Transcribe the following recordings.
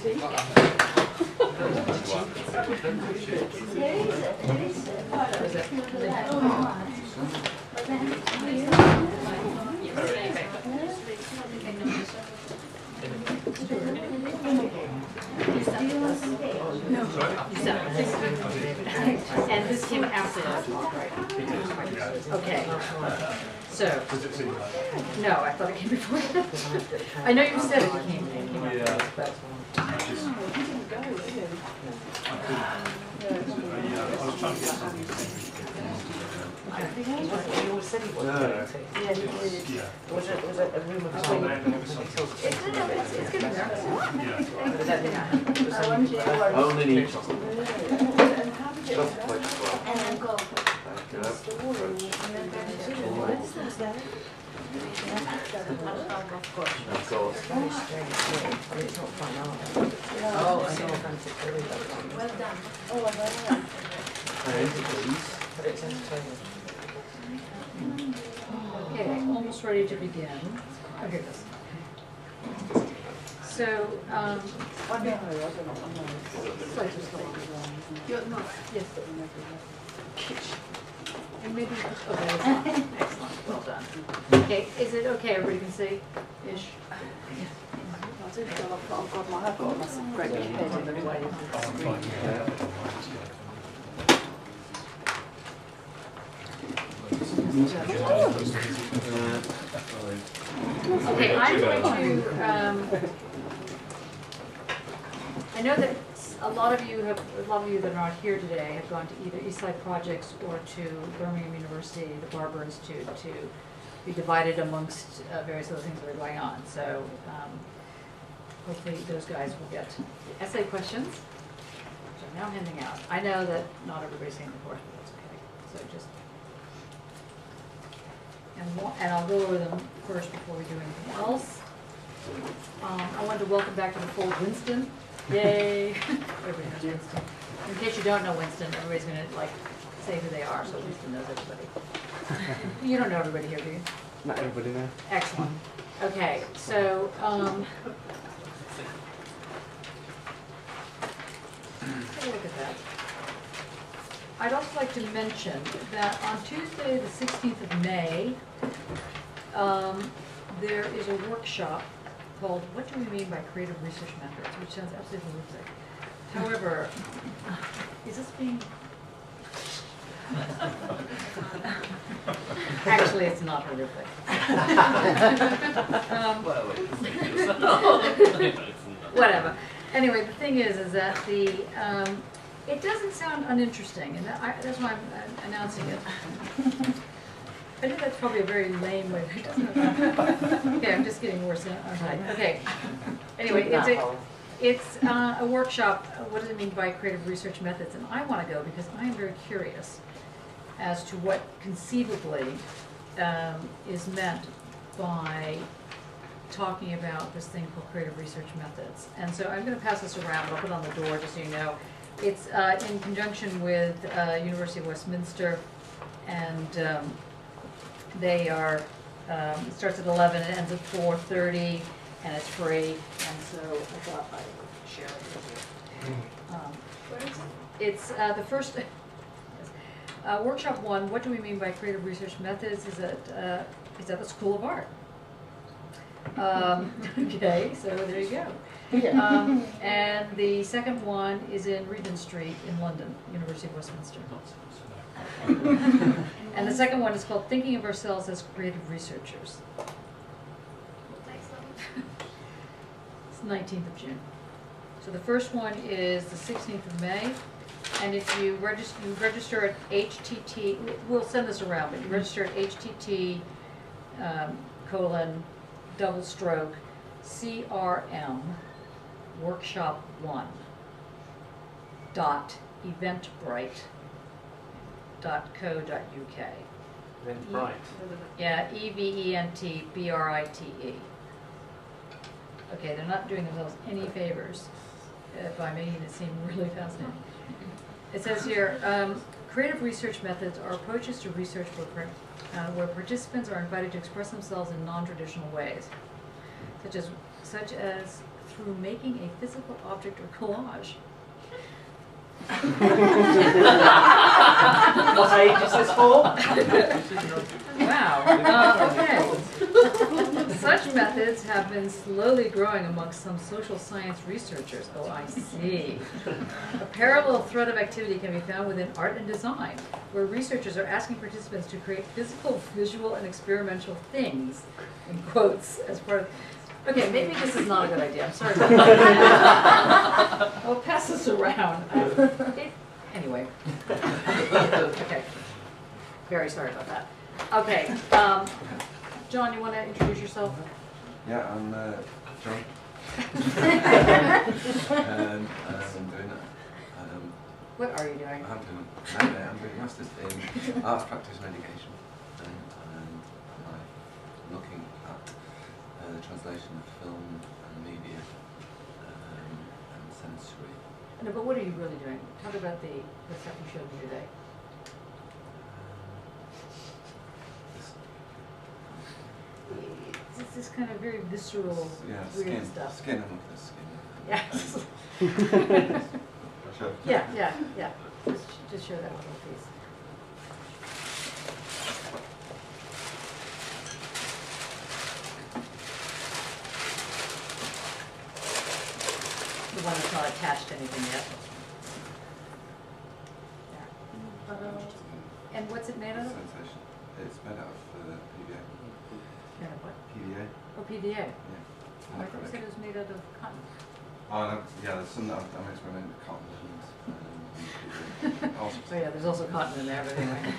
And this came after that. Okay. So, no, I thought it came before that. I know you said it came after, but. You said he was going to. Yeah, he did. Was it a room of It's good there. Only need And then go. Oh, I know. Well done. But it's entertaining. Okay, almost ready to begin. Oh, here it is. So, you're not, yes. And maybe, okay, excellent, well done. Okay, is it okay, everybody can see, ish? I've got my great big head in the way. Okay, I'm going to, I know that a lot of you that are not here today have gone to either Eastside Projects or to Birmingham University, the Barber Institute, to be divided amongst various other things that are going on. So hopefully those guys will get the essay questions, which I'm now handing out. I know that not everybody's seen the course, but that's okay. So just, and I'll go over them first before we do anything else. I wanted to welcome back to the fold Winston. Yay! Everybody knows Winston. In case you don't know Winston, everybody's going to like say who they are, so Winston knows everybody. You don't know everybody here, do you? Not everybody there. Excellent. Okay, so take a look at that. I'd also like to mention that on Tuesday, the 16th of May, there is a workshop called "What do we mean by creative research methods?" which sounds absolutely horrific. However, is this being... Actually, it's not horrific. Whatever. Anyway, the thing is that the it doesn't sound uninteresting, and that's why I'm announcing it. I think that's probably a very lame way. Okay, I'm just getting worse. Okay. Anyway, it's a workshop. What does it mean by creative research methods? And I want to go because I am very curious as to what conceivably is meant by talking about this thing called creative research methods. And so I'm going to pass this around. I'll put it on the door just so you know. It's in conjunction with University of Westminster, and they are, it starts at 11, it ends at 4:30, and it's free, and so I thought I would share it with you. What is it? It's the first, workshop 1, what do we mean by creative research methods, is at the School of Art. Okay, so there you go. And the second one is in Regent Street in London, University of Westminster. And the second one is called Thinking of Ourselves as Creative Researchers. It's 19th of June. So the first one is the 16th of May. And if you register at HTT, we'll send this around, but you register at HTT :/CRM workshop 1 .eventbrite.co.uk. Eventbrite. Yeah, EVENTBRITE. Okay, they're not doing themselves any favors by making it seem really fascinating. It says here, creative research methods are approaches to research where participants are invited to express themselves in non-traditional ways, such as through making a physical object or collage. What age is this for? Wow, okay. Such methods have been slowly growing amongst some social science researchers. Oh, I see. A parallel thread of activity can be found within art and design, where researchers are asking participants to create physical, visual, and experimental things, in quotes, as part of... Okay, maybe this is not a good idea. I'm sorry about that. I'll pass this around. Anyway. Okay. Very sorry about that. Okay. John, you want to introduce yourself? Yeah, I'm John. I'm doing it. What are you doing? I'm doing masters in arts practice and education, and I'm looking at the translation of film and media and sensory. No, but what are you really doing? Talk about the stuff you showed me today. It's this kind of very visceral, weird stuff. Skin, I'm looking at skin. Yes. Sure. Yeah. Just show that little piece. The one that's not attached to anything yet. And what's it made out of? Sensation. It's made out of PVA. Made of what? PVA. Oh, PDA. Yeah. Oh, I thought you said it was made out of cotton. Oh, no, yeah, there's some that I'm experimenting with cotton and also, Oh yeah, there's also cotton in there, but anyway.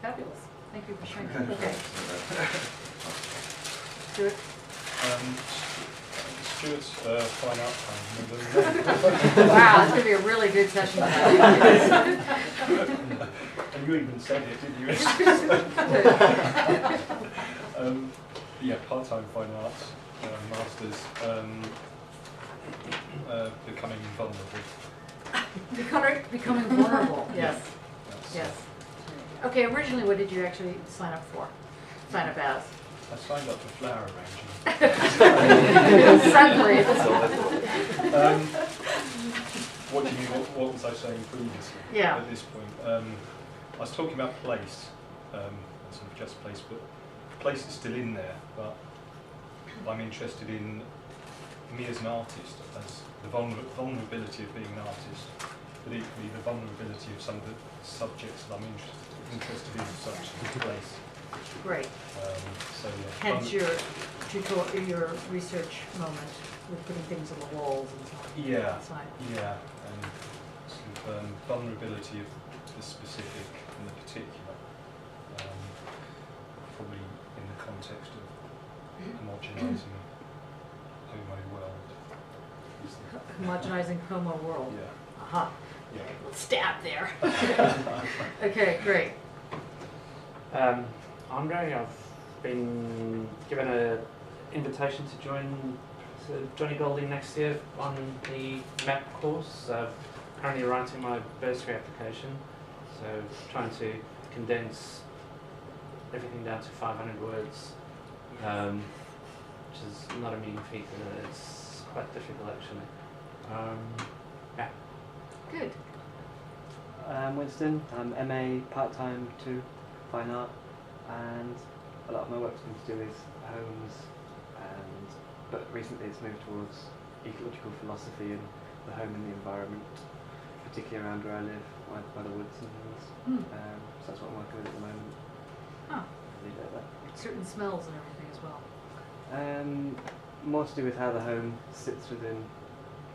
Fabulous. Thank you for sharing that. Okay. Stuart? Stuart's fine art time. Wow, it's going to be a really good session tonight. And you even said it, didn't you? Yeah, part-time fine arts, masters, becoming vulnerable. Becoming vulnerable, yes. That's, Yes. Okay, originally what did you actually sign up for? Sign up as? I signed up for flower arranging. Suddenly. What do you mean? What was I saying previously? Yeah. At this point, I was talking about place, sort of just place, but place is still in there. But I'm interested in me as an artist, as the vulnerability of being an artist, but equally the vulnerability of some of the subjects that I'm interested in, such as place. Great. So yeah. Hence your research moment with putting things on the walls and so on. Yeah. Outside. Yeah, and sort of vulnerability of the specific and the particular, probably in the context of homogenising homo world. Homogenizing homo world. Yeah. Aha. Yeah. Stab there. Okay, great. Andre, I've been given an invitation to join Johnny Golding next year on the MEP course. I'm currently writing my bursary application, so trying to condense everything down to 500 words, which is not a mean feat, it's quite difficult actually. Yeah. Good. Winston, I'm MA part-time too, fine art, and a lot of my work's been to do with homes, but recently it's moved towards ecological philosophy and the home and the environment, particularly around where I live, by the woods and things. So that's what I'm working with at the moment. Huh. Leave it at that. Certain smells and everything as well. More to do with how the home sits within,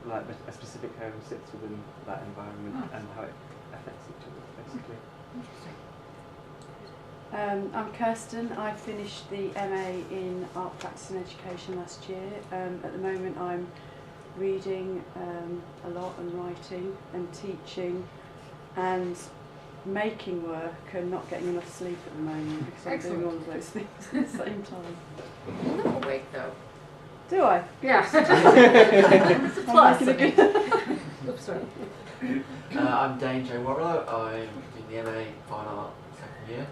like a specific home sits within that environment and how it affects each other, basically. Interesting. I'm Kirsten. I finished the MA in Art Practice and Education last year. At the moment I'm reading a lot and writing and teaching and making work and not getting enough sleep at the moment because I'm doing all of those things at the same time. You're not awake though. Do I? Yeah. It's a plus. Oops, sorry. I'm Dane J. Warlow. I'm in the MA Fine Art second year.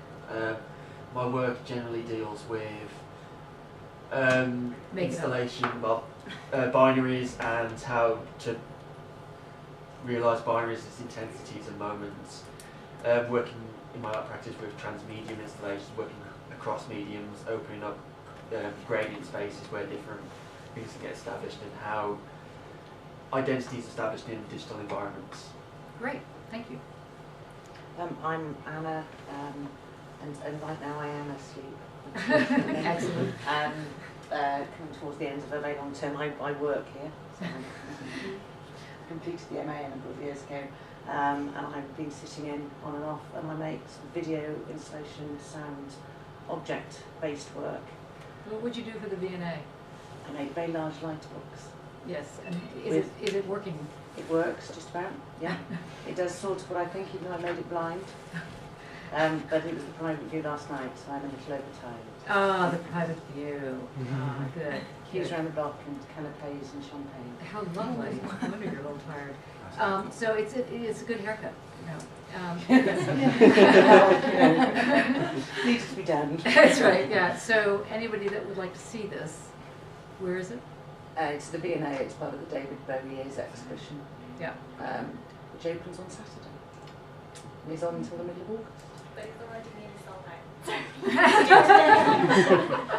My work generally deals with Make it up. installation of binaries and how to realise binaries as intensities and moments. Working in my art practice with transmedium installations, working across mediums, opening up gradient spaces where different things can get established and how identity is established in digital environments. Great, thank you. I'm Anna, and right now I am asleep. Excellent. Coming towards the end of a very long term, I work here. So I completed the MA a number of years ago, and I've been sitting in on and off, and I make video installation, sound, object-based work. What would you do for the V&A? I make very large light books. Yes, and is it working? It works just about, yeah. It does sort of what I think, even though I made it blind. But it was the private view last night, so I'm a little overtired. Ah, the private view. Ah, good. Queues around the block and canapes and champagne. How lovely. No wonder you're a little tired. So it's a good haircut. No. Needs to be done. That's right, yeah. So anybody that would like to see this, where is it? It's the B&A, it's part of the David Bowier's exhibition, Yeah. which opens on Saturday. And is on until the middle of August. But it's already nearly sold out.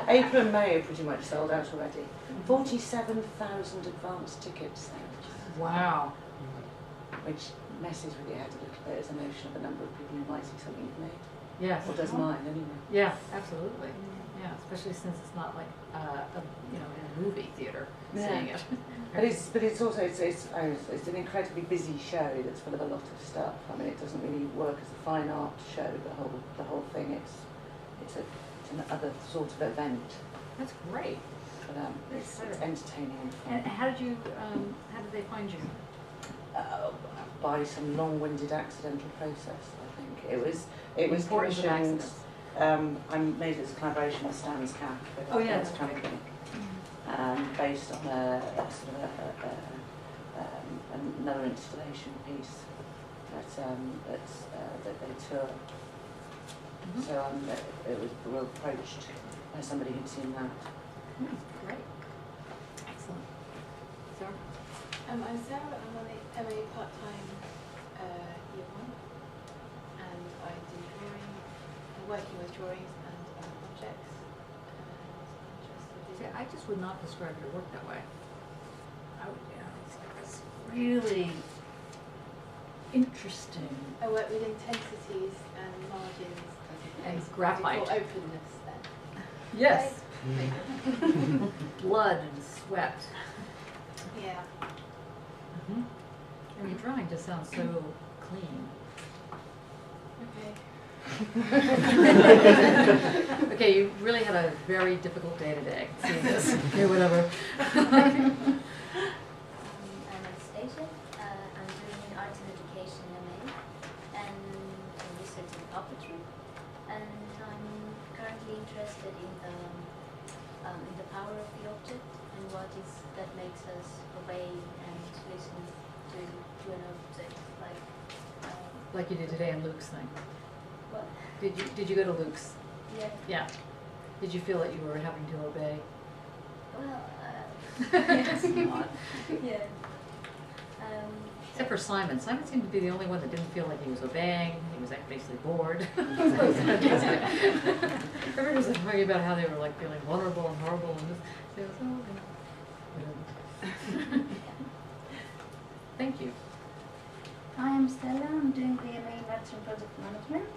April and May are pretty much sold out already. 47,000 advance tickets there, Wow. which messes with your head a little bit as a notion of the number of people who might see something you've made. Yes. Or does mine, anyway. Yeah, absolutely. Yeah, especially since it's not like in a movie theater seeing it. But it's also it's an incredibly busy show that's full of a lot of stuff. I mean, it doesn't really work as a fine art show. The whole thing it's another sort of event. That's great. But it's entertaining and fun. And how did they find you? By some long-winded accidental process, I think it was Importance of commissioned. accidents. I made it as a collaboration with Stan's Cap. Oh, yeah, It's that's kind of based on a sort of another installation piece that they tour. So we were approached by somebody who'd seen that. Great. Excellent. Sarah? I'm Sarah, I'm on the MA part-time year 1, and I do drawing, working with drawings and objects, and I'm interested See, in... I just would not describe your work that way. I would, it's really interesting. I work with intensities and margins And as graphite. or openness then. Yes. Blood and sweat. Yeah. And your drawing just sounds so clean. Okay. Okay, you really had a very difficult day today. See this? Okay, whatever. I'm Anastasia. I'm doing art and education MA and research in puppetry. And I'm currently interested in the power of the object and what is that makes us obey and listen to an object. Like you did today in Luke's thing. What? Did you go to Luke's? Yeah. Yeah. Did you feel that you were having to obey? Well, Yes. yeah. Except for Simon. Simon seemed to be the only one that didn't feel like he was obeying. He was like basically bored. Everybody was talking about how they were like feeling vulnerable and horrible and just so it was, Thank you. I am Stella. I'm doing the MA in Arts and Project Management.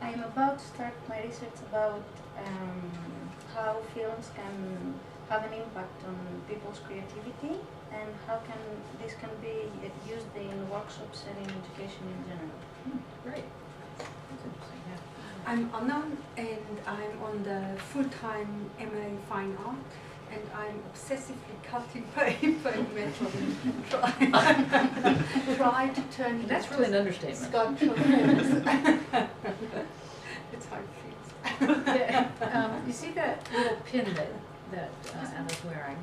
I am about to start my research about how films can have an impact on people's creativity and how this can be used in workshops and in education in general. Great. That's interesting, yeah. I'm Anna, and I'm on the full-time MA Fine Art, and I'm obsessively cutting paper and metal and try to turn it That's really an understatement. sculptural forms. It's how it feels. Yeah. You see that little pin that Anna's wearing?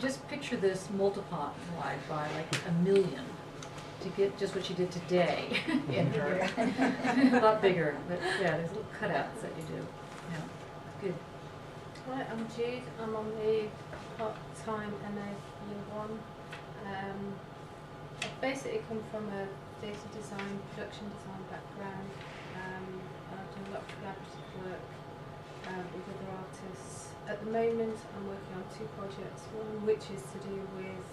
Just picture this multiplied by like 1,000,000 to get just what she did today in her. A lot bigger, but yeah, there's little cutouts that you do. Yeah, good. Hi, I'm Jude. I'm on the part-time MA Year 1. I've basically come from a data design, production design background. I've done a lot of collaborative work with other artists. At the moment, I'm working on 2 projects. One which is to do with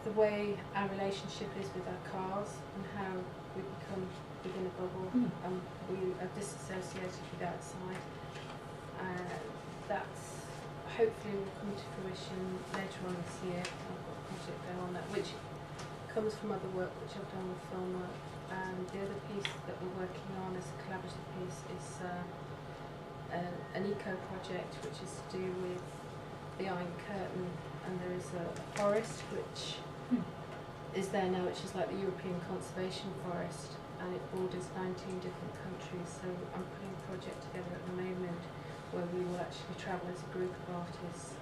the way our relationship is with our cars and how we become within a bubble and we are disassociated with outside. That's hopefully will come to fruition later on this year. I've got a project going on that, which comes from other work which I've done with film work. And the other piece that we're working on as a collaborative piece is an eco project which is to do with the Iron Curtain, and there is a forest which is there now, which is like the European Conservation Forest, and it borders 19 different countries. So I'm putting a project together at the moment where we will actually travel as a group of artists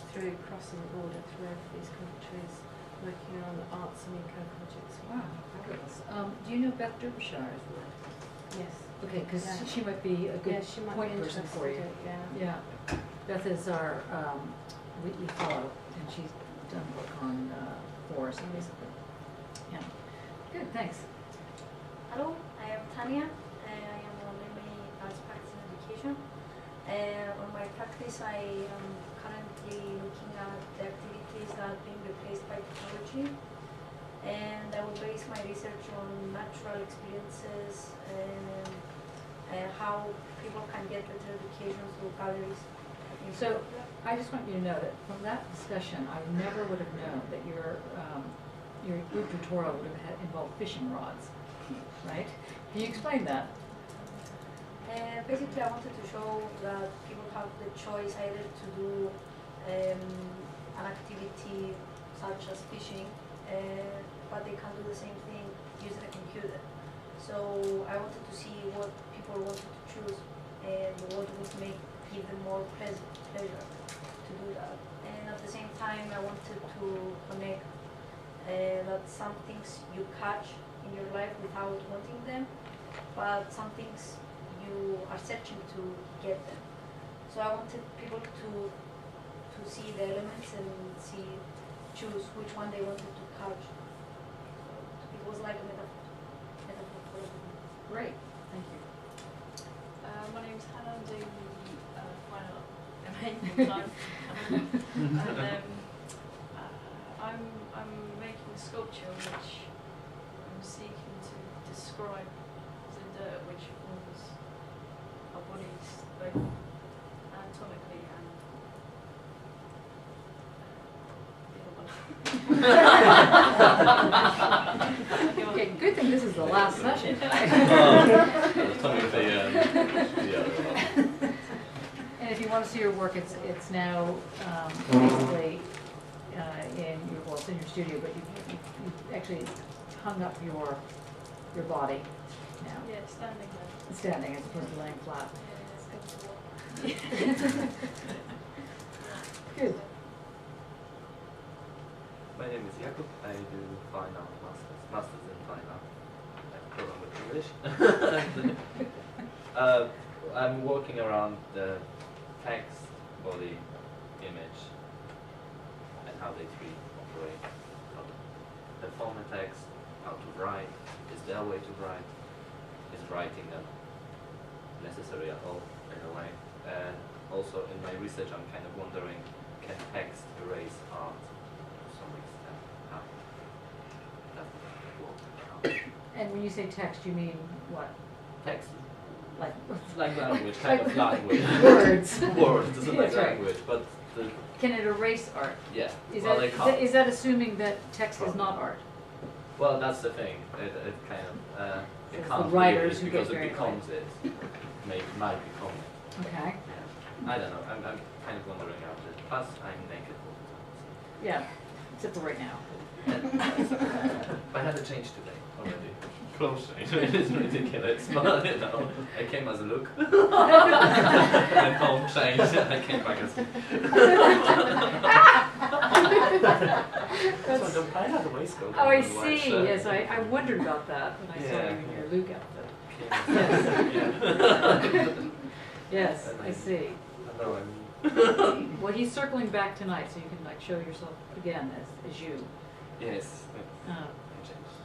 through, crossing the border through these countries, working on arts and eco projects. Wow, fabulous. Do you know Beth Derbyshire's work? Yes. Okay, because she might be a good she might point be person for you. Yeah. Beth is our weekly fellow, and she's done work on forests, basically. Yeah. Good, thanks. Hello, I am Tanya. I am on MA Arts Practice and Education. On my practice, I am currently looking at the activities that are being replaced by technology. And I will base my research on natural experiences and how people can get better education through galleries. So I just want you to know that from that discussion, I never would have known that your group tutorial would have involved fishing rods, right? Can you explain that? Basically, I wanted to show that people have the choice either to do an activity such as fishing, but they can do the same thing using a computer. So I wanted to see what people wanted to choose and what would give them more pleasure to do that. And at the same time, I wanted to connect that some things you catch in your life without wanting them, but some things you are searching to get them. So I wanted people to see the elements and choose which one they wanted to catch. So it was like a metaphor for everything. Great, thank you. My name's Hannah. I'm doing the final MA full-time. And I'm making a sculpture which I'm seeking to describe the dirt which forms our bodies both anatomically and Okay, good thing this is the last session. And if you want to see your work, it's now basically it's in your studio, but you actually hung up your body now. Yeah, standing there. Standing as opposed to laying flat. Yeah, it's good to walk. Good. My name is Jakub. I do fine art masters in fine art. I program with English. I'm working around the text, body, image, and how they three operate. How to perform a text, how to write. Is there a way to write? Is writing necessary at all in a way? And also in my research, I'm kind of wondering, can text erase art to some extent? How does that work? And when you say text, you mean what? Text. Like Language, kind of language. Words. Words, doesn't like That's right. language, but the, Can it erase art? yeah. Is well, that, they can't. is that assuming that text is not art? Well, that's the thing. It kind of it It's can't the writers really, who because get it very becomes it. Might become it. Okay. Yeah. I don't know. I'm kind of wondering about it. Plus, I'm naked all the Yeah, except for right now. time. I had a change today already. Clothes change. It is ridiculous, but you know, I came as a look. Then home changed. I came back as. I had a waistcoat. Oh, I and a white see. shirt. Yes, I wondered about that when I saw Yeah. you in your Luke outfit. Yes. Yeah. Yes, And I see. And now I'm Well, he's circling back tonight, so you can like show yourself again as you. yes.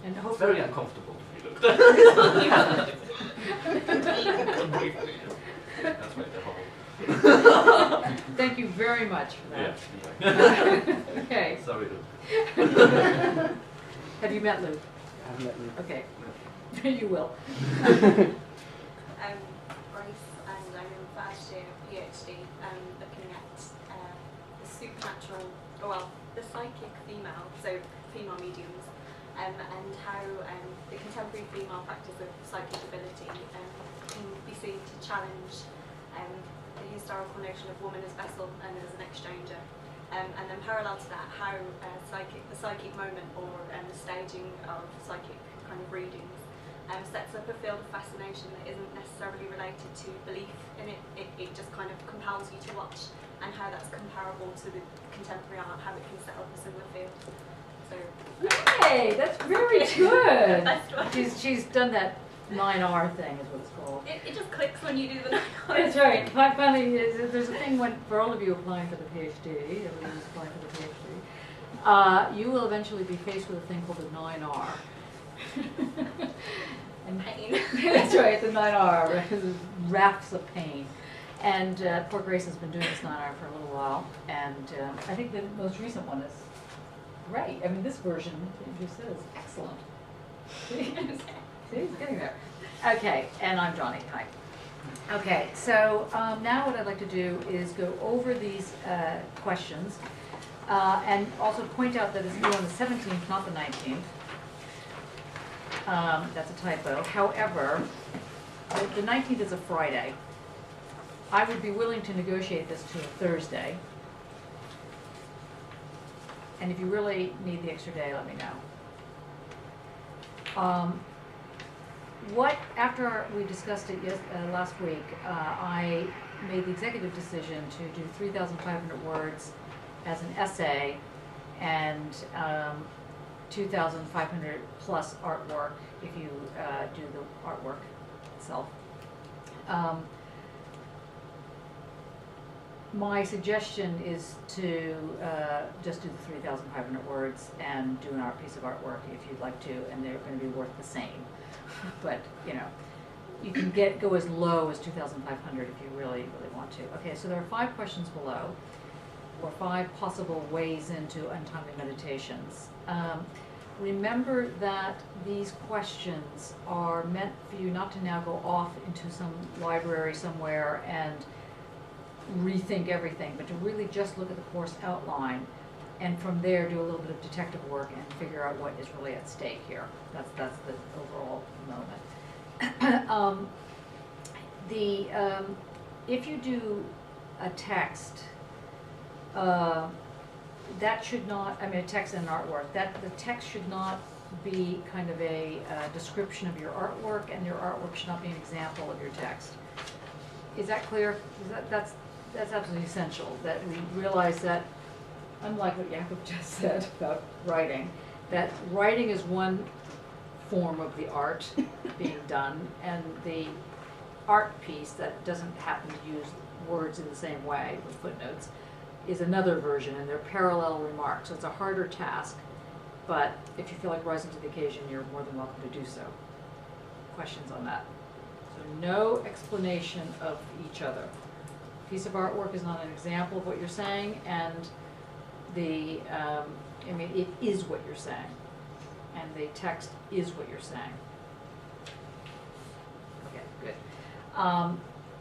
And It's hopefully. very uncomfortable if you look. That's right, the whole. Thank you very much for that. Yeah. Okay. Sorry, Luke. Have you met Luke? I haven't met you. Okay. You will. Grace, and I'm in first year PhD, looking at the supernatural, or well, the psychic female, so female mediums, and how the contemporary female practice of psychic ability can be seen to challenge the historical notion of woman as vessel and as an exchanger. And then parallel to that, how the psychic moment, or the staging of psychic kind of readings, sets up a field of fascination that isn't necessarily related to belief in it. It just kind of compels you to watch, and how that's comparable to the contemporary art, how it can set up a similar field. So, Yay! That's very good. Best one. She's done that 9R thing, is what it's called. It just clicks when you do the 9R. That's right. Finally, there's a thing when, for all of you applying for the PhD, everybody who's applying for the PhD, you will eventually be faced with a thing called the 9R. And Pain. That's right, the 9R, rafts of pain. And poor Grace has been doing this 9R for a little while, and I think the most recent one is great. I mean, this version, it just is excellent. See, it's getting there. Okay, and I'm Johnny. Hi. Okay, so now what I'd like to do is go over these questions and also point out that it's due on the 17th, not the 19th. That's a typo. However, the 19th is a Friday. I would be willing to negotiate this to a Thursday. And if you really need the extra day, let me know. After we discussed it last week, I made the executive decision to do 3,500 words as an essay and 2,500 plus artwork if you do the artwork itself. My suggestion is to just do the 3,500 words and do an art piece of artwork if you'd like to, and they're going to be worth the same. But you know, you can go as low as 2,500 if you really want to. Okay, so there are 5 questions below, or 5 possible ways into untimely meditations. Remember that these questions are meant for you not to now go off into some library somewhere and rethink everything, but to really just look at the course outline, and from there do a little bit of detective work and figure out what is really at stake here. That's the overall moment. If you do a text, that should not, I mean a text and an artwork, the text should not be kind of a description of your artwork, and your artwork should not be an example of your text. Is that clear? That's absolutely essential, that we realize that, unlike what Jakob just said about writing, that writing is one form of the art being done, and the art piece that doesn't happen to use words in the same way with footnotes is another version, and they're parallel remarks. So it's a harder task, but if you feel like rising to the occasion, you're more than welcome to do so. Questions on that? So no explanation of each other. Piece of artwork is not an example of what you're saying, and I mean, it is what you're saying, and the text is what you're saying. Okay, good.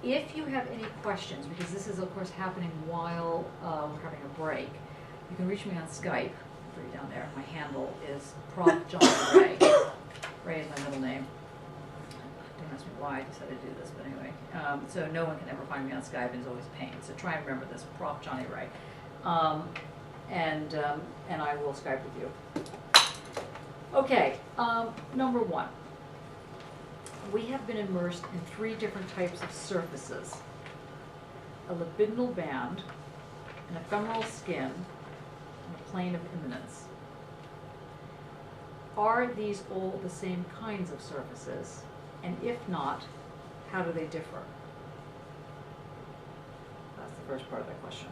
If you have any questions, because this is of course happening while we're having a break, you can reach me on Skype. For you down there, my handle is Prof. Johnny Ray. Ray is my middle name. Don't ask me why I decided to do this, but anyway. So no one can ever find me on Skype, and it's always a pain. So try and remember this, Prof. Johnny Ray. And I will Skype with you. Okay, number 1. We have been immersed in 3 different types of surfaces: a libidinal band, an ephemeral skin, and a plane of immanence. Are these all the same kinds of surfaces? And if not, how do they differ? first part of that question.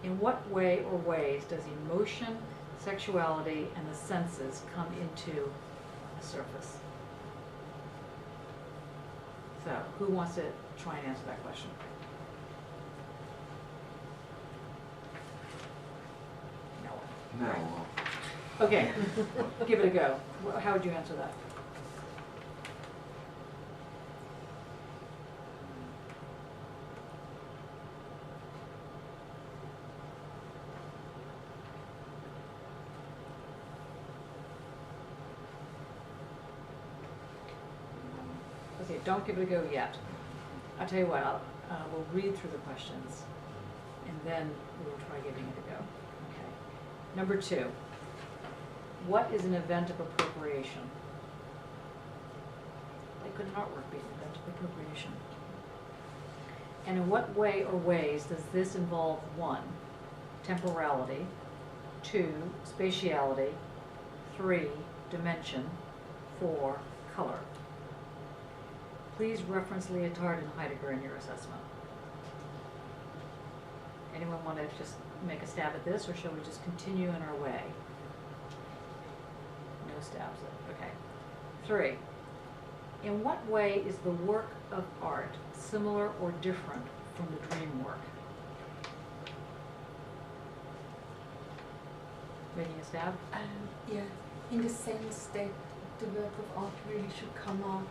In what way or ways does emotion, sexuality, and the senses come into the surface? So, who wants to try and answer that question? No one. No. Right. Okay, give it a go. How would you answer that? Okay, don't give it a go yet. I'll tell you what, we'll read through the questions, and then we'll try giving it a go. Okay. Number 2, what is an event of appropriation? Like, could an artwork be an event of appropriation? And in what way or ways does this involve 1, temporality, 2, spatiality, 3, dimension, 4, color? Please reference Leotard and Heidegger in your assessment. Anyone want to just make a stab at this, or shall we just continue in our way? No stabs at it. Okay. 3. In what way is the work of art similar or different from the dream work? Making a stab? Yeah, in the sense that the work of art really should come out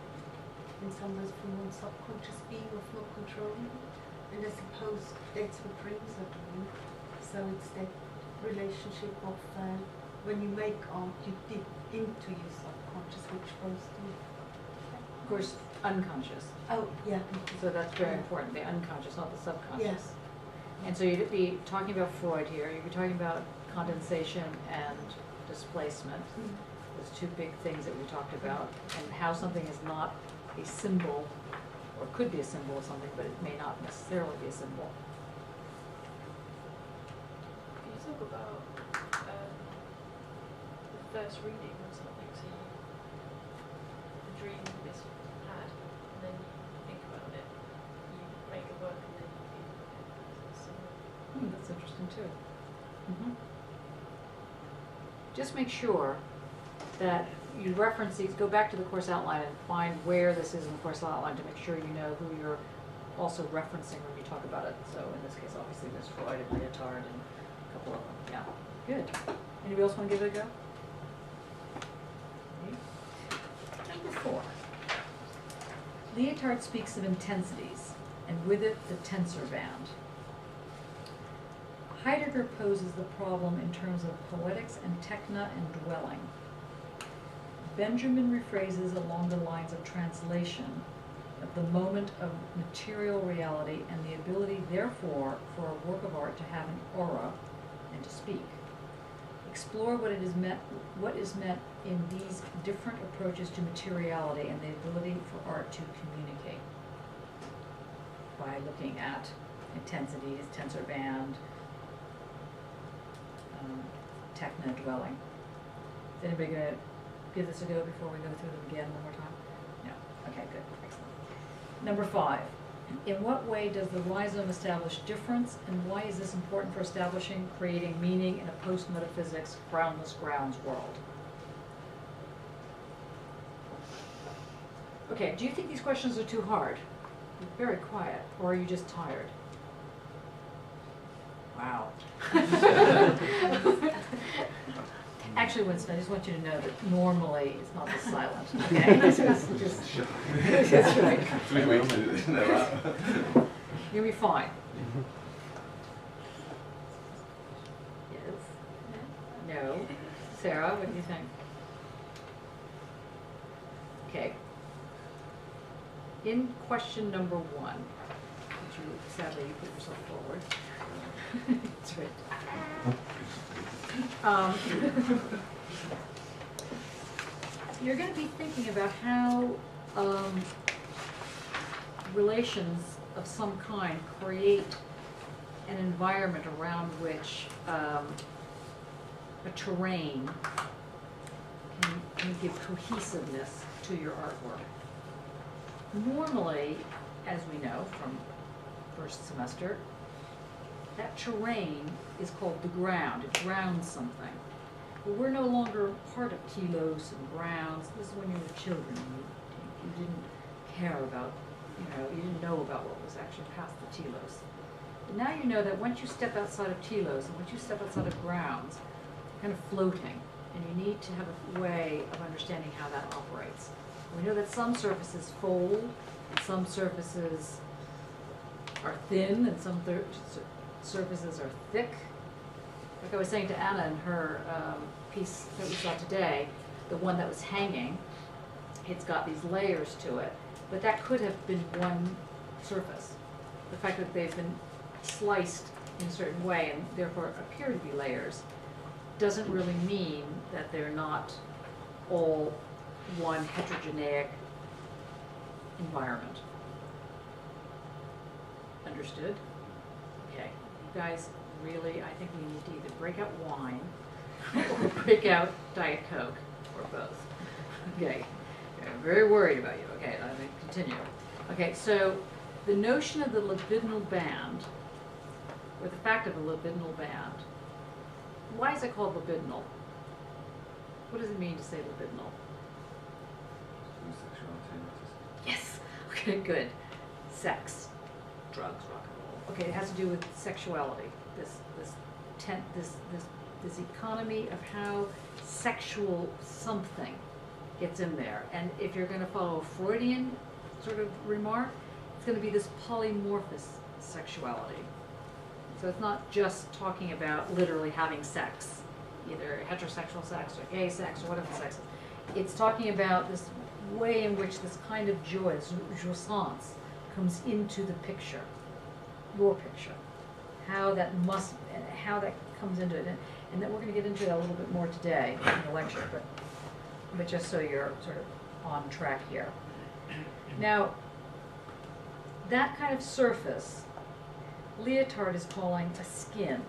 in some ways from one's subconscious being of not controlling it. And I suppose that's what dreams are doing. So it's that relationship of when you make art, you dip into your subconscious, which goes to, Of course, unconscious. oh, yeah. So that's very important, the unconscious, not the subconscious. Yes. And so you'd be talking about Freud here, you'd be talking about condensation and displacement. Those 2 big things that we talked about, and how something is not a symbol, or could be a symbol of something, but it may not necessarily be a symbol. Can you talk about the first reading of something? So the dream is had, and then you think about it, you make it work, and then you feel it as a symbol. That's interesting too. Just make sure that you reference these, go back to the course outline and find where this is in the course outline to make sure you know who you're also referencing when you talk about it. So in this case, obviously, there's Freud and Leotard and a couple of them. Yeah, good. Anybody else want to give it a go? Okay. Number 4. Leotard speaks of intensities, and with it, the tensor band. Heidegger poses the problem in terms of poetics and techna and dwelling. Benjamin rephrases along the lines of translation, of the moment of material reality and the ability, therefore, for a work of art to have an aura and to speak. Explore what is meant in these different approaches to materiality and the ability for art to communicate by looking at intensities, tensor band, techna, dwelling. Is anybody going to give this a go before we go through them again one more time? No. Okay, good. Excellent. Number 5. In what way does the rhizome establish difference, and why is this important for establishing, creating meaning in a post-metaphysics, groundless grounds world? Okay, do you think these questions are too hard? You're very quiet, or are you just tired? Wow. Actually, Winston, I just want you to know that normally it's not this silent. Okay, this is just that's right. 3 weeks, isn't it? Right? You'll be fine. Yes. No. Sarah, what do you think? Okay. In question number 1, which you sadly you put yourself forward. That's right. You're going to be thinking about how relations of some kind create an environment around which a terrain can give cohesiveness to your artwork. Normally, as we know from first semester, that terrain is called the ground. It grounds something. But we're no longer part of telos and grounds. This is when you were children. You didn't care about, you didn't know about what was actually past the telos. But now you know that once you step outside of telos and once you step outside of grounds, you're kind of floating. And you need to have a way of understanding how that operates. We know that some surfaces fold, and some surfaces are thin, and some surfaces are thick. Like I was saying to Anna in her piece that we saw today, the one that was hanging, it's got these layers to it, but that could have been one surface. The fact that they've been sliced in a certain way and therefore appear to be layers doesn't really mean that they're not all one heterogeneous environment. Understood? Okay. You guys really, I think we need to either break out wine or break out Diet Coke or both. Okay. I'm very worried about you. Okay, let me continue. Okay, so the notion of the libidinal band, or the fact of a libidinal band, why is it called libidinal? What does it mean to say libidinal? Yes. Okay, good. Sex, drugs, rock and roll. Okay, it has to do with sexuality. This economy of how sexual something gets in there. And if you're going to follow a Freudian sort of remark, it's going to be this polymorphous sexuality. So it's not just talking about literally having sex, either heterosexual sex or gay sex or whatever sex is. It's talking about this way in which this kind of joy, this jouissance, comes into the picture, your picture. How that comes into it. And then we're going to get into that a little bit more today in the lecture, but just so you're sort of on track here. Now, that kind of surface, Leotard is calling a skin,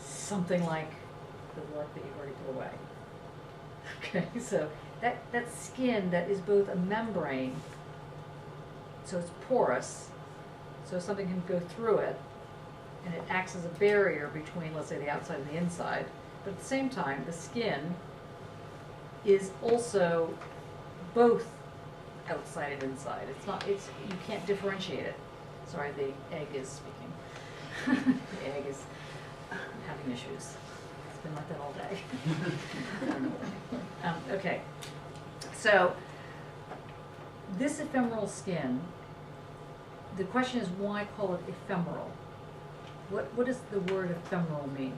something like the work that you've already put away. Okay, so that skin that is both a membrane, so it's porous, so something can go through it, and it acts as a barrier between, let's say, the outside and the inside. But at the same time, the skin is also both outside and inside. You can't differentiate it. Sorry, the egg is speaking. The egg is having issues. It's been like that all day. I don't know why. Okay, so this ephemeral skin, the question is why call it ephemeral? What does the word ephemeral mean?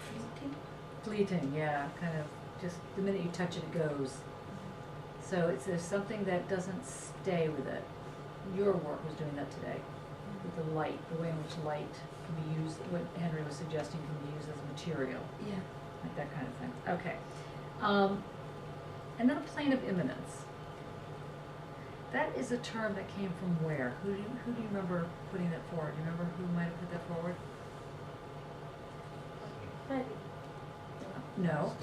Fleeting? Fleeting, yeah, kind of just the minute you touch it, it goes. So there's something that doesn't stay with it. Your work was doing that today with the light, the way in which light can be used, what Henry was suggesting can be used as a material. Yeah. Like that kind of thing. Okay. And then a plane of imminence. That is a term that came from where? Who do you remember putting that forward? Do you remember who might have put that forward? No.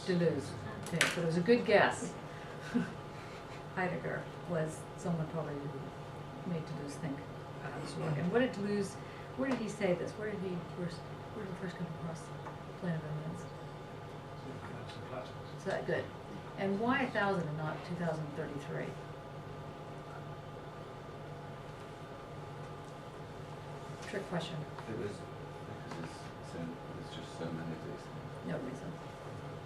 Deleuze. Okay, but it was a good guess. Heidegger was someone probably who made Deleuze think about his work. And what did Deleuze, where did he say this? Where did he first come across the plane of imminence? So that good. And why 1,000 and not 2033? Trick question. It was because there's just so many of these things. No reason.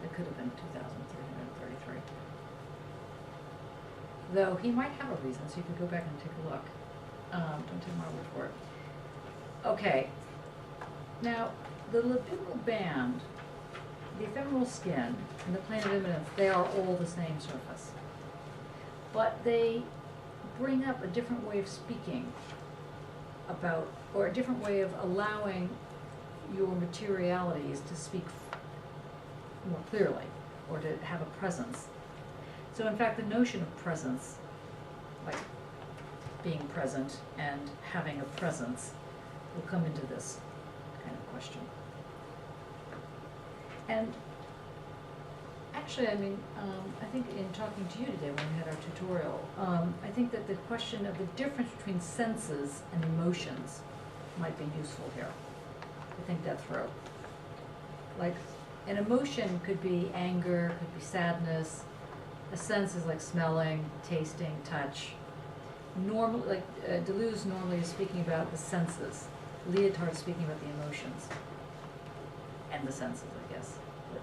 It could have been 2,333. Though he might have a reason, so you could go back and take a look. Don't take my word for it. Okay. Now, the libidinal band, the ephemeral skin, and the plane of imminence, they are all the same surface. But they bring up a different way of speaking about, or a different way of allowing your materialities to speak more clearly, or to have a presence. So in fact, the notion of presence, like being present and having a presence, will come into this kind of question. And actually, I mean, I think in talking to you today when we had our tutorial, I think that the question of the difference between senses and emotions might be useful here to think that through. Like, an emotion could be anger, could be sadness. A sense is like smelling, tasting, touch. Normally, like Deleuze normally is speaking about the senses. Lyotard is speaking about the emotions and the senses, I guess. But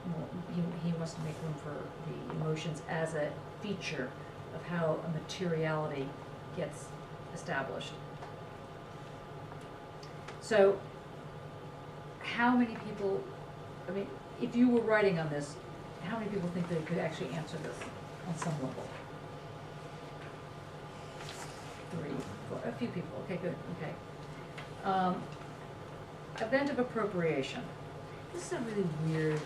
he wants to make room for the emotions as a feature of how a materiality gets established. So, how many people, I mean, if you were writing on this, how many people think they could actually answer this on some level? 3, 4, a few people. Okay, good. Okay. Event of appropriation. This is a really weird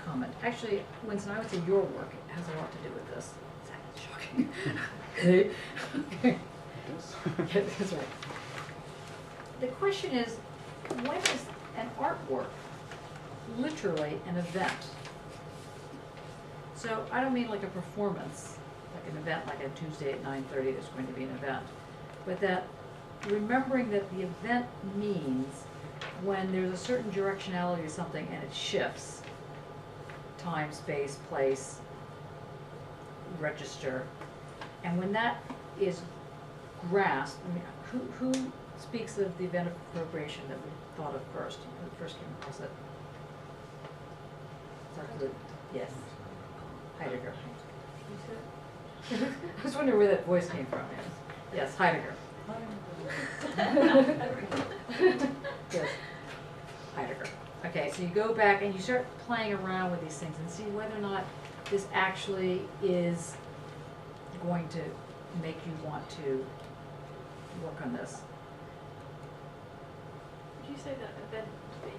comment. Actually, Winston, I would say your work has a lot to do with this. It's shocking. Okay. Okay. Yeah, that's right. The question is, when is an artwork literally an event? So I don't mean like a performance, like an event like a Tuesday at 9:30 there's going to be an event, but that remembering that the event means when there's a certain directionality of something and it shifts, time, space, place, register, and when that is grasped, I mean, who speaks of the event of appropriation that we thought of first, who first came across it? Yes, Heidegger. I was wondering where that voice came from. Yes, Heidegger. Yes, Heidegger. Okay, so you go back and you start playing around with these things and see whether or not this actually is going to make you want to work on this. Would you say that event would be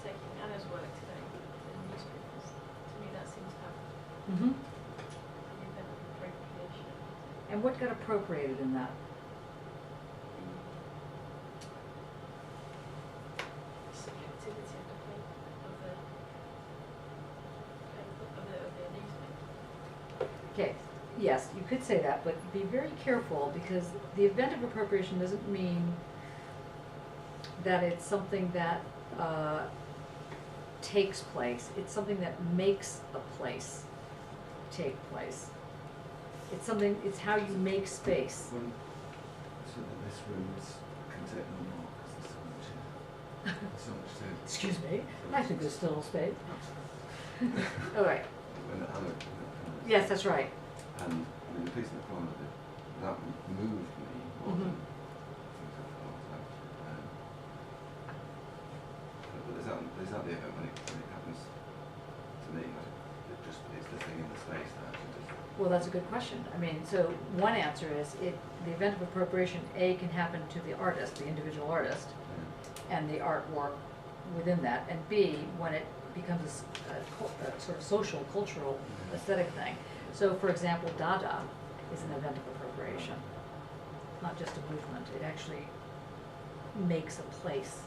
taking Anna's work today in the newspapers? To me that seems to have Mm-hmm. the event of appropriation. And what got appropriated in that? The subjectivity of the paper, of the newspaper. Okay, yes, you could say that, but be very careful because the event of appropriation doesn't mean that it's something that takes place. It's something that makes a place take place. It's something, it's how you make space. So that this room is contained no more because there's so much to Excuse me, I think there's still space. All right, yes, that's right. And I mean, the piece in the corner, that moved me more than things I thought. But is that the event when it happens to me? It just is the thing in the space that actually just. Well, that's a good question. I mean, so one answer is the event of appropriation, A, can happen to the artist, the individual artist, and the artwork within that, and B, when it becomes a sort of social, cultural, aesthetic thing. So, for example, Dada is an event of appropriation, not just a movement. It actually makes a place.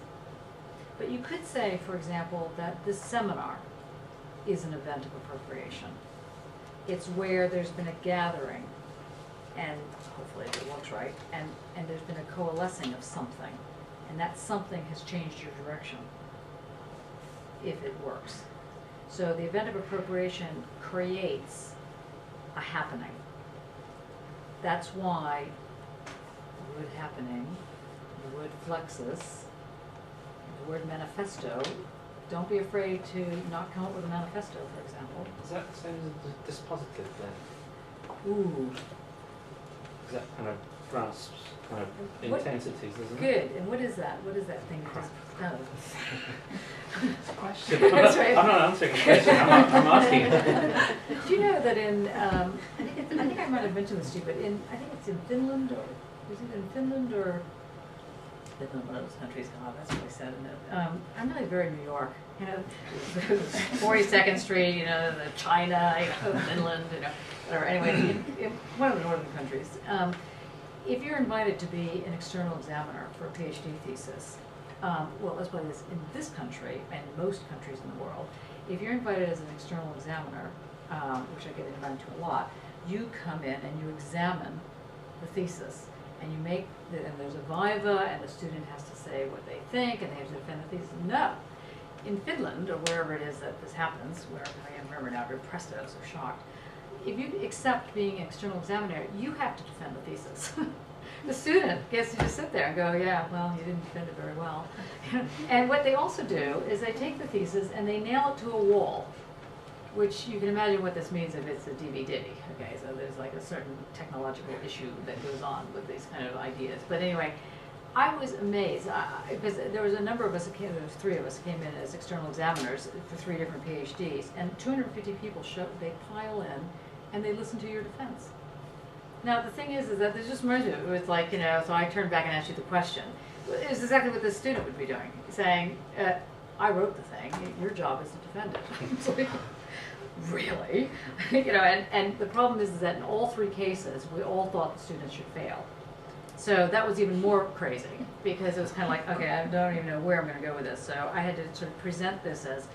But you could say, for example, that this seminar is an event of appropriation. It's where there's been a gathering, and hopefully it looks right, and there's been a coalescing of something, and that something has changed your direction, if it works. So the event of appropriation creates a happening. That's why the word happening, the word flexus, the word manifesto, don't be afraid to not come up with a manifesto, for example. Is that the same as dispositive then? Ooh. Is that kind of grasps kind of What- intensities, isn't it? Good, and what is that? What is that thing that does? Question. That's right. I'm not answering the question, I'm asking it. Do you know that in, I think I might have mentioned this to you, but I think it's in Finland, or, is it in Finland, or Finland, one of those countries, God, that's what I said, isn't it? I'm really very New York, you know, 42nd Street, you know, the China, you know, Finland, you know, whatever, anyway, in one of the northern countries. If you're invited to be an external examiner for a PhD thesis, well, let's put this, in this country, and most countries in the world, if you're invited as an external examiner, which I get invited to a lot, you come in and you examine the thesis, and you make, and there's a viva, and the student has to say what they think, and they have to defend the thesis. No. In Finland, or wherever it is that this happens, where I can't remember now, I'm impressed that I was so shocked. If you accept being an external examiner, you have to defend the thesis. The student gets to just sit there and go, yeah, well, you didn't defend it very well. And what they also do is they take the thesis and they nail it to a wall, which you can imagine what this means if it's a DVD. Okay, so there's like a certain technological issue that goes on with these kind of ideas. But anyway, I was amazed because there was a number of us, there was 3 of us came in as external examiners for 3 different PhDs, and 250 people they pile in and they listen to your defense. Now the thing is that there's just more to it. It was like, so I turned back and asked you the question. It was exactly what the student would be doing, saying, I wrote the thing, your job is to defend it. It's like, really? And the problem is that in all 3 cases, we all thought the students should fail. So that was even more crazy because it was kind of like, okay, I don't even know where I'm going to go with this. So I had to sort of present this as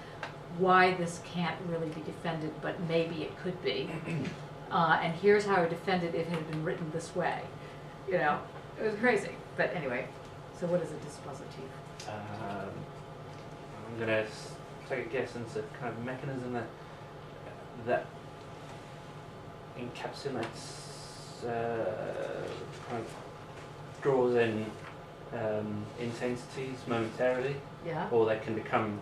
why this can't really be defended, but maybe it could be. And here's how I would defend it if it had been written this way. It was crazy. But anyway, so what is a dispositive? I'm going to take a guess into kind of mechanism that encapsulates, kind of draws in intensities momentarily, Yeah. or they can become,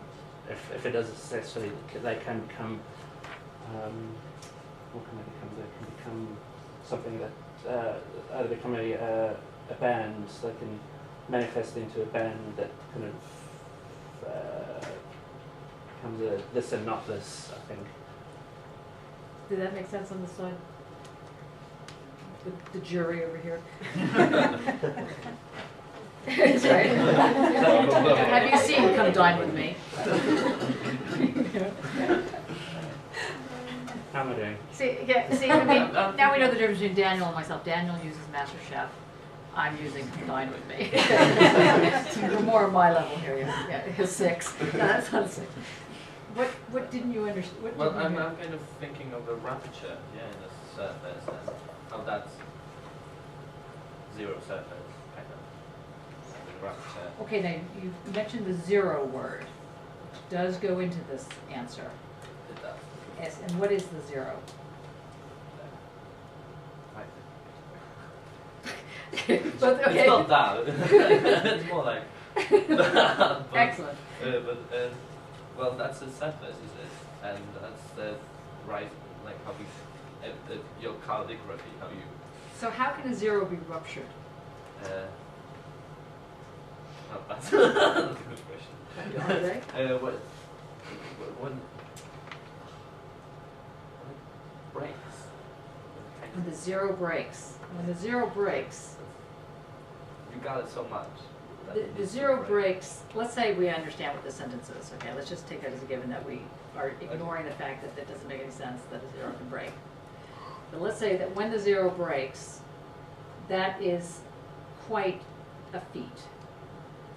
if it does it successfully, they can become, what can they become? They can become something that either become a band, so they can manifest into a band that kind of becomes a this and not this, I think. Did that make sense on this side? The jury over here. That's right. Have you seen Come Dine With Me? How am I doing? See, I mean, now we know the difference between Daniel and myself. Daniel uses Master Chef. I'm using Come Dine With Me. You're more on my level here. Yeah, his 6. No, that's not 6. What didn't you understand? Well, I'm kind of thinking of a rupture, in the surface, and how that's 0 surface, kind of, rupture. Okay, now you mentioned the 0 word, which does go into this answer. It does. Yes, and what is the 0? But, okay. It's not that. It's more like. Excellent. Well, that's the surface, is it? And that's the right, like how we, your calligraphy, how you. So how can a 0 be ruptured? Oh, that's a good question. Are they? When it breaks. When the 0 breaks. When the 0 breaks. You got it so much. The 0 breaks, let's say we understand what the sentence is, okay? Let's just take that as a given that we are ignoring the fact that it doesn't make any sense that a 0 can break. But let's say that when the 0 breaks, that is quite a feat.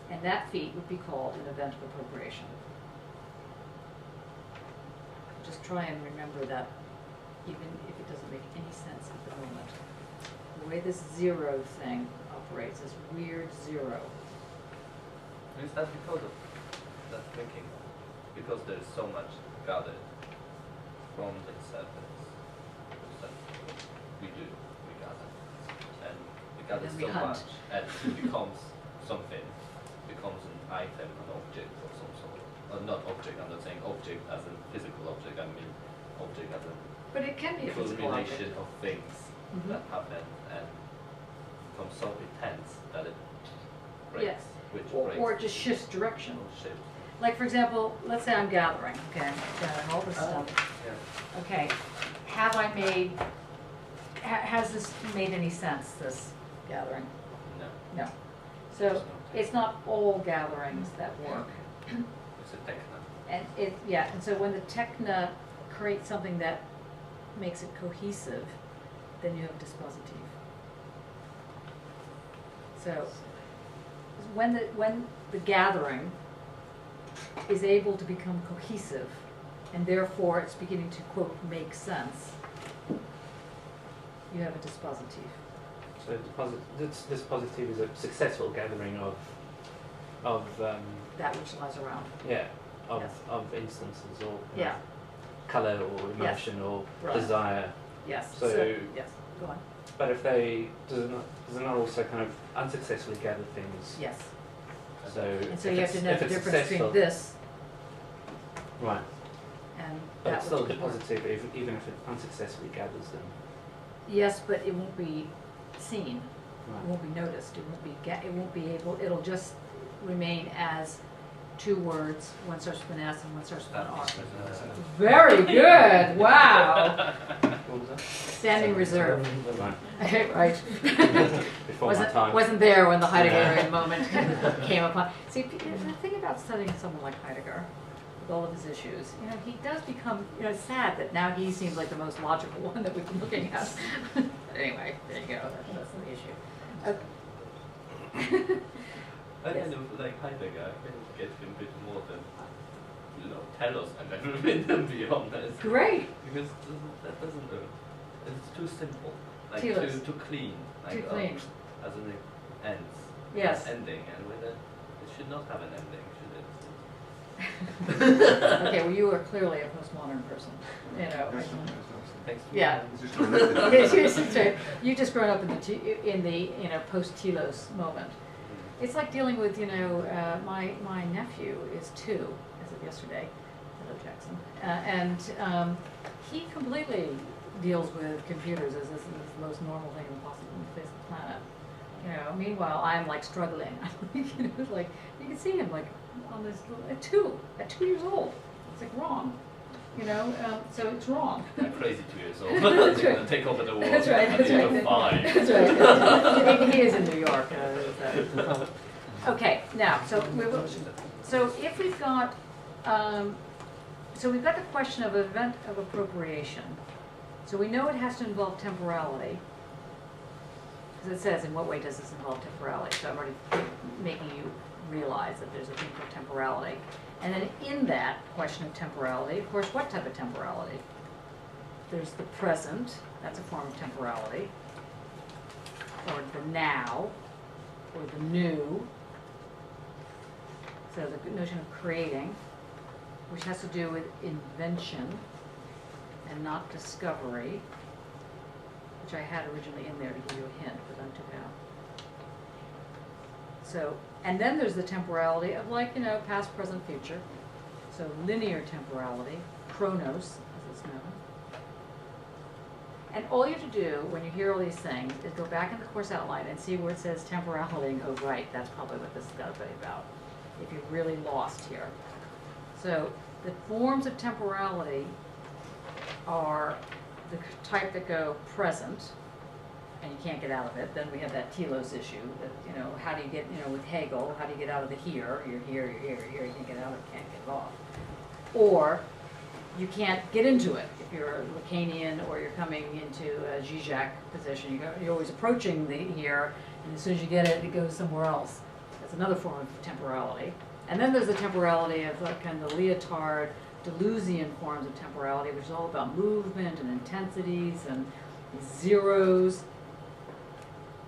And that feat would be called an event of appropriation. Just try and remember that, even if it doesn't make any sense at the moment. The way this 0 thing operates, this weird 0. Is that because of that thinking? Because there's so much gathered from the surface that we gather. And we gather And we so hunt. much, and it becomes something, becomes an item, an object of some sort. Not object, I'm not saying object as a physical object, I mean object as a But it can be a physical culmination object. of things Mhm. that happen and becomes so intense that it breaks. Yes. Which Or breaks. it just shifts direction. Or shifts. Like for example, let's say I'm gathering, okay, I'm gathering all this stuff. Yeah. Okay, have I made, has this made any sense, this gathering? No. No. So it's not all gatherings that work. It's a techno. And and so when the techna creates something that makes it cohesive, then you have dispositive. So when the gathering is able to become cohesive, and therefore it's beginning to, quote, make sense, you have a dispositive. So this positive is a successful gathering of That which lies around. yeah, Yes. of instances or Yeah. colour or emotion or Right. desire. Yes. So, yes. Go on. but if they does it not also kind of unsuccessfully gather things? Yes. So And so if you have it's- to know if the it's difference successful- between this Right. and But that it's still a which bit positive even if it unsuccessfully gathers them. Yes, but it won't be seen. It Right. won't be noticed. It won't be it won't be able. It'll just remain as two words. One starts with an S and one starts with an R. Very good. Wow. What was that? Standing reserve. Right. Right. Before my time. Wasn't there when the Heideggerian Yeah. moment came upon. See, the thing about studying someone like Heidegger, with all of his issues, he does become, it's sad that now he seems like the most logical one that we've been looking at. Anyway, there you go. That's the issue. Okay. I kind of like Heidegger. I kind of get him a bit more than Telos and everything, to be honest. Great. Because that doesn't it's too simple. Like Telos. too clean. Like, Too clean. As an ends. Yes. Ending, and with it should not have an ending, should it? Okay, well, you are clearly a postmodern person. Thanks to Yeah. you. Okay, seriously, you've just grown up in the post-Telos moment. It's like dealing with, my nephew is 2, as of yesterday, hello Jackson, and he completely deals with computers as this is the most normal thing possible on the face of the planet. Meanwhile, I'm like struggling. Like you can see him like on this at 2 years old. It's like wrong. So it's wrong. I'm crazy 2 years old. That's right. Take over the world. That's right. At That's the age right. of 5. That's right. He is in New York. Okay. Now, so if we've got, we've got the question of event of appropriation. So we know it has to involve temporality. Because it says, in what way does this involve temporality? So I'm already making you realize that there's a thing for temporality. And then in that question of temporality, of course, what type of temporality? There's the present, that's a form of temporality, or the now, or the new. So the notion of creating, which has to do with invention and not discovery, which I had originally in there to give you a hint, but then took out. So, and then there's the temporality of past, present, future. So linear temporality, chronos, as it's known. And all you have to do when you hear all these things is go back in the course outline and see where it says temporality and go, right, that's probably what this is going to be about, if you're really lost here. So the forms of temporality are the type that go present, and you can't get out of it. Then we have that telos issue that, how do you get, with Hegel, how do you get out of the here? You're here, you're here, you're here, you can't get out of it, can't get it off. Or you can't get into it. If you're a Lacanian or you're coming into a Zizek position, you're always approaching the here, and as soon as you get it, it goes somewhere else. That's another form of temporality. And then there's the temporality of kind of the Lyotard, Deleuzian forms of temporality, which is all about movement and intensities and these zeros,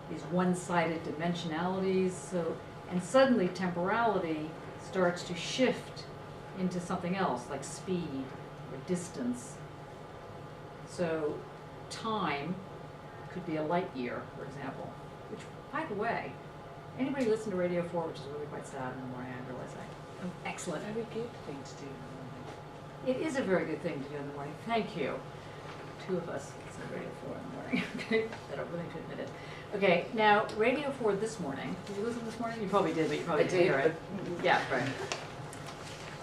these one-sided dimensionalities. So, and suddenly temporality starts to shift into something else, like speed or distance. So time could be a light year, for example, which, by the way, anybody listen to Radio 4, which is really quite sad in the morning, I realize that. Oh, excellent. Very good thing to do. It is a very good thing to do in the morning. Thank you. 2 of us listen to Radio 4 in the morning, okay? I don't really to admit it. Okay, now, Radio 4 this morning, did you listen this morning? You probably did, but you probably didn't hear it. Yeah, right.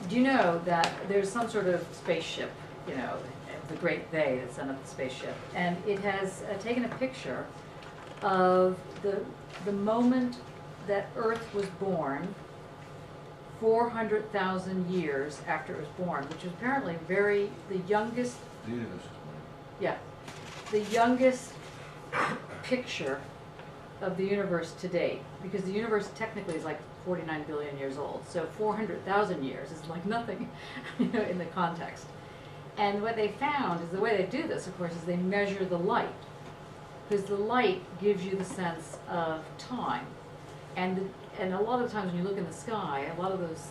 Do you know that there's some sort of spaceship, the great they that sent up the spaceship, and it has taken a picture of the moment that Earth was born 400,000 years after it was born, which is apparently the youngest, The universe was born. yeah, the youngest picture of the universe to date, because the universe technically is like 49 billion years old, so 400,000 years is like nothing, in the context. And what they found is the way they do this, of course, is they measure the light because the light gives you the sense of time. And a lot of times when you look in the sky, a lot of those,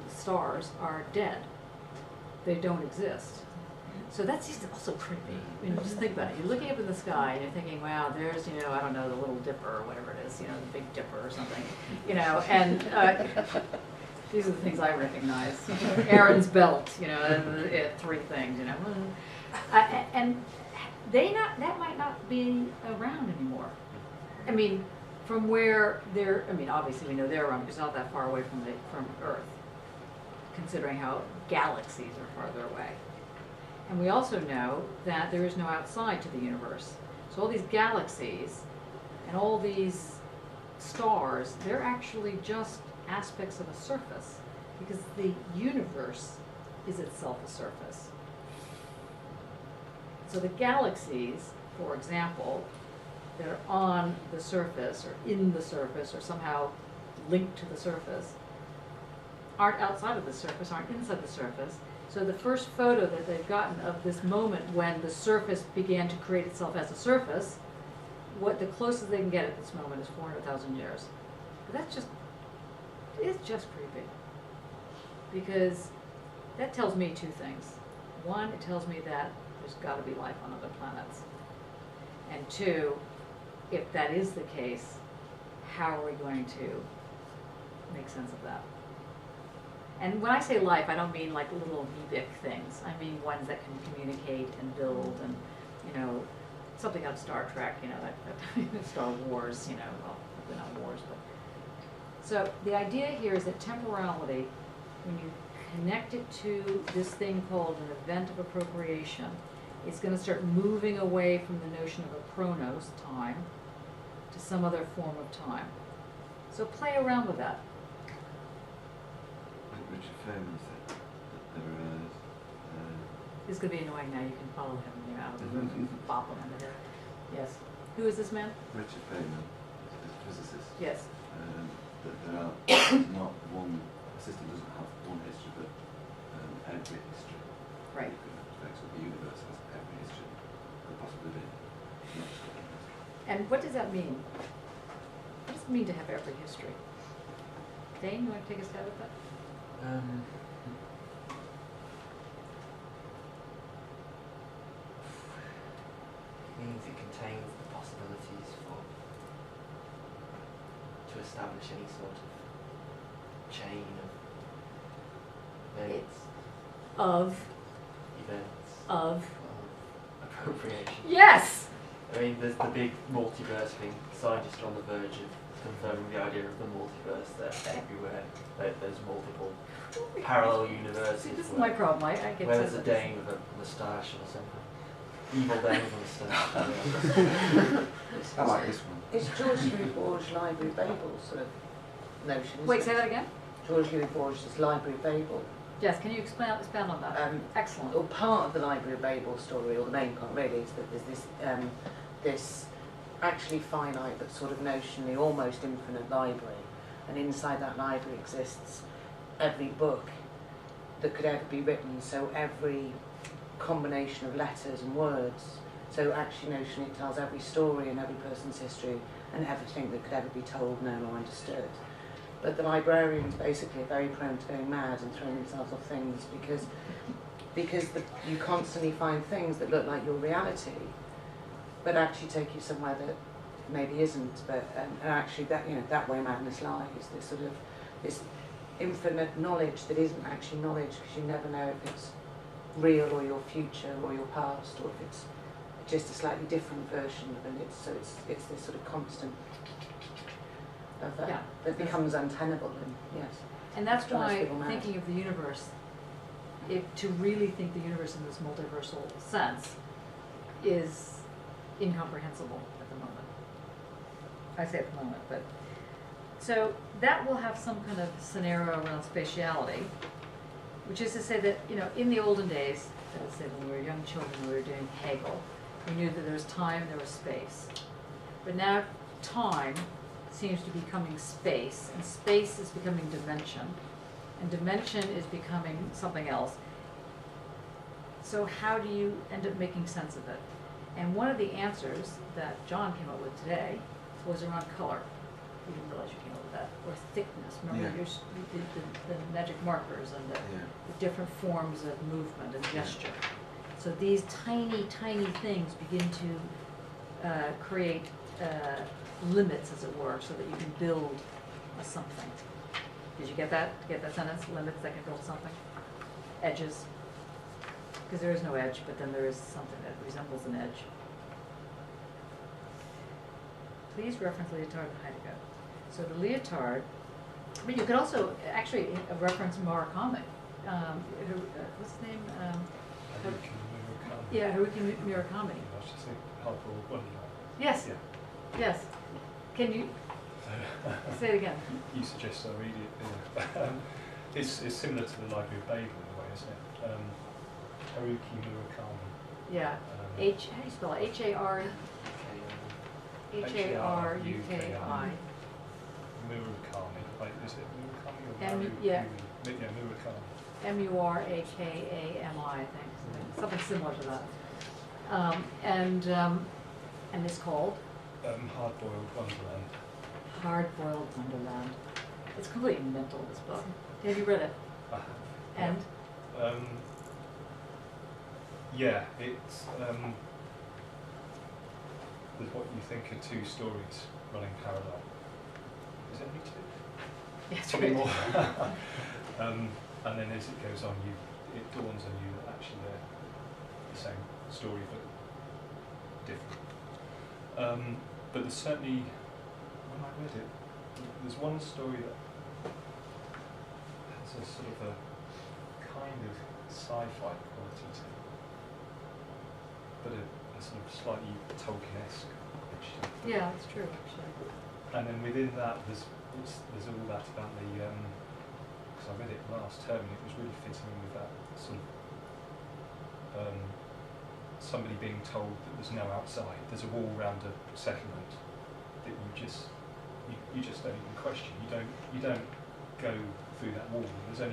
stars are dead. They don't exist. So that's just also creepy. I mean, just think about it. You're looking up in the sky and you're thinking, wow, there's, I don't know, the Little Dipper or whatever it is, the Big Dipper or something, and these are the things I recognize. Aaron's belt, three things, and that might not be around anymore. I mean, from where obviously we know they're around because it's not that far away from Earth, considering how galaxies are farther away. And we also know that there is no outside to the universe. So all these galaxies and all these stars, they're actually just aspects of a surface, because the universe is itself a surface. So the galaxies, for example, that are on the surface or in the surface or somehow linked to the surface, aren't outside of the surface, aren't inside the surface. So the first photo that they've gotten of this moment when the surface began to create itself as a surface, what the closest they can get at this moment is 400,000 years. But it's just creepy. Because that tells me two things. One, it tells me that there's got to be life on other planets. And two, if that is the case, how are we going to make sense of that? And when I say life, I don't mean like little amoebic things. I mean ones that can communicate and build and, something out of Star Trek, that Star Wars, well, they're not wars, but. So the idea here is that temporality, when you connect it to this thing called an event of appropriation, it's going to start moving away from the notion of a chronos, time, to some other form of time. So play around with that. Richard Feynman said that there are. This is going to be annoying now. You can follow him when you're out of the room and bop him in the head. Yes. Who is this man? Richard Feynman is a physicist. Yes. That there are not one, a system doesn't have one history, but every history. Right. So the universe has every history could possibly be. And what does that mean? What does it mean to have every history? Dane, you want to take a stab at that? Means it contains the possibilities to establish any sort of chain of events. Of appropriation. Yes! I mean, there's the big multiverse thing. Scientists are on the verge of confirming the idea of the multiverse. They're everywhere. There's multiple parallel universes. See, this is my problem. I get where there's a Dane with a moustache or something. Evil Dane with a moustache. I like this one. It's George Louis Borges' Library Babel sort of notion, isn't Wait, it? say that again? George Louis Borges' Library Babel. Yes, can you expand on that? Excellent. Or part of the Library of Babel story, or the main part really, is that there's this this actually finite but sort of notionally almost infinite library, and inside that library exists every book that could ever be written, so every combination of letters and words. So actually notionally it tells every story and every person's history and everything that could ever be told, known or understood. But the librarians basically are very prone to going mad and throwing themselves off things because you constantly find things that look like your reality, but actually take you somewhere that maybe isn't. But and actually that way madness lies. This sort of this infinite knowledge that isn't actually knowledge, because you never know if it's real or your future or your past, or if it's just a slightly different version of it. So it's this sort of constant of that becomes untenable, and yes. And that's drives why people mad. thinking of the universe, to really think the universe in this multiversal sense, is incomprehensible at the moment. I say at the moment, but so that will have some kind of scenario around spatiality, which is to say that in the olden days, let's say when we were young children, we were doing Hegel, we knew that there was time and there was space, but now time seems to be becoming space, and space is becoming dimension, and dimension is becoming something else. So how do you end up making sense of it? And one of the answers that John came up with today was around color. You didn't realize you came up with that. Or thickness. Remember Yeah. the magic markers and the Yeah. different forms of movement and gesture. So these tiny, tiny things begin to create limits, as it were, so that you can build a something. Did you get that? Get that sentence? Limits that can build something? Edges. Because there is no edge, but then there is something that resembles an edge. Please reference leotard and Heidegger. So the leotard, I mean, you could also actually reference Murakami. What's his name? Haruki Murakami. Yeah, Haruki Murakami. I was just thinking Hardboiled Wonderland. Yes. Yeah. Yes. Can you say it again? You suggest I read it. Yeah. It's similar to the Library of Babel in a way, isn't it? Haruki Murakami. Yeah. How do you spell it? H-A-R-U-K-I. Murakami. Like, is it Murakami or M- Haruki? yeah. Yeah, Murakami. M-U-R-A-K-A-M-I, I think. Something similar to that. And it's called? Hard-Boiled Wonderland. Hard-Boiled Wonderland. It's completely mental, this book. Have you read it? And? Yeah, it's there's what you think are two stories running parallel. Is it only two? Yes, Probably right. more. And then as it goes on, it dawns on you that actually they're the same story but different. But there's certainly, when I read it, there's one story that has a sort of a kind of sci-fi quality to it, but a sort of slightly Tolkien-esque picture. Yeah, that's true, actually. And then within that, there's all that about the, because I read it last term and it was really fitting in with that sort of somebody being told that there's no outside, there's a wall around a settlement that you just don't even question. You don't go through that wall. There's a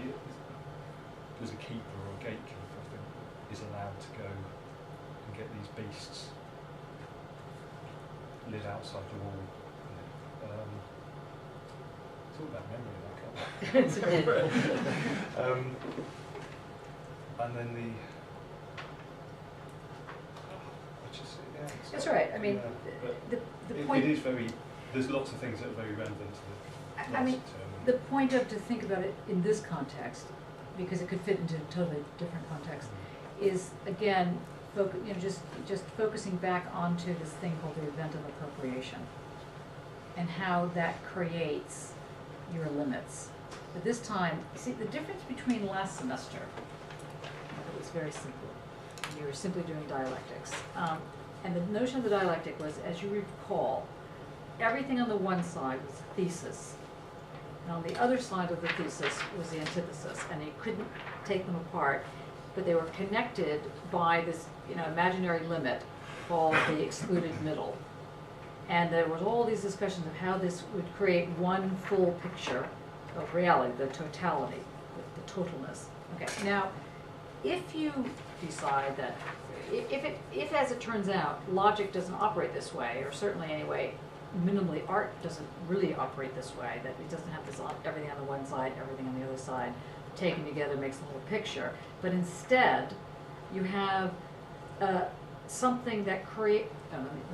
keeper or a gatekeeper, I think, that is allowed to go and get these beasts live outside the wall. It's all about memory, I can't. It's a bit. And then That's right. I mean, yeah, the point. It is very. There's lots of things that are very relevant to the I mean, last term. the point of to think about it in this context, because it could fit into a totally different context, is again, just focusing back onto this thing called the event of appropriation, and how that creates your limits. But this time, see, the difference between last semester, it was very simple. You were simply doing dialectics. And the notion of the dialectic was, as you recall, everything on the one side was the thesis, and on the other side of the thesis was the antithesis, and you couldn't take them apart, but they were connected by this, imaginary limit called the excluded middle. And there was all these discussions of how this would create one full picture of reality, the totality, the totalness. Okay, now, if you decide that, if as it turns out, logic doesn't operate this way, or certainly anyway, minimally art doesn't really operate this way, that it doesn't have this everything on the one side, everything on the other side, taken together makes the whole picture, but instead you have something that let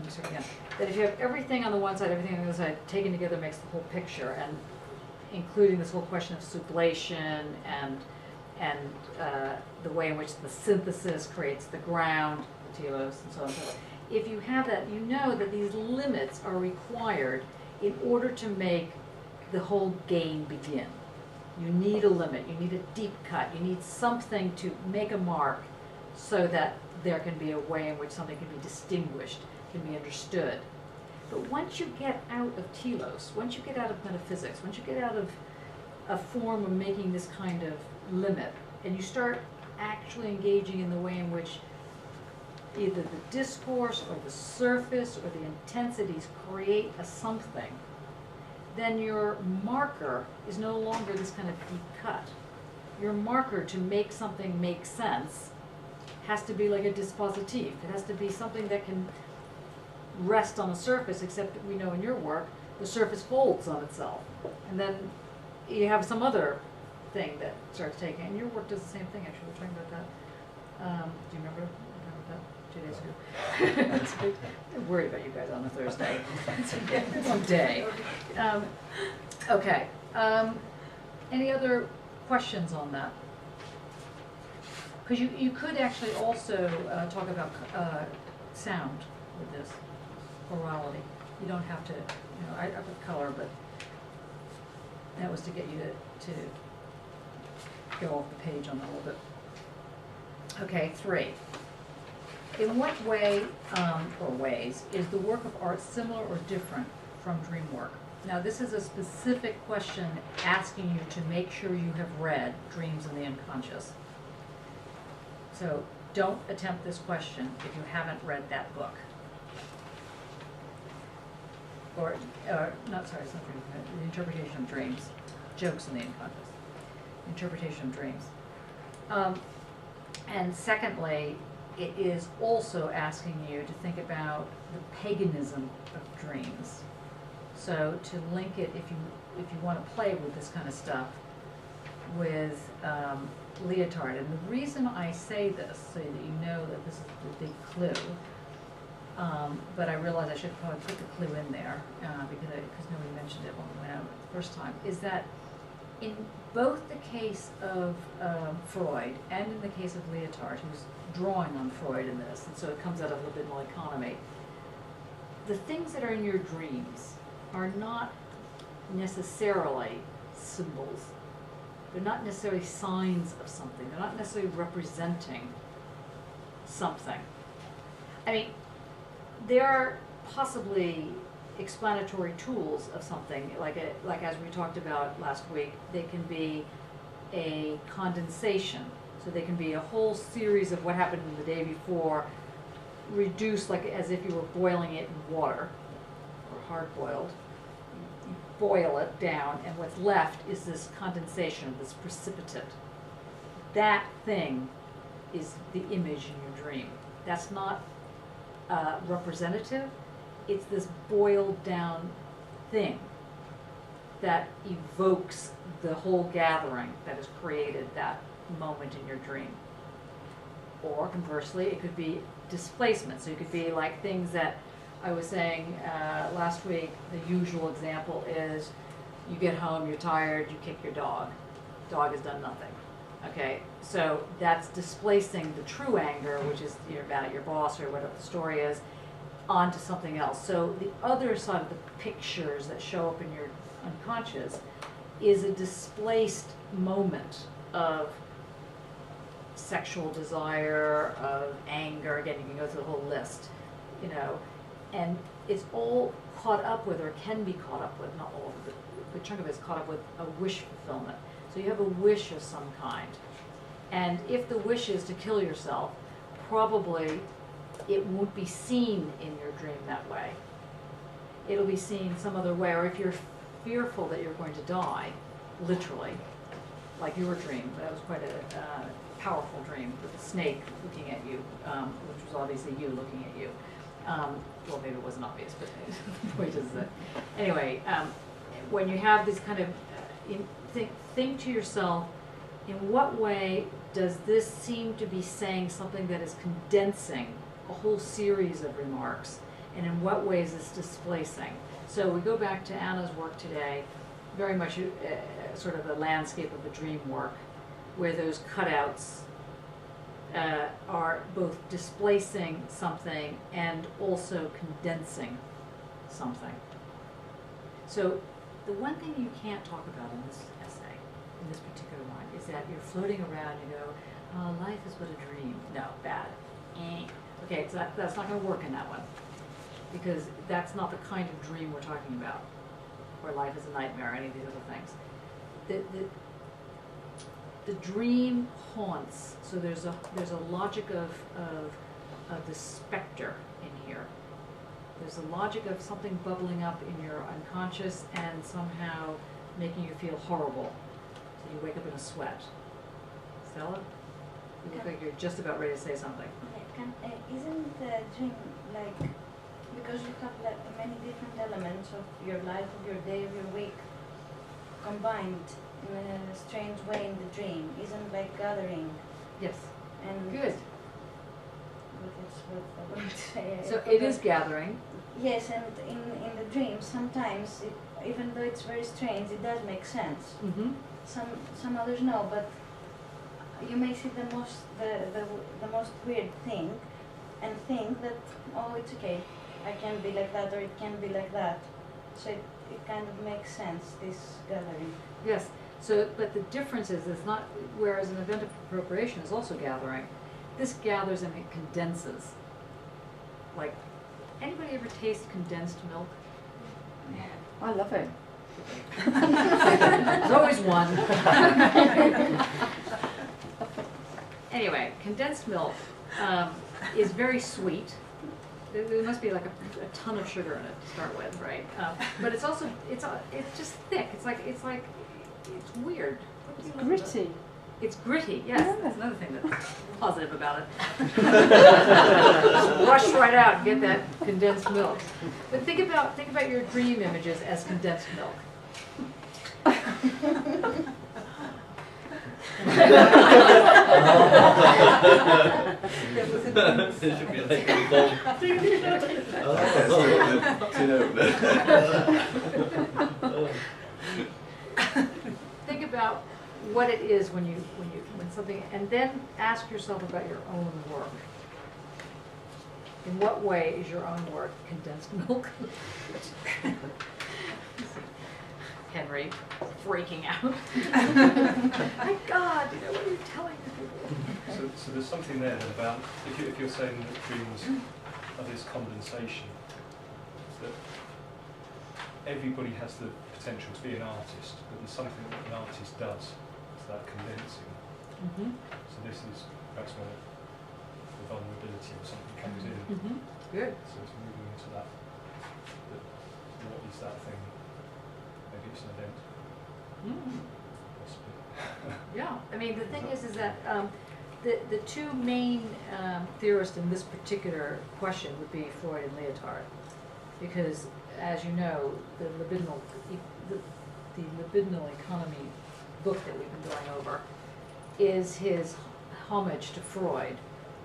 me start again, that if you have everything on the one side, everything on the other side, taken together makes the whole picture, and including this whole question of sublation and the way in which the synthesis creates the ground, the telos, and so on and so forth. If you have that, you know that these limits are required in order to make the whole game begin. You need a limit, you need a deep cut, you need something to make a mark so that there can be a way in which something can be distinguished, can be understood. But once you get out of telos, once you get out of metaphysics, once you get out of a form of making this kind of limit, and you start actually engaging in the way in which either the discourse or the surface or the intensities create a something, then your marker is no longer this kind of deep cut. Your marker to make something make sense has to be like a dispositif. It has to be something that can rest on a surface, except we know in your work, the surface folds on itself. And then you have some other thing that starts taking, and your work does the same thing, actually. We're talking about that. Do you remember? We were talking about that 2 days ago. I'm worried about you guys on a Thursday. It's a day. Okay. Any other questions on that? Because you could actually also talk about sound with this, orality. You don't have to, I put color, but that was to get you to go off the page on that a little bit. Okay, 3. In what way, or ways, is the work of art similar or different from dream work? Now, this is a specific question asking you to make sure you have read Dreams in the Unconscious. So don't attempt this question if you haven't read that book. Or not, sorry, it's not dreams, the interpretation of dreams. Jokes in the Unconscious. Interpretation of dreams. And secondly, it is also asking you to think about the paganism of dreams. So to link it, if you want to play with this kind of stuff, with Leotard. And the reason I say this, so that you know that this is the big clue, but I realize I should probably put the clue in there because nobody mentioned it when we went out the first time, is that in both the case of Freud and in the case of Leotard, who's drawing on Freud in this, and so it comes out of libidinal economy, the things that are in your dreams are not necessarily symbols. They're not necessarily signs of something. They're not necessarily representing something. I mean, there are possibly explanatory tools of something, like as we talked about last week, they can be a condensation. So they can be a whole series of what happened the day before, reduced like as if you were boiling it in water, or hard boiled. You boil it down, and what's left is this condensation, this precipitate. That thing is the image in your dream. That's not representative. It's this boiled down thing that evokes the whole gathering that has created that moment in your dream. Or conversely, it could be displacement. So it could be like things that I was saying last week. The usual example is you get home, you're tired, you kick your dog. Dog has done nothing. Okay, so that's displacing the true anger, which is about your boss or whatever the story is, onto something else. So the other side of the pictures that show up in your unconscious is a displaced moment of sexual desire, of anger. Again, you can go through the whole list, and it's all caught up with, or can be caught up with, not all of it, but a good chunk of it is caught up with a wish fulfillment. So you have a wish of some kind. And if the wish is to kill yourself, probably it won't be seen in your dream that way. It'll be seen some other way. Or if you're fearful that you're going to die, literally, like your dream, that was quite a powerful dream with a snake looking at you, which was obviously you looking at you. Well, maybe it wasn't obvious, but the point is that, anyway, when you have this kind of, think to yourself, in what way does this seem to be saying something that is condensing a whole series of remarks, and in what ways is displacing? So we go back to Anna's work today, very much sort of a landscape of the dream work, where those cutouts are both displacing something and also condensing something. So the one thing you can't talk about in this essay, in this particular one, is that you're floating around, you go, oh, life is but a dream. No, bad. Okay, so that's not going to work in that one, because that's not the kind of dream we're talking about, or life is a nightmare, or any of these other things. The dream haunts, so there's a logic of the specter in here. There's a logic of something bubbling up in your unconscious and somehow making you feel horrible. So you wake up in a sweat. Stella? You look like you're just about ready to say something. Isn't the dream like, because you have like many different elements of your life, of your day, of your week, combined in a strange way in the dream, isn't like gathering? Yes. And Good. What I wanted to say. So it is gathering. Yes, and in the dream, sometimes, even though it's very strange, it does make sense. Mm-hmm. Some others no, but you may see the most weird thing, and think that, oh, it's okay, I can be like that, or it can be like that. So it kind of makes sense, this gathering. Yes. So, but the difference is not, whereas an event of appropriation is also gathering, this gathers and it condenses. Like, anybody ever taste condensed milk? I love it. There's always one. Anyway, condensed milk is very sweet. There must be like a ton of sugar in it to start with, right? But it's also it's just thick. It's weird. It's gritty. It's gritty. Yes, Yeah. that's another thing that's positive about it. Just rush right out and get that condensed milk. But think about your dream images as condensed milk. It should be like a bowl. Think about what it is when something, and then ask yourself about your own work. In what way is your own work condensed milk? Henry freaking out. My God, what are you telling people? So there's something there then about, if you're saying that dreams are this condensation, that everybody has the potential to be an artist, but there's something that an artist does to that condensing. Mm-hmm. So this is perhaps where the vulnerability or something comes in. Mm-hmm. Good. So it's moving into that. What is that thing? Maybe it's an event. Mm. Possibly. Yeah, I mean, the thing is that the two main theorists in this particular question would be Freud and Lyotard, because, as you know, the libidinal economy book that we've been going over is his homage to Freud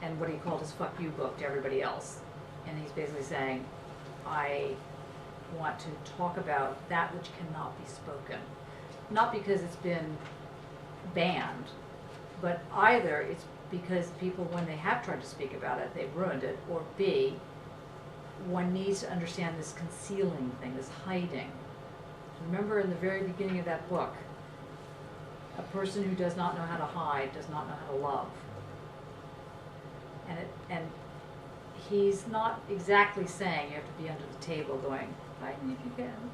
and what he called his "fuck you" book to everybody else, and he's basically saying, I want to talk about that which cannot be spoken. Not because it's been banned, but either it's because people, when they have tried to speak about it, they've ruined it, or B, one needs to understand this concealing thing, this hiding. Remember in the very beginning of that book, a person who does not know how to hide does not know how to love. And he's not exactly saying you have to be under the table going, hide me if you can.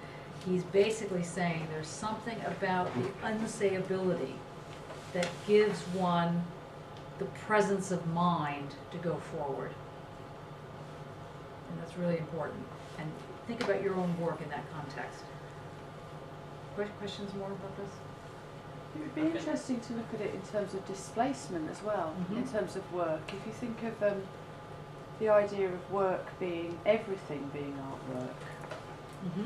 He's basically saying there's something about the unsayability that gives one the presence of mind to go forward. And that's really important. And think about your own work in that context. Questions more about this? It would be interesting to look at it in terms of displacement as well, in terms of work. If you think of the idea of work being everything being artwork,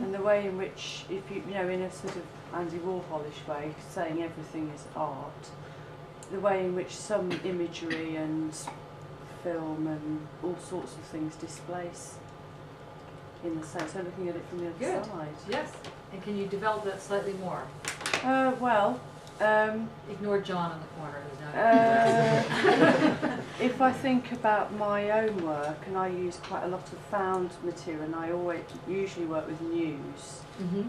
and the way in which, if you know, in a sort of Andy Warholish way, saying everything is art, the way in which some imagery and film and all sorts of things displace in the sense, so looking at it from the other side. Yes. And can you develop that slightly more? Ignore John in the corner who's not. If I think about my own work, and I use quite a lot of found material, and I usually work with news.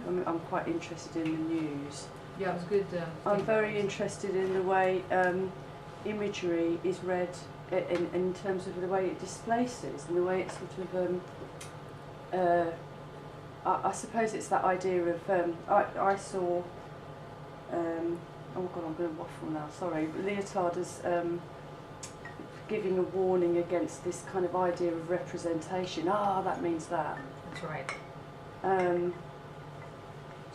I'm quite interested in the news. Yeah, it was good. I'm very interested in the way imagery is read in terms of the way it displaces and the way it sort of. I suppose it's that idea of I saw. Oh God, I'm going to waffle now. Sorry, but Lyotard is giving a warning against this kind of idea of representation. That means that. That's right.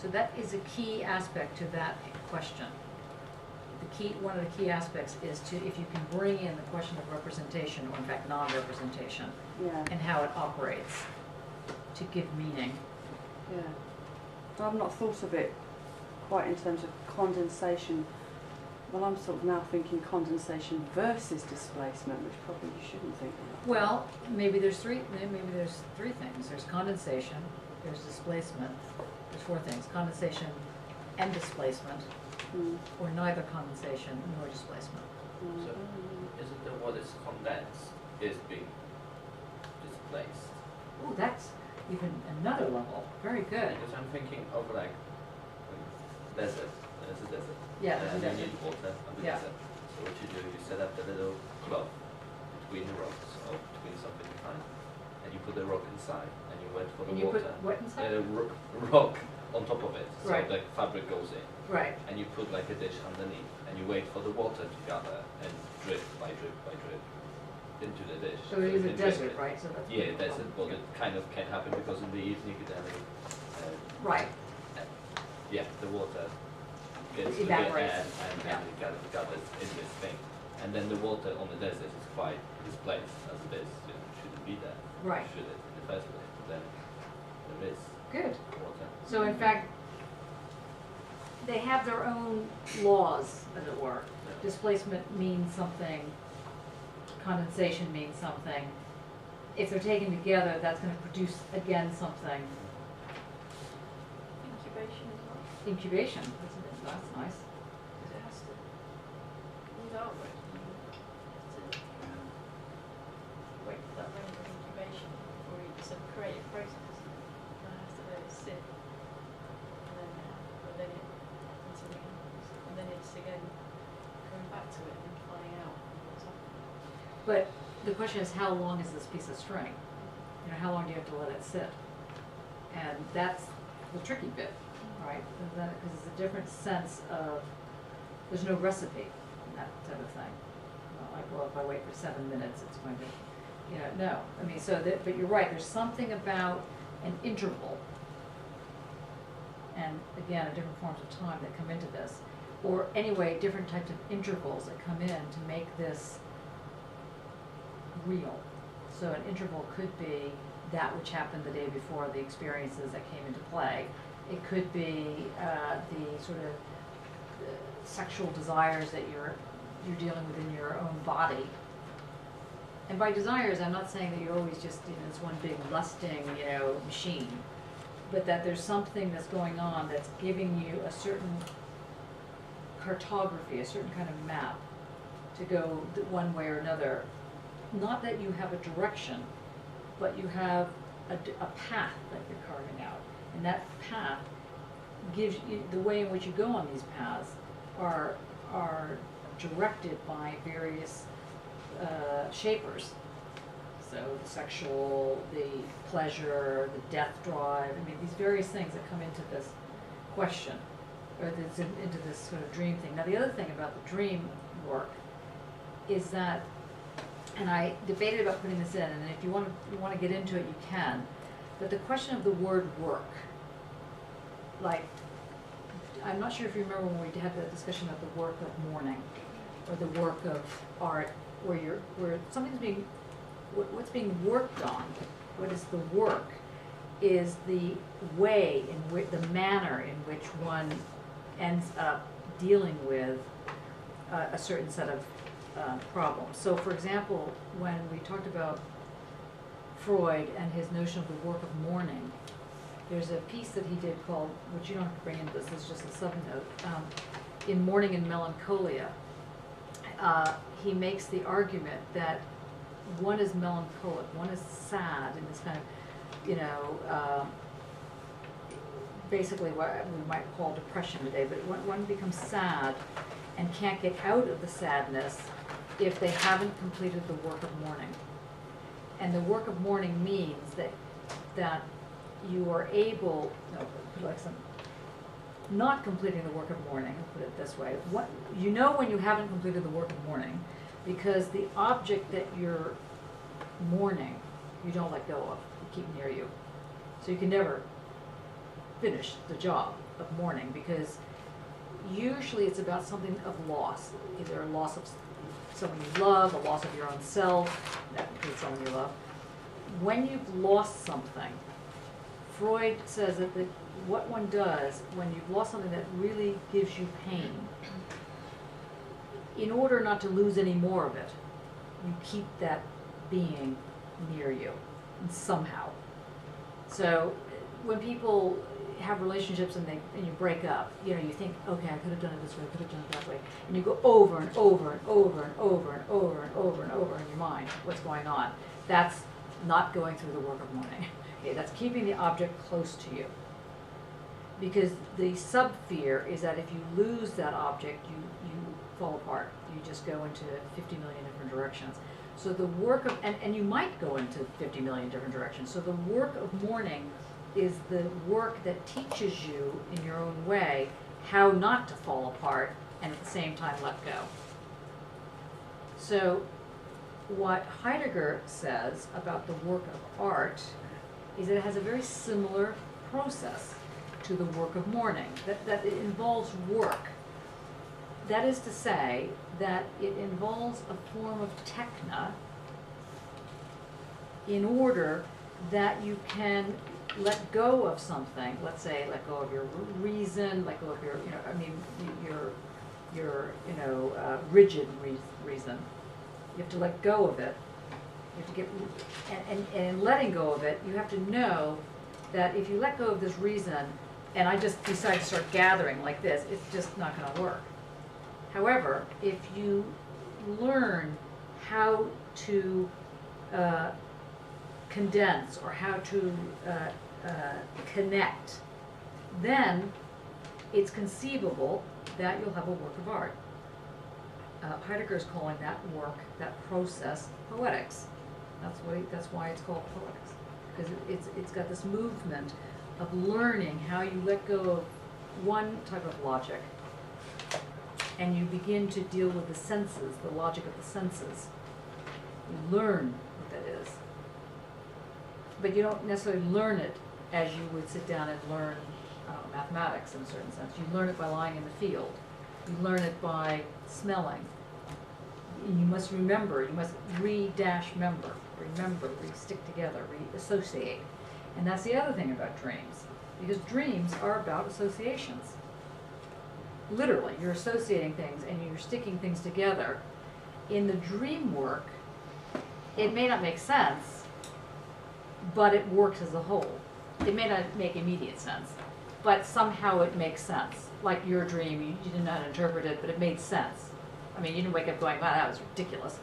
So that is a key aspect to that question. one of the key aspects is to, if you can bring in the question of representation, or in fact non-representation, Yeah. and how it operates to give meaning. Yeah. I've not thought of it quite in terms of condensation. Well, I'm sort of now thinking condensation versus displacement, which probably you shouldn't think of. Well, maybe there's three things. There's condensation, there's displacement, there's four things. Condensation and displacement, or neither condensation nor displacement. So, is it that what is condensed is being displaced? Ooh, that's even another level. Very good. Because I'm thinking of like desert. There's a desert. Yeah, there's a and desert. you need water on the Yeah. desert. So what you do, you set up the little cloth between the rocks or between something behind, and you put the rock inside, and you wait for the And you water. put what inside? Rock on top of it, so Right. the fabric goes in. Right. And you put like a dish underneath, and you wait for the water to gather and drip by drip by drip into the dish. So it is you a can drink desert, it. right? So that's Yeah, desert, but it kind of can happen because in the evening then right. yeah, the water gets It to the evaporates. air and it gathers in this thing. And then the water on the desert is quite displaced as it is. You know, shouldn't be there. Right. Should it in the first place? But then there is Good. water. So in fact, they have their own laws, as it were. Displacement means something, condensation means something. If they're taken together, that's going to produce again something. Incubation as well. Incubation, that's nice. Because it has to, without working, to wait for that moment of incubation before it's a creative process. One has to let it sit, and then until it happens, and then it's again going back to it and finding out what's happening. But the question is, how long is this piece of string? You know, how long do you have to let it sit? And that's the tricky bit, right? Because it's a different sense of, there's no recipe in that type of thing. Not like, well, if I wait for 7 minutes, it's going to, you know, no. I mean, so that, but you're right, there's something about an interval, and again, different forms of time that come into this, or anyway, different types of intervals that come in to make this real. So an interval could be that which happened the day before, the experiences that came into play. It could be the sort of sexual desires that you're dealing with in your own body. And by desires, I'm not saying that you're always just, you know, this one big lusting, you know, machine, but that there's something that's going on that's giving you a certain cartography, a certain kind of map to go one way or another. Not that you have a direction, but you have a path that you're carving out. And that path gives you, the way in which you go on these paths are directed by various shapers. So the sexual, the pleasure, the death drive, I mean, these various things that come into this question, or that's into this sort of dream thing. Now the other thing about the dream work is that, and I debated about putting this in, and if you want to get into it, you can, but the question of the word work, like, I'm not sure if you remember when we had the discussion about the work of mourning, or the work of art, where something's being, what's being worked on, what is the work, is the way in which, the manner in which one ends up dealing with a certain set of problems. So for example, when we talked about Freud and his notion of the work of mourning, there's a piece that he did called, which you don't have to bring into this, it's just a subnote, in Mourning and Melancholia. He makes the argument that one is melancholic, one is sad in this kind of, you know, basically what we might call depression today, but one becomes sad and can't get out of the sadness if they haven't completed the work of mourning. And the work of mourning means that you are able, not completing the work of mourning, I'll put it this way. You know when you haven't completed the work of mourning, because the object that you're mourning, you don't let go of, you keep near you. So you can never finish the job of mourning, because usually it's about something of loss, either a loss of someone you love, a loss of your own self, that includes someone you love. When you've lost something, Freud says that what one does when you've lost something that really gives you pain, in order not to lose any more of it, you keep that being near you somehow. So when people have relationships and you break up, you know, you think, okay, I could have done it this way, I could have done it that way, and you go over and over and over and over and over and over and over in your mind what's going on. That's not going through the work of mourning. Okay, that's keeping the object close to you. Because the sub-fear is that if you lose that object, you fall apart. You just go into 50 million different directions. So the work of, and you might go into 50 million different directions. So the work of mourning is the work that teaches you in your own way how not to fall apart and at the same time let go. So what Heidegger says about the work of art is that it has a very similar process to the work of mourning, that it involves work. That is to say that it involves a form of techna in order that you can let go of something. Let's say let go of your reason, let go of your, you know, I mean, your you know, rigid reason. You have to let go of it. You have to get, and in letting go of it, you have to know that if you let go of this reason, and I just decide to start gathering like this, it's just not going to work. However, if you learn how to condense or how to connect, then it's conceivable that you'll have a work of art. Heidegger is calling that work, that process, poetics. That's why it's called poetics, because it's got this movement of learning how you let go of one type of logic and you begin to deal with the senses, the logic of the senses. You learn what that is. But you don't necessarily learn it as you would sit down and learn mathematics in a certain sense. You learn it by lying in the field. You learn it by smelling. And you must remember, you must remember, stick together, associate. And that's the other thing about dreams, because dreams are about associations. Literally, you're associating things and you're sticking things together. In the dream work, it may not make sense, but it works as a whole. It may not make immediate sense, but somehow it makes sense. Like your dream, you did not interpret it, but it made sense. I mean, you didn't wake up going, wow, that was ridiculous.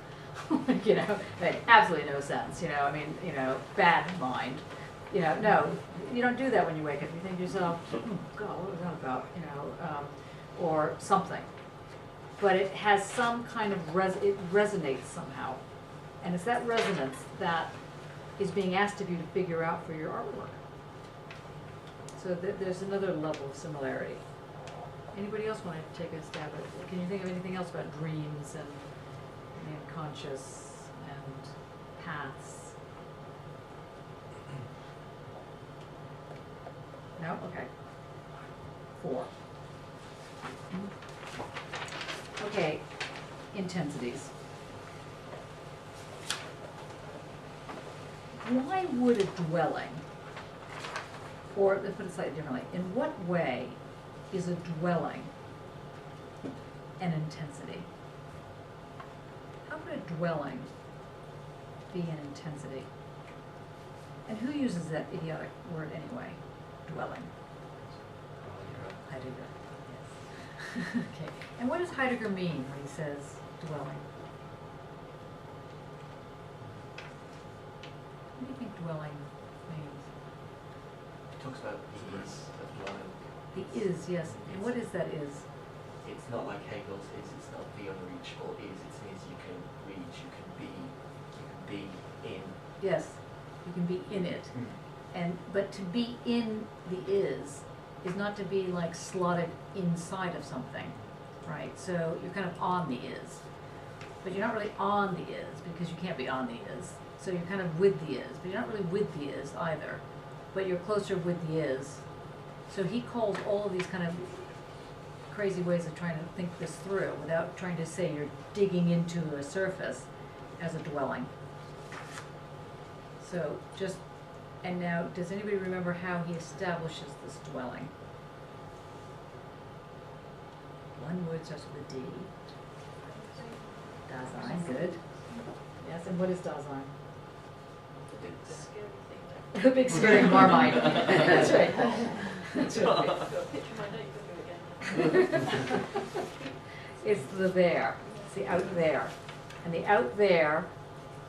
You know, it made absolutely no sense. You know, I mean, you know, bad mind. You know, no, you don't do that when you wake up. You think to yourself, oh, God, what was that about? You know, or something. But it has some kind of, it resonates somehow. And it's that resonance that is being asked of you to figure out for your artwork. So there's another level of similarity. Anybody else want to take a stab at it? Can you think of anything else about dreams and the unconscious and paths? No? Okay. 4. Okay, intensities. Why would a dwelling, or let's put it slightly differently, in what way is a dwelling an intensity? How could a dwelling be an intensity? And who uses that idiotic word anyway? Dwelling. Heidegger. Yes. Okay. And what does Heidegger mean when he says dwelling? What do you think dwelling means? He talks about the is of dwelling. The is, yes. And what is that is? It's not like Hegel's is, it's not the unreachable is, it means you can reach, you can be in. Yes, you can be in it. But to be in the is not to be like slotted inside of something, right? So you're kind of on the is, but you're not really on the is because you can't be on the is. So you're kind of with the is, but you're not really with the is either, but you're closer with the is. So he calls all of these kind of crazy ways of trying to think this through without trying to say you're digging into a surface as a dwelling. So just, and now, does anybody remember how he establishes this dwelling? One word starts with a D. Dasein, good. Yes, and what is Dasein? The big scary thing. The big scary Marmite. That's right. That's right. I've got a picture of my neighbour again. It's the there, it's the out there. And the out there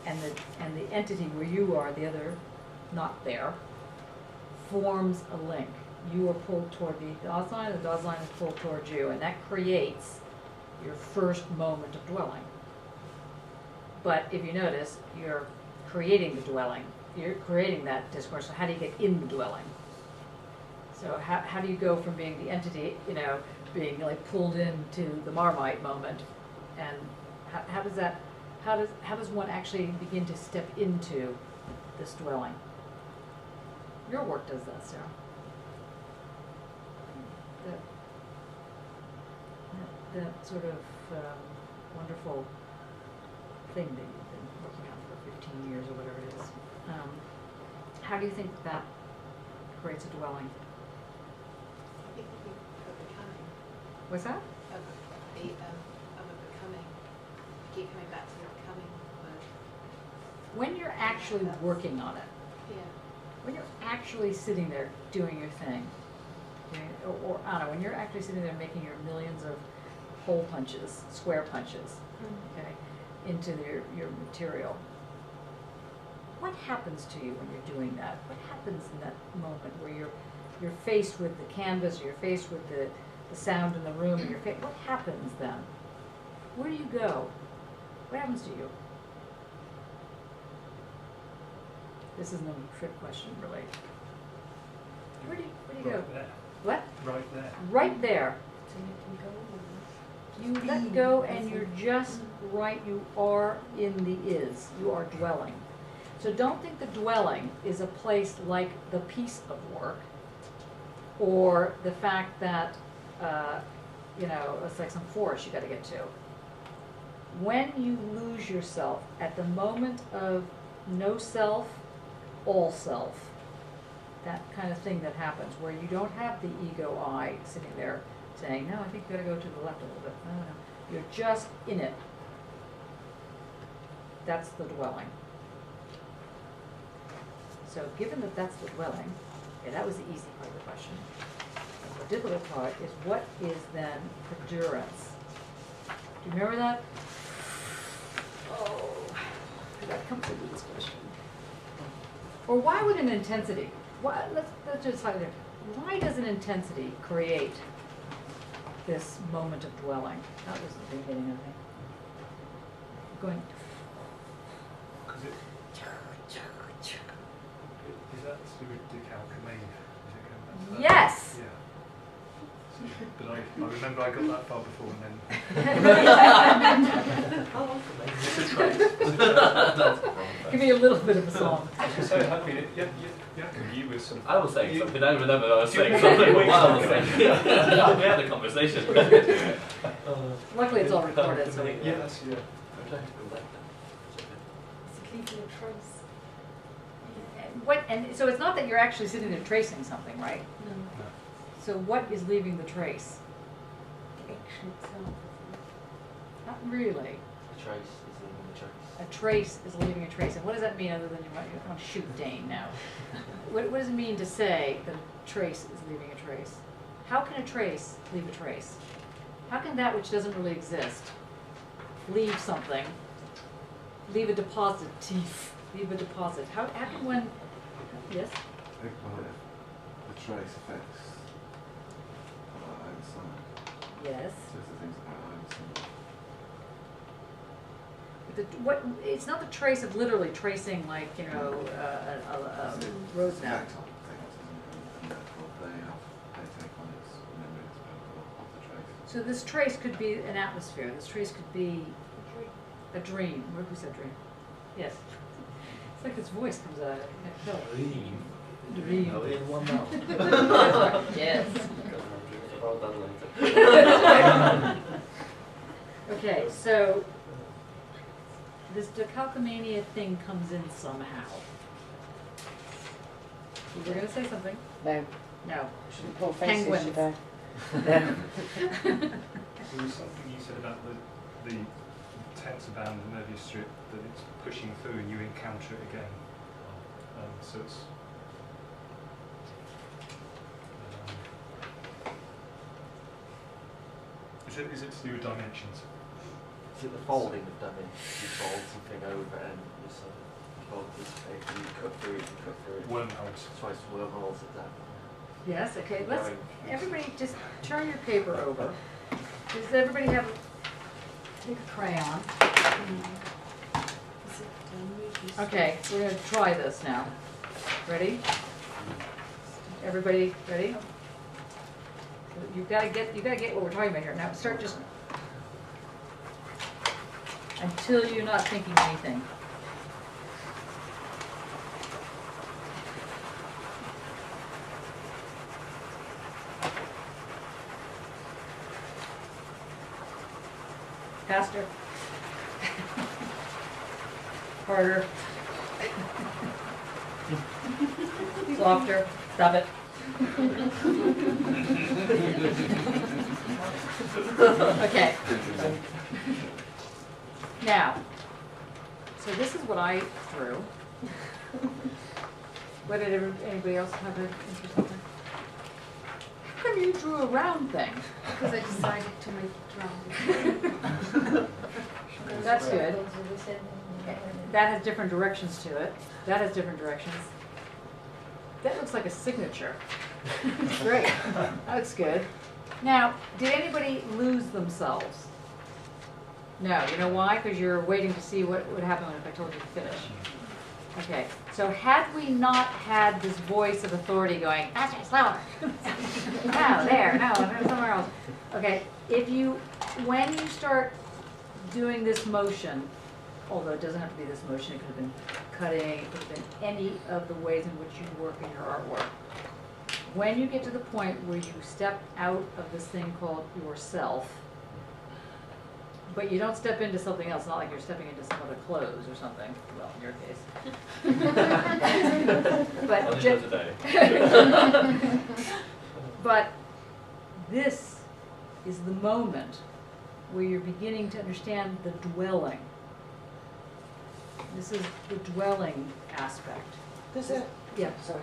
and the entity where you are, the other not there, forms a link. You are pulled toward the Dasein is pulled towards you, and that creates your first moment of dwelling. But if you notice, you're creating the dwelling. You're creating that discourse. So how do you get in the dwelling? So how do you go from being the entity, you know, being like pulled into the Marmite moment, and how does one actually begin to step into this dwelling? Your work does that, Sarah. That sort of wonderful thing that you've been working on for 15 years or whatever it is. How do you think that creates a dwelling? I think of becoming. What's that? Of a becoming. I keep coming back to the becoming word. When you're actually working on it, Yeah. when you're actually sitting there doing your thing, okay, or Anna, when you're actually sitting there making your millions of hole punches, square punches, okay, into your material, what happens to you when you're doing that? What happens in that moment where you're faced with the canvas, or you're faced with the sound in the room, and what happens then? Where do you go? What happens to you? This isn't a trick question, really. Where do you go? Right there. What? Right there. Right there. So you can go You let go and you're just right, you are in the is, you are dwelling. So don't think the dwelling is a place like the piece of work, or the fact that, it's like some forest you gotta get to. When you lose yourself at the moment of no self, all self, that kind of thing that happens, where you don't have the ego I sitting there saying, no, I think you gotta go to the left a little bit. No. You're just in it. That's the dwelling. So given that that's the dwelling, okay, that was the easy part of the question. The difficult part is, what is then perdurance? Do you remember that? Oh, that comes to this question. Or why would an intensity, let's just find it. Why does an intensity create this moment of dwelling? That was the beginning of it. Going. Is that to do with decalcomania? Is it going back to that? Yes! Yeah. But I remember I got that far before and then... It's a trait. Give me a little bit of a song. I was so happy. Yeah, you were some... I was saying something. I remember I was saying something while I was saying. We had a conversation. Luckily it's all recorded, so we can. Yes, yeah. I'm trying to go back then. It's keeping a trace. And so it's not that you're actually sitting there tracing something, right? No. So what is leaving the trace? The action itself, Not really. A trace is leaving a trace. A trace is leaving a trace. And what does that mean, other than you want to shoot Dane now? What does it mean to say that a trace is leaving a trace? How can a trace leave a trace? How can that which doesn't really exist leave something, leave a deposit, leave a deposit? How can one, yes? The trace affects outside. Yes. So it's the things outside. It's not the trace of literally tracing, like, a road map. And therefore they take on its memory of the trace. So this trace could be an atmosphere. This trace could be a dream. Who said dream? Yes. It's like his voice comes out. Dream. Dream. Are we in one now? Yes. About that later. Okay, so this decalcomania thing comes in somehow. You were gonna say something? No. No. Shouldn't pull faces, Penguins. should I? No. There was something you said about the tensor band and nervous strip, that it's pushing through and you encounter it again. So it's is it to do with dimensions? Is it the folding of dimensions? You fold something over and you sort of fold this paper, you cut through it, you cut through it. Wormholes. Twice wormholes at that. Yes, okay, let's, Going- everybody just turn your paper over. Does everybody have, take a crayon? Okay, we're gonna try this now. Ready? Everybody ready? You've gotta get what we're talking about here. Now start just, until you're not thinking anything. Faster. Harder. Softer. Stop it. Okay. Now, so this is what I threw. What did anybody else have an interesting thing? How come you drew a round thing? Because I decided to make it round. That's good. That has different directions to it. That has different directions. That looks like a signature. Great. That looks good. Now, did anybody lose themselves? No. You know why? Because you're waiting to see what would happen if I told you to finish. Okay. So had we not had this voice of authority going, faster, slower. No, there, no, somewhere else. Okay. When you start doing this motion, although it doesn't have to be this motion, it could have been cutting, it could have been any of the ways in which you work in your artwork. When you get to the point where you step out of this thing called yourself, but you don't step into something else, not like you're stepping into some other clothes or something, well, in your case. But this is the moment where you're beginning to understand the dwelling. This is the dwelling aspect. There's a, Yeah. sorry,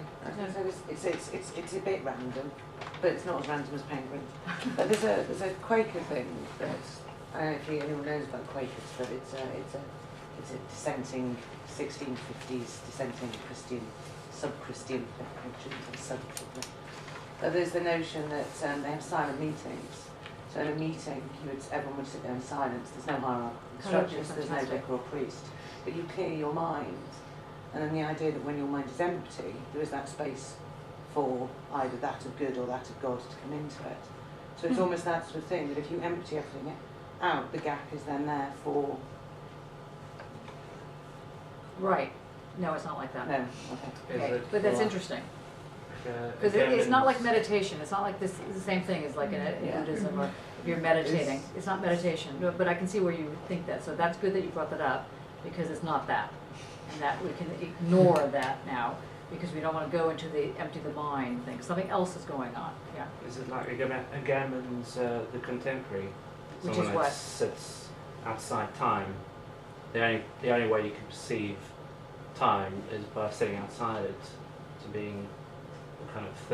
it's a bit random, but it's not as random as penguins. But there's a Quaker thing that, I don't know if anyone knows about Quakers, but it's a dissenting 1650s dissenting Christian, sub-Christian, but there's the notion that they have silent meetings. So in a meeting, everyone would sit there in silence. There's no hierarchical structures. There's no vicar or priest. But you clear your mind, and then the idea that when your mind is empty, there is that space for either that of good or that of God to come into it. So it's almost that sort of thing, that if you empty everything out, the gap is then there for... Right. No, it's not like that. No, okay. But that's interesting. Because it's not like meditation. It's not like this is the same thing as like in Buddhism or if you're meditating. It's not meditation. But I can see where you would think that. So that's good that you brought that up because it's not that. And that we can ignore that now because we don't want to go into the empty the mind thing. Something else is going on. Yeah. Is it like Agamemnon's The Contemporary? Which Someone is what? that sits outside time. The only way you can perceive time is by sitting outside it, to being the kind of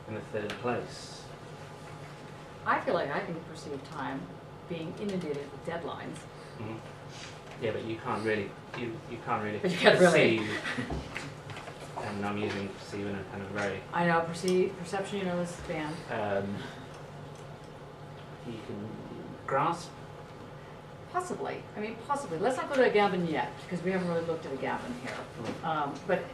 in the third place. I feel like I can perceive time being inundated with deadlines. Mm-hmm. Yeah, but you can't really But you can't really. perceive. And I'm using perceive in a kind of very. I know perception. You know this band. You can grasp. Possibly. I mean, possibly. Let's not go to Agamben yet, because we haven't really looked at Agamben here. But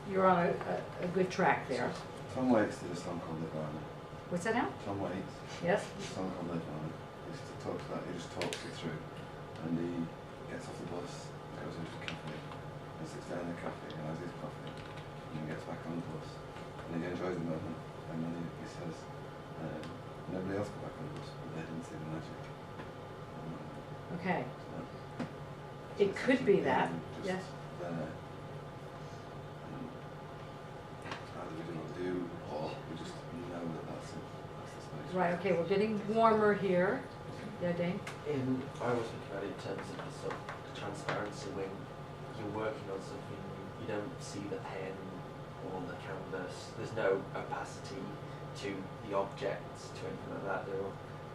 you're on a good track there. Tom Waits did a song called Live On It. What's that now? Tom Waits. Yes? Did a song called Live On It. He just talks it through. And he gets off the bus, goes into a cafe, and sits down in the cafe and has his coffee. And then gets back on the bus. And he enjoys the moment. And then he says, nobody else got back on the bus, but they didn't see the magic. Okay. So, It could be that. just Yes. there. And either we do not do, or we just know that that's the space. Right, okay, we're getting warmer here. Yeah, Dane? I always think about it in terms of the sort of transparency when you're working on something, you don't see the pen or the canvas. There's no opacity to the objects, to anything like that.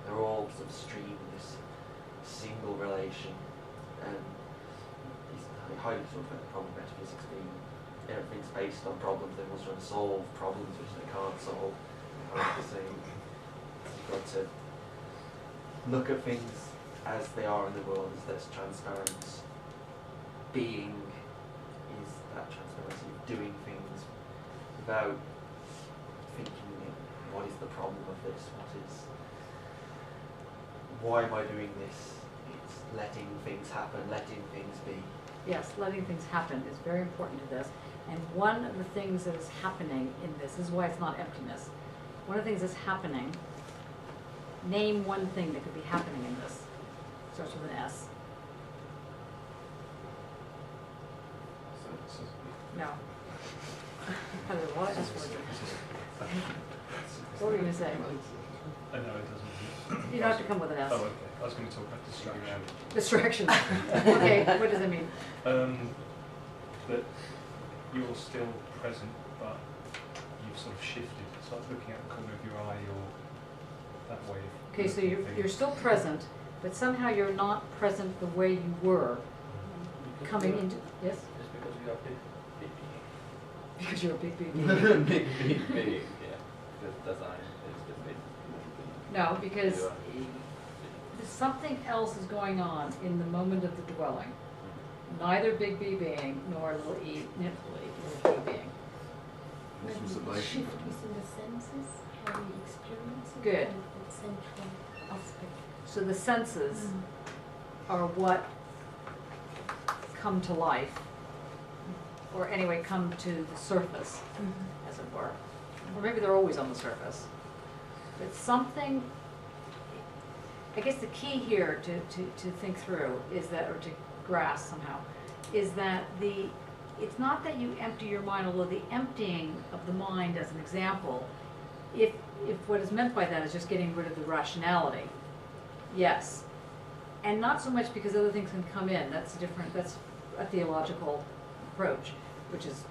They're all sort of streamed in this single relation. And it's highly sort of problem metaphysics being everything's based on problems. Everyone's trying to solve problems which they can't solve. So you've got to look at things as they are in the world, as that's transparent. Being is that transparency of doing things without thinking, what is the problem of this? Why am I doing this? It's letting things happen, letting things be. Yes, letting things happen is very important to this. And one of the things that is happening in this is why it's not emptiness. One of the things that's happening, name one thing that could be happening in this. Starts with an S. No. There are a lot of S words. What were you going to say? No, it doesn't. You don't have to come with an S. Oh, okay. I was going to talk about distraction. Distraction. Okay, what does it mean? That you're still present, but you've sort of shifted. It's like looking at the corner of your eye or that way. Okay, so you're still present, but somehow you're not present the way you were coming into, yes? Just because we are big, Because you're a big, big, big, big, yeah. Because design is the big. No, because something else is going on in the moment of the dwelling. Neither big B being nor little e, little B being. This was Maybe the shift basic. within the senses, how we experience it. Good. And the central aspect. So the senses are what come to life, or anyway come to the surface, as it were. Or maybe they're always on the surface. But something, I guess the key here to think through is that, or to grasp somehow, is that it's not that you empty your mind, although the emptying of the mind as an example, if what is meant by that is just getting rid of the rationality, yes. And not so much because other things can come in, that's a theological approach, which is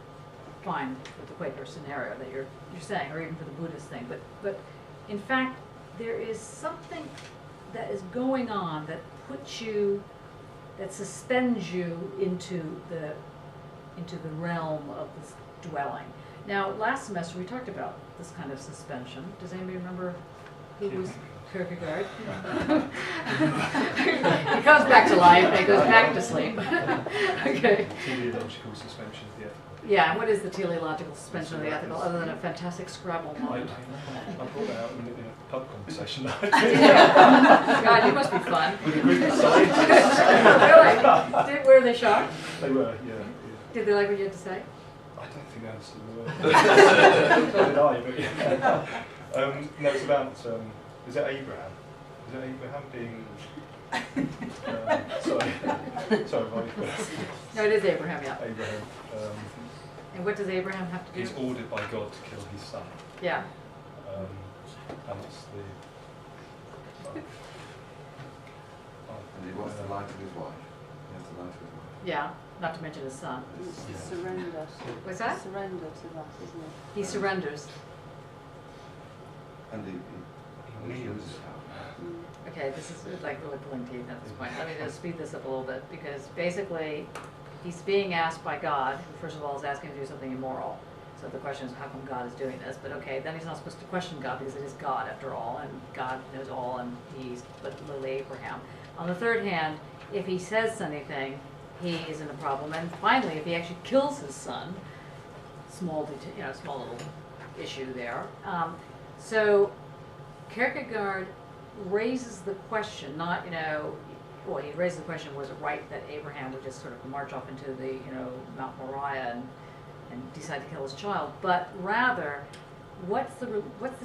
fine with the Quaker scenario that you're saying, or even for the Buddhist thing, but in fact, there is something that is going on that that suspends you into the realm of this dwelling. Now, last semester we talked about this kind of suspension. Does anybody remember who was Kierkegaard? He comes back to life and he goes back to sleep. Okay. Teleological suspension of the ethical. Yeah, and what is the teleological suspension of the ethical, other than a fantastic Scrabble I moment? brought that out in a pub conversation. God, you must be fun. With a group of scientists. Really? Were they shocked? They were, yeah. Did they like what you had to say? I don't think I understood the word. So did I, but yeah. No, it's about, is it Abraham? Is it Abraham being... sorry, No, it is Abraham, yeah. Abraham. And what does Abraham have to do? He's ordered by God to kill his son. Yeah. And that's the... And he wants the life of his wife. He has the life of his wife. Yeah, not to mention his son. It's surrender. What's that? Surrender to that, isn't it? He surrenders. And he loses it. Okay, this is like really pulling teeth at this point. Let me just speed this up a little bit, because basically he's being asked by God, who first of all is asking him to do something immoral. So the question is, how come God is doing this? But okay, then he's not supposed to question God, because it is God after all, and God knows all, and he's little Abraham. On the third hand, if he says anything, he is in a problem. And finally, if he actually kills his son, small little issue there. So Kierkegaard raises the question, not, well, he raises the question, was it right that Abraham would just sort of march off into the, Mount Moriah and decide to kill his child, but rather, what's the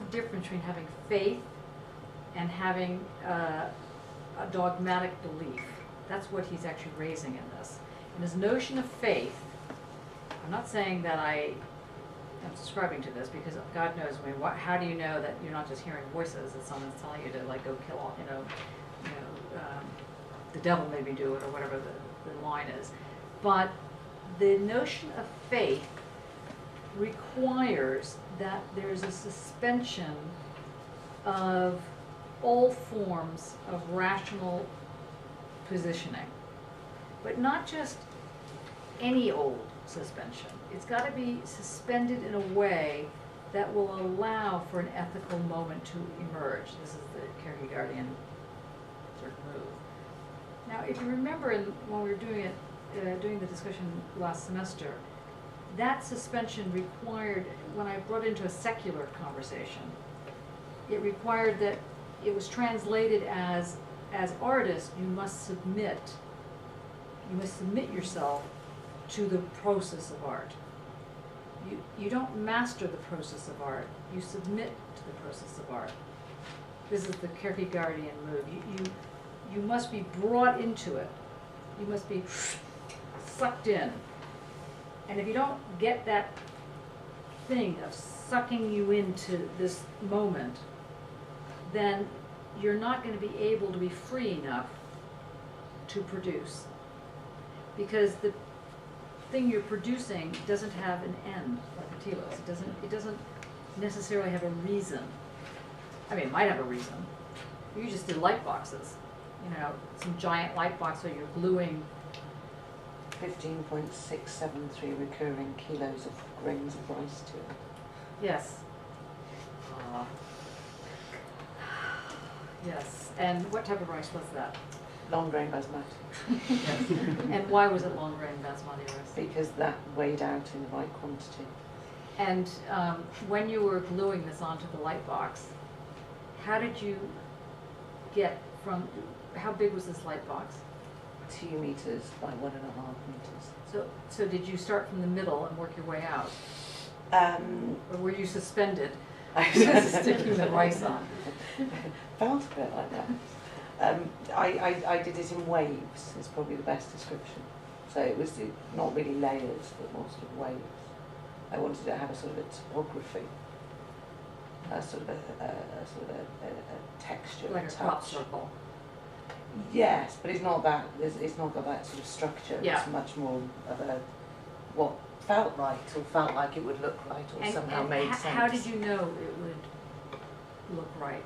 difference between having faith and having a dogmatic belief. That's what he's actually raising in this. And his notion of faith, I'm not saying that I am subscribing to this, because God knows, I mean, how do you know that you're not just hearing voices, that someone's telling you to like go kill all, the devil made me do it, or whatever the line is. But the notion of faith requires that there's a suspension of all forms of rational positioning, but not just any old suspension. It's got to be suspended in a way that will allow for an ethical moment to emerge. This is the Kierkegaardian sort of move. Now, if you remember when we were doing the discussion last semester, that suspension required, when I brought into a secular conversation, it required that it was translated as artists, you must submit yourself to the process of art. You don't master the process of art, you submit to the process of art. This is the Kierkegaardian move. You must be brought into it. You must be sucked in. And if you don't get that thing of sucking you into this moment, then you're not going to be able to be free enough to produce. Because the thing you're producing doesn't have an end, like a telos. It doesn't necessarily have a reason. I mean, it might have a reason. You just did light boxes. Some giant light box where you're gluing 15.673 recurring kilos of grains of rice to it. Yes. Yes. And what type of rice was that? Long grain basmati. Yes. And why was it long grain basmati rice? Because that weighed out in the right quantity. And when you were gluing this onto the light box, how did you get from, how big was this light box? 2 meters by 1.5 meters. So did you start from the middle and work your way out? Or were you suspended, sticking the rice on? Felt a bit like that. I did it in waves, is probably the best description. So it was not really layers, but more sort of waves. I wanted to have a sort of a topography, a texture, like a touch. crop circle. Yes, but it's not that. It's not got that sort of structure. Yeah. It's much more of a what felt right, or felt like it would look right, or somehow made sense. How did you know it would look right?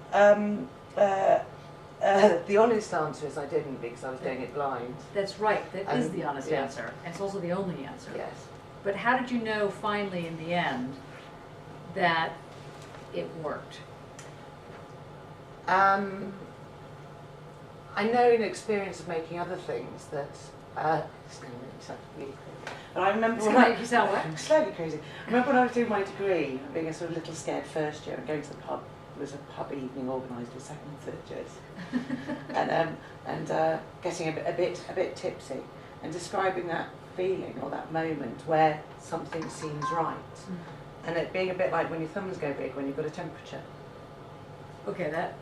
The honest answer is I didn't, because I was doing it blind. That's right. That is the honest answer. And it's also the only answer. Yes. But how did you know finally in the end that it worked? I know in experience of making other things that it's going to make me sound really crazy. But I remember when you sound what? Slightly crazy. I remember when I was doing my degree, being a sort of little scared first year and going to the pub. It was a pub evening organised with second and third years, and getting a bit tipsy and describing that feeling or that moment where something seems right, and it being a bit like when your thumbs go big when you've got a temperature. Okay, that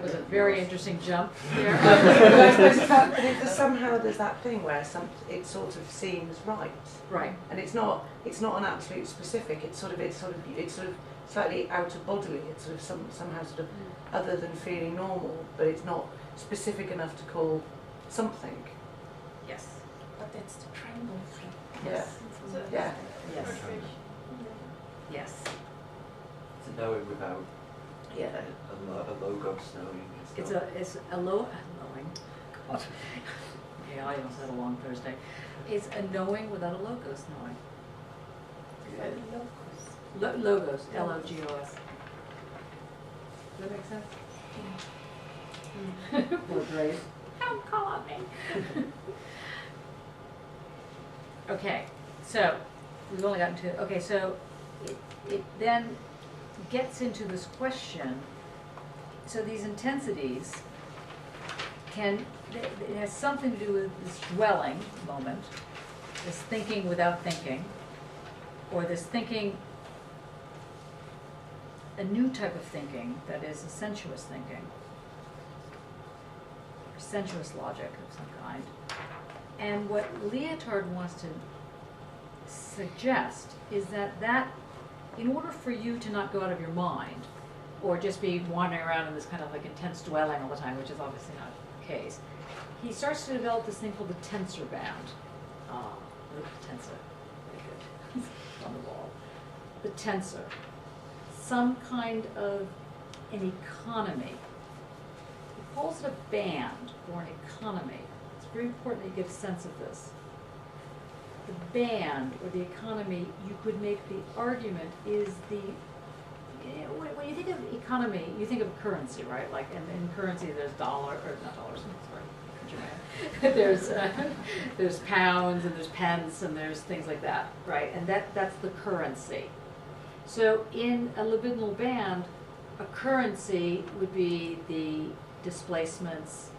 was a very interesting jump there. But somehow there's that thing where it sort of seems right. Right. And it's not an absolute specific. It's sort of slightly out of bodily. It's sort of somehow sort of other than feeling normal, but it's not specific enough to call something. Yes. But it's the tremble thing. Yes. Yeah. Yes. Yes. To know it without a logos knowing. It's a knowing. God. Yeah, I almost had a long Thursday. It's a knowing without a logos knowing. Logos, L-O-G-O-S. Does that make sense? Yeah. Well, great. Don't call on me. Okay, so we've only gotten to, okay, so it then gets into this question. So these intensities it has something to do with this dwelling moment, this thinking without thinking, or this thinking, a new type of thinking that is a sensuous thinking, sensuous logic of some kind. And what Leotard wants to suggest is that in order for you to not go out of your mind, or just be wandering around in this kind of like intense dwelling all the time, which is obviously not the case, he starts to develop this thing called the tensor band. Look at the tensor. Very good. On the wall. The tensor. Some kind of an economy. He calls it a band or an economy. It's very important that you get a sense of this. The band or the economy, you could make the argument, is the, when you think of economy, you think of currency, right? Like in currency there's dollar, or not dollars, sorry, there's pounds and there's pence and there's things like that, right? And that's the currency. So in a libidinal band, a currency would be the displacements,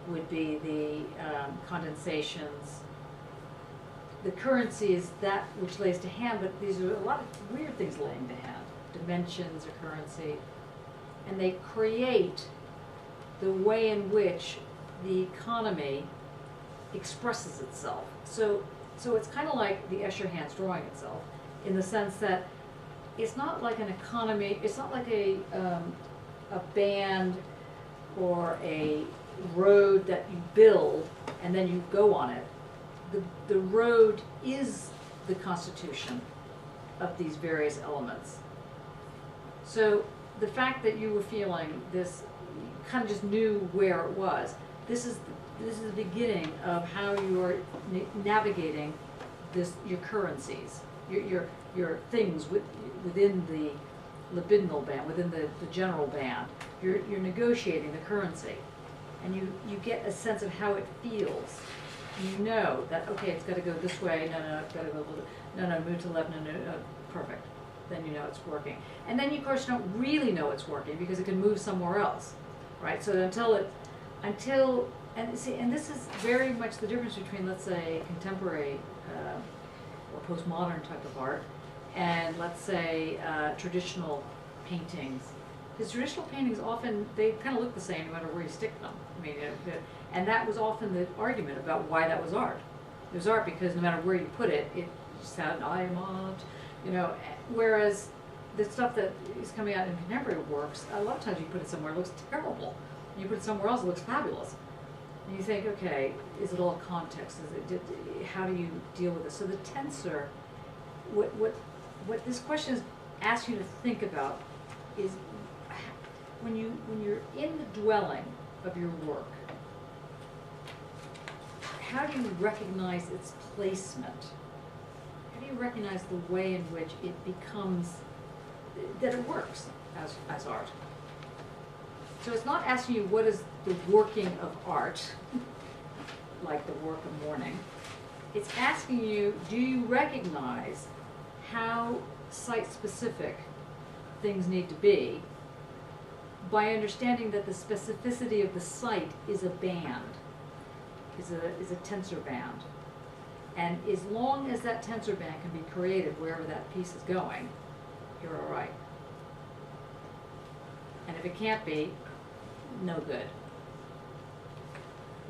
would be the condensations. The currency is that which lays to hand, but these are a lot of weird things laying to hand. Dimensions are currency. And they create the way in which the economy expresses itself. So it's kind of like the Escher-Hans drawing itself, in the sense that it's not like an economy, it's not like a band or a road that you build and then you go on it. The road is the constitution of these various elements. So the fact that you were feeling this, you kind of just knew where it was. This is the beginning of how you are navigating your currencies, your things within the libidinal band, within the general band. You're negotiating the currency, and you get a sense of how it feels. You know that, okay, it's got to go this way, no, it's got to go, no, move to the left, no, perfect. Then you know it's working. And then you, of course, don't really know it's working because it can move somewhere else, right? So and this is very much the difference between, let's say, contemporary or postmodern type of art and, let's say, traditional paintings. Because traditional paintings often, they kind of look the same no matter where you stick them. I mean, and that was often the argument about why that was art. It was art because no matter where you put it, it just had an eye-mont, you know. Whereas the stuff that is coming out in contemporary works, a lot of times you put it somewhere, it looks terrible. And you put it somewhere else, it looks fabulous. And you think, okay, is it all context? How do you deal with this? So the tensor, what this question is asking you to think about is when you're in the dwelling of your work, how do you recognize its placement? How do you recognize the way in which it becomes, that it works as art? So it's not asking you what is the working of art, like the work of mourning. It's asking you, do you recognize how site-specific things need to be by understanding that the specificity of the site is a band, is a tensor band. And as long as that tensor band can be created wherever that piece is going, you're all right. And if it can't be, no good.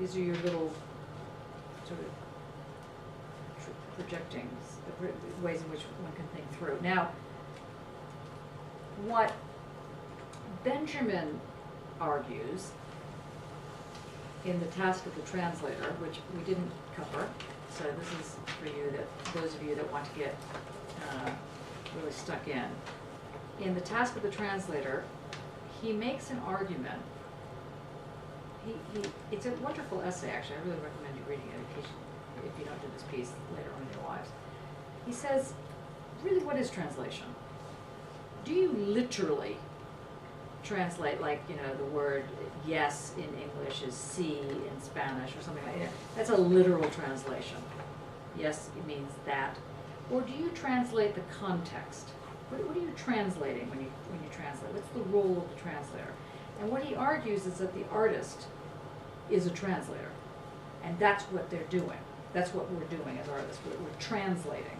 These are your little sort of projecting ways in which one can think through. Now, what Benjamin argues in the task of the translator, which we didn't cover, so this is for you, those of you that want to get really stuck in. In the task of the translator, he makes an argument. It's a wonderful essay, actually. I really recommend you reading it in case if you don't do this piece later on in your lives. He says, really, what is translation? Do you literally translate, like, you know, the word yes in English is sí in Spanish or something like that? That's a literal translation. Yes, it means that. Or do you translate the context? What are you translating when you translate? What's the role of the translator? And what he argues is that the artist is a translator. And that's what they're doing. That's what we're doing as artists. We're translating.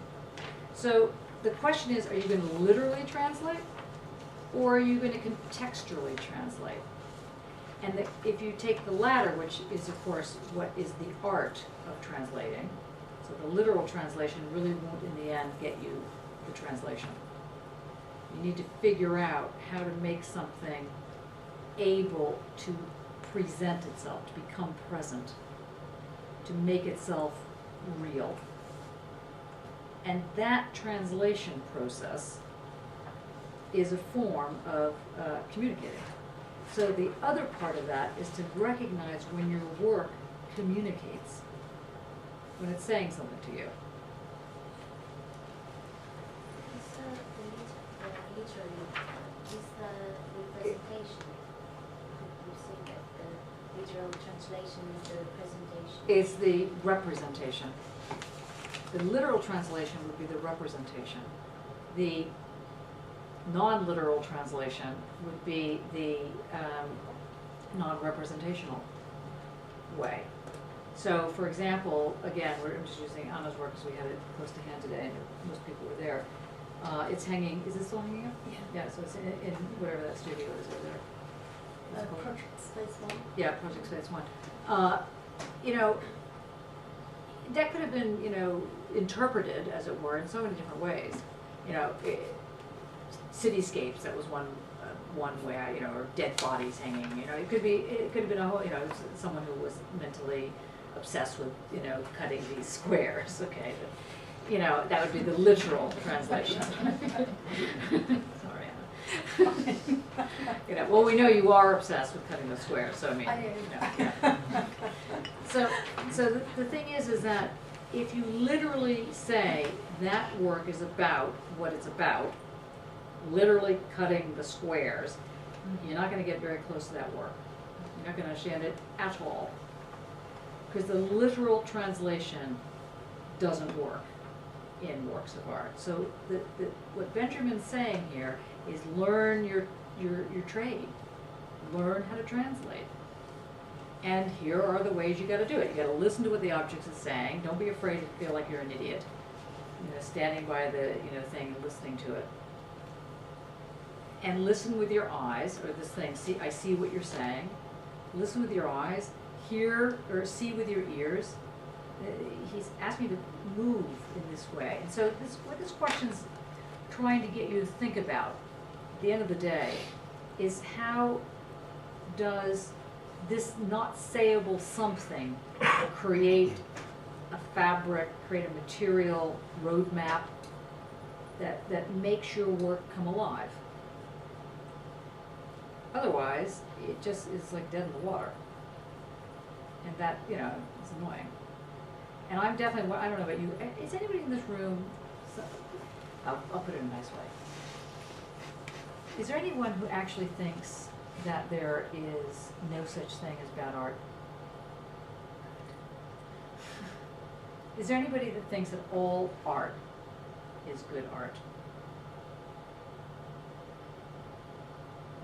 So the question is, are you going to literally translate? Or are you going to contextually translate? And if you take the latter, which is of course what is the art of translating, so the literal translation really won't in the end get you the translation. You need to figure out how to make something able to present itself, to become present, to make itself real. And that translation process is a form of communicating. So the other part of that is to recognize when your work communicates, when it's saying something to you. Is the representation? You say that the literal translation is the presentation. It's the representation. The literal translation would be the representation. The non-literal translation would be the non-representational way. So, for example, again, I'm just using Anna's work because we had it close to hand today and most people were there. It's hanging, is it still hanging up? Yeah. Yeah, so it's in whatever that studio is over there. Project Space One. Yeah, Project Space One. You know, that could have been, you know, interpreted, as it were, in so many different ways. You know, cityscapes, that was one way, you know, or dead bodies hanging. You know, it could have been a whole, you know, someone who was mentally obsessed with, you know, cutting these squares. Okay, but, you know, that would be the literal translation. Sorry, Anna. You know, well, we know you are obsessed with cutting the squares, so I mean, yeah. So the thing is that if you literally say that work is about what it's about, literally cutting the squares, you're not going to get very close to that work. You're not going to understand it at all. Because the literal translation doesn't work in works of art. So what Benjamin's saying here is learn your trade. Learn how to translate. And here are the ways you got to do it. You got to listen to what the object is saying. Don't be afraid to feel like you're an idiot. You know, standing by the thing and listening to it. And listen with your eyes, or this thing. See, I see what you're saying. Listen with your eyes. Hear or see with your ears. He's asked me to move in this way. And so what this question's trying to get you to think about at the end of the day is how does this not sayable something create a fabric, create a material roadmap that makes your work come alive. Otherwise, it just is like dead in the water. And that, you know, is annoying. And I'm definitely, I don't know about you, is anybody in this room, I'll put it in a nice way. Is there anyone who actually thinks that there is no such thing as bad art? Is there anybody that thinks that all art is good art?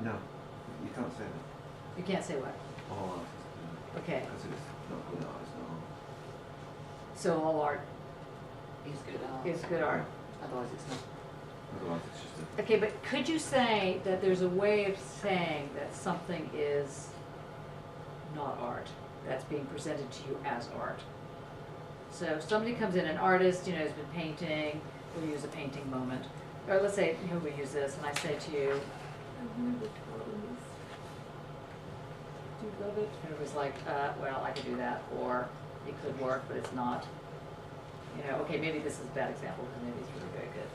No, you can't say that. You can't say what? All art is good. Okay. Because it's not good art, it's not art. So all art Is good art. is good art, otherwise it's not. Otherwise it's just a... Okay, but could you say that there's a way of saying that something is not art, that's being presented to you as art? So if somebody comes in, an artist, you know, has been painting, we'll use a painting moment. Or let's say, you know, we use this, and I say to you, do you love it? And it was like, well, I could do that, or it could work, but it's not. You know, okay, maybe this is a bad example, because maybe it's really very good.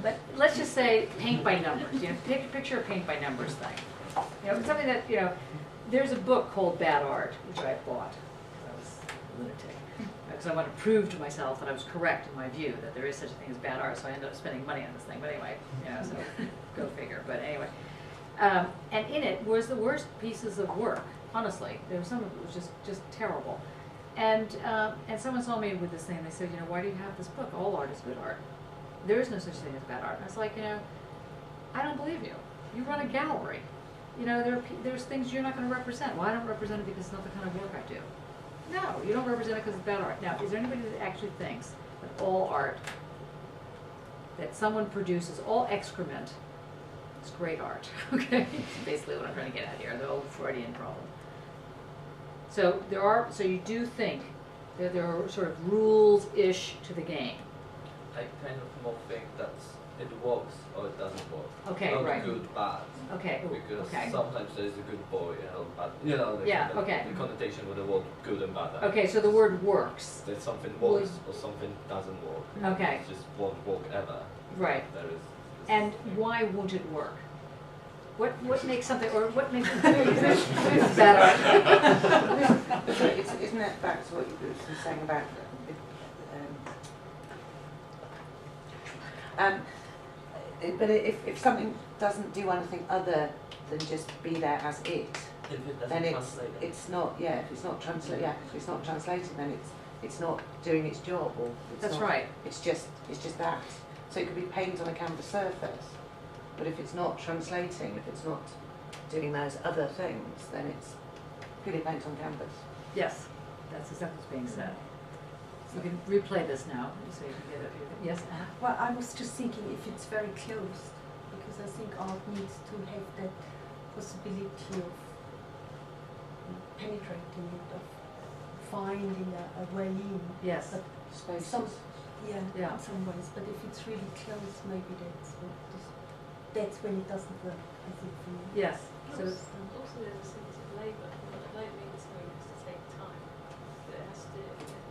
But let's just say paint by numbers. You know, picture a paint by numbers thing. You know, something that, you know, there's a book called Bad Art, which I bought. I was a lunatic. Because I want to prove to myself that I was correct in my view, that there is such a thing as bad art, so I ended up spending money on this thing. But anyway, you know, so go figure. But anyway. And in it was the worst pieces of work, honestly. There was some of it was just terrible. And someone saw me with this thing, and they said, you know, why do you have this book? All art is good art. There is no such thing as bad art. And I was like, you know, I don't believe you. You run a gallery. You know, there's things you're not going to represent. Well, I don't represent it because it's not the kind of work I do. No, you don't represent it because it's bad art. Now, is there anybody that actually thinks that all art that someone produces, all excrement, It's great art, okay? That's basically what I'm trying to get at here, the old Freudian problem. So so you do think that there are sort of rules-ish to the game. I kind of more think that it works or it doesn't work. Okay, Not right. good, bad. Okay, Because okay. sometimes there's a good boy and a bad. You know, the connotation with the word good and bad. Okay, so the word works. That something works or something doesn't work. Okay. It just won't work ever. Right. There is. And why won't it work? What makes something, or what makes it better? So isn't that back to what you were saying about but if something doesn't do anything other than just be there as it, If it doesn't then translate. it's not, yeah, if it's not translated, then it's not doing its job, or it's That's not, right. it's just that. So it could be paint on a canvas surface, but if it's not translating, if it's not doing those other things, then it's purely paint on canvas. Yes, that's exactly what's being said. So you can replay this now, so you can get it. Yes, Anna? Well, I was just thinking if it's very closed, because I think art needs to have that possibility of penetrating it, of finding a way in. Yes. But Spaces. yeah, Yeah. in some ways. But if it's really close, maybe that's when it doesn't work, I think, for me. Yes. So Also there's a sense of labour. Labour means something has to take time. But it has to,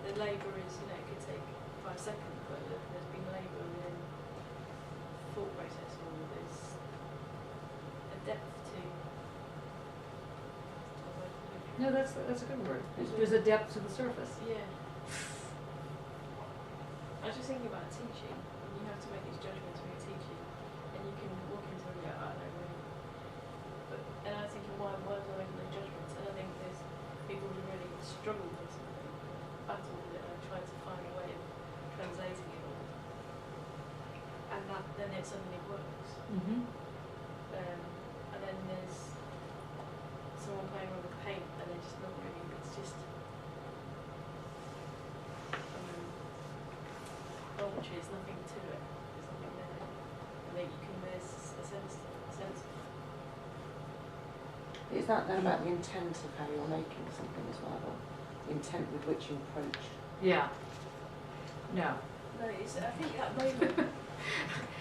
the labour is, you know, it could take 5 seconds, but there's been labour within the thought process, or there's a depth to. no, that's a good word. There's a depth to the surface. Yeah. I was just thinking about teaching, and you have to make these judgments when you're teaching, and you can walk into a room and go, I don't know, really. And I was thinking, why do I make those judgments? And I think there's people who really struggle with something, battle with it, and try to find a way of translating it all. And then it suddenly works. Mm-hmm. And then there's someone playing around with paint, and they're just not really, it's just voluntary, there's nothing to it, there's nothing there. And then there's a sense Is that then about the intent of how you're making something as well, or the intent with which you approach? Yeah. No. No, I think that moment.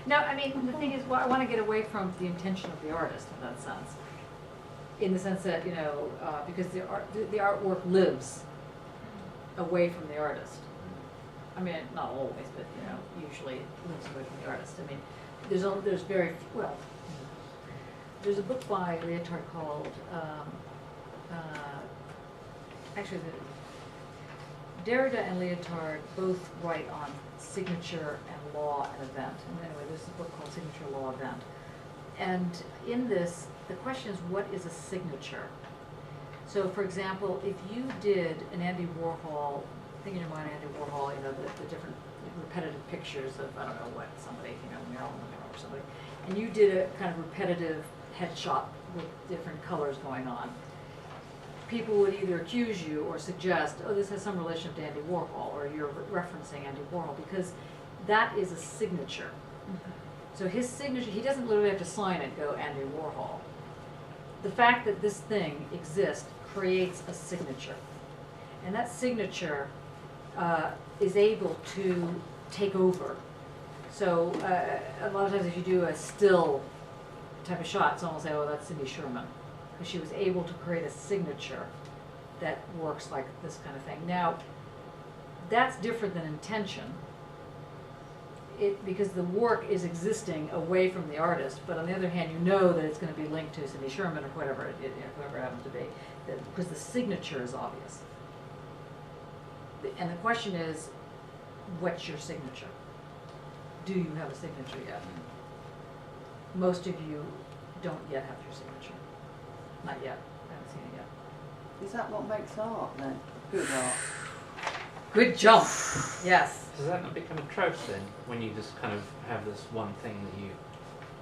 No, I mean, the thing is, well, I want to get away from the intention of the artist in that sense. In the sense that, you know, because the artwork lives away from the artist. I mean, not always, but, you know, usually it lives away from the artist. I mean, there's very, well, there's a book by Leotard called, actually, Derrida and Leotard both write on signature and law and event. And anyway, there's a book called Signature, Law, Event. And in this, the question is, what is a signature? So, for example, if you did an Andy Warhol, think in your mind Andy Warhol, you know, the different repetitive pictures of, I don't know what, somebody, you know, Marilyn Monroe or somebody, and you did a kind of repetitive headshot with different colors going on, people would either accuse you or suggest, oh, this has some relation to Andy Warhol, or you're referencing Andy Warhol, because that is a signature. Mm-hmm. So his signature, he doesn't literally have to sign it, go Andy Warhol. The fact that this thing exists creates a signature. And that signature is able to take over. So a lot of times if you do a still type of shot, someone will say, oh, that's Cindy Sherman. Because she was able to create a signature that works like this kind of thing. Now, that's different than intention. Because the work is existing away from the artist, but on the other hand, you know that it's going to be linked to Cindy Sherman or whatever it happens to be, because the signature is obvious. And the question is, what's your signature? Do you have a signature yet? Most of you don't yet have your signature. Not yet. I haven't seen it yet. Is that what makes art then? Good art. Good jump. Yes. Does that not become a trope then, when you just kind of have this one thing that you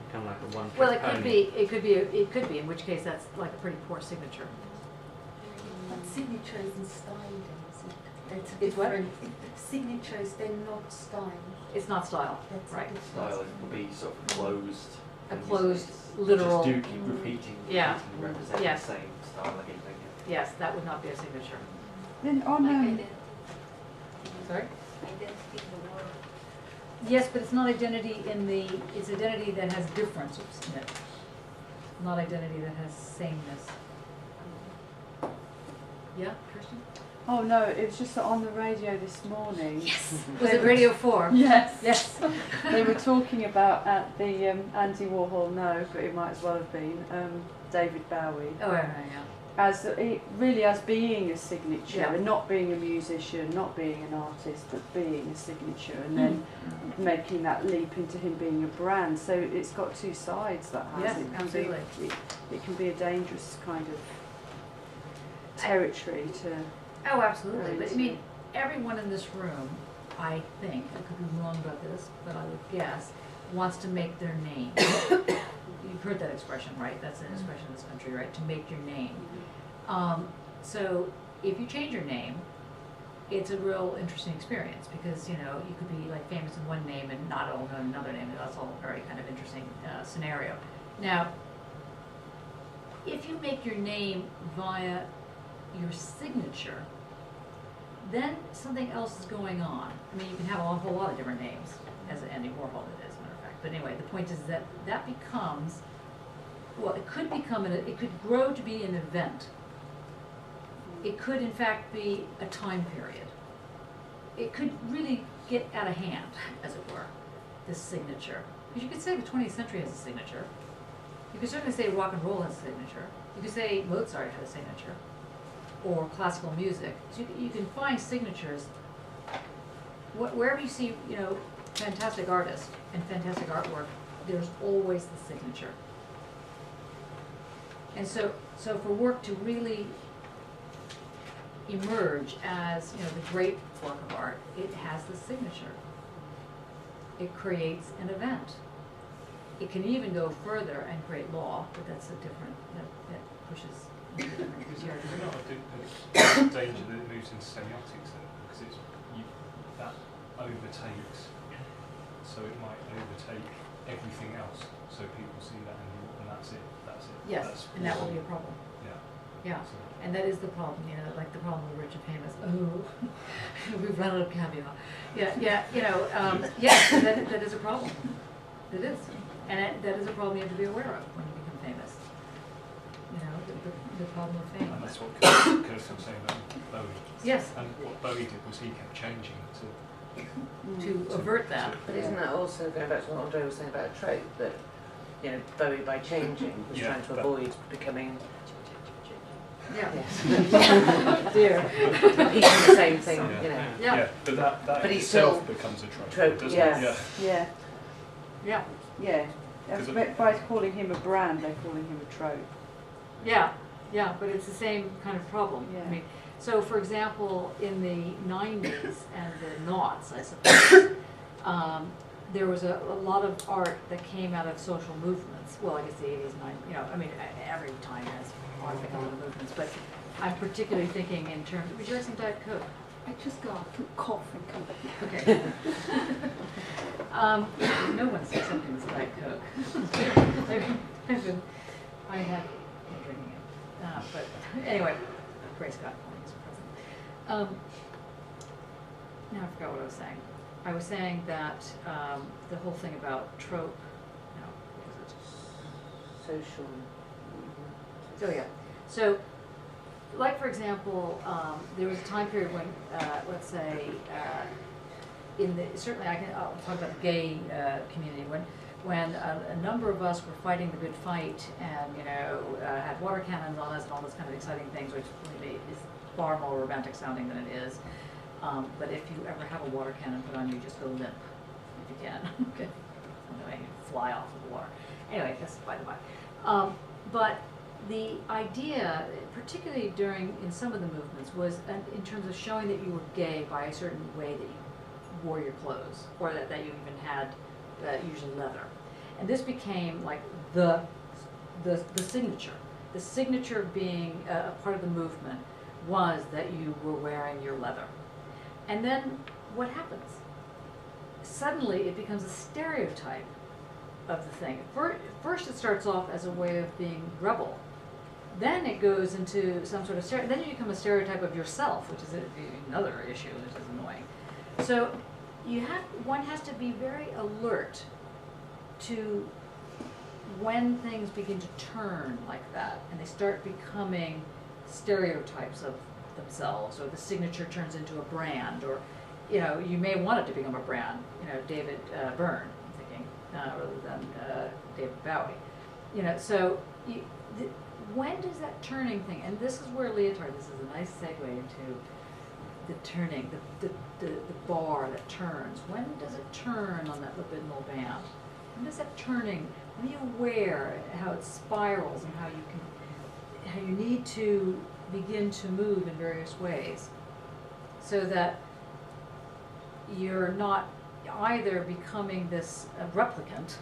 become like a one-trick Well, it could pony? be. It could be. In which case, that's like a pretty poor signature. But signature isn't styled, is it? That's It's what? different. Signatures, they're not styled. It's not style. That's Right. a difference. Style would be sort of closed. a And closed, it's- literal. Just do keep repeating, Yeah. repeating, representing Yes. the same style again and again. Yes, that would not be a signature. Then on Like identity. Sorry? Identity in the world. Yes, but it's not identity it's identity that has difference in it. Not identity that has sameness. Yeah, Kirsten? Oh no, it was just that on the radio this morning. Yes. Was it Radio 4? Yes. Yes. They were talking about at the Andy Warhol, no, but it might as well have been David Bowie. Oh, yeah. As really as being a signature, Yeah. and not being a musician, not being an artist, but being a signature, and then making that leap into him being a brand. So it's got two sides. That has. Yes, it can absolutely. it can be a dangerous kind of territory to. Oh, absolutely. But I mean, everyone in this room, I think, I could be wrong about this, but I would guess, wants to make their name. You've heard that expression, right? That's an expression in this country, right? To make your name. So if you change your name, it's a real interesting experience because, you know, you could be like famous in one name and not all known in another name. That's all very kind of interesting scenario. Now, if you make your name via your signature, then something else is going on. I mean, you can have a whole lot of different names, as Andy Warhol did, as a matter of fact. But anyway, the point is that that becomes, well, it could become, it could grow to be an event. It could, in fact, be a time period. It could really get out of hand, as it were, this signature. Because you could say the 20th century has a signature. You could certainly say rock and roll has a signature. You could say Mozart had a signature. Or classical music. So you can find signatures wherever you see, you know, fantastic artists and fantastic artwork. There's always the signature. And so for work to really emerge as, you know, the great work of art, it has the signature. It creates an event. It can even go further and create law, but that's a different, that pushes. Is there not a danger that it moves into semiotics then? Because that overtakes, so it might overtake everything else. So people see that and that's it. Yes, That's and that will be a problem. Yeah, So, and that is the problem, you know, like the problem with rich and famous. Oh, we've run out of caviar. Yeah, you know, yes, that is a problem. It is. And that is a problem you have to be aware of when you become famous. You know, the problem of fame. and that's what Kirsten was saying about Bowie. Yes. And what Bowie did was he kept changing To avert that. But isn't that also going back to what Andre was saying about a trope that, you know, Bowie by changing was Yeah, trying to that- avoid becoming Yeah. yes. Dear. Repeating the same thing, Yeah. you know. Yeah. But that But in he itself still becomes a trope, trope, doesn't yes. it? Yeah. Yeah. Yeah. 'Cause By calling him a brand, they're calling him a trope. Yeah, but it's the same kind of problem. Yeah. I mean, so for example, in the 90s and the noughts, I suppose, there was a lot of art that came out of social movements. Well, I guess the 80s, 90s, you know, I mean, every time has art that comes out of movements, but I'm particularly thinking in terms, would you like some Diet Coke? I just got a cough and come back. Okay. No one's accepting this Diet Coke. I have been drinking it. But anyway, Grace got one as a present. Now I forgot what I was saying. I was saying that the whole thing about trope, no, what was it? Social. So yeah, so like for example, there was a time period when, let's say, certainly I'll talk about the gay community, when a number of us were fighting the good fight and, you know, had water cannons on us and all those kind of exciting things, which really is far more romantic sounding than it is. But if you ever have a water cannon put on you, just go limp, if you can. Okay. Anyway, you fly off of the water. Anyway, that's by the by. But the idea, particularly in some of the movements, was in terms of showing that you were gay by a certain way that you wore your clothes, or that you even had usually leather. And this became like the signature. The signature of being a part of the movement was that you were wearing your leather. And then what happens? Suddenly it becomes a stereotype of the thing. First, it starts off as a way of being rebel. Then it goes into some sort of then you become a stereotype of yourself, which is another issue, which is annoying. So one has to be very alert to when things begin to turn like that, and they start becoming stereotypes of themselves, or the signature turns into a brand, or you may want it to become a brand. David Byrne, I'm thinking, rather than David Bowie. So when does that turning thing? And this is where leotard. This is a nice segue into the turning, the bar that turns. When does it turn on that libidinal band? When does that turning? When are you aware how it spirals and how you need to begin to move in various ways, so that you're not either becoming this replicant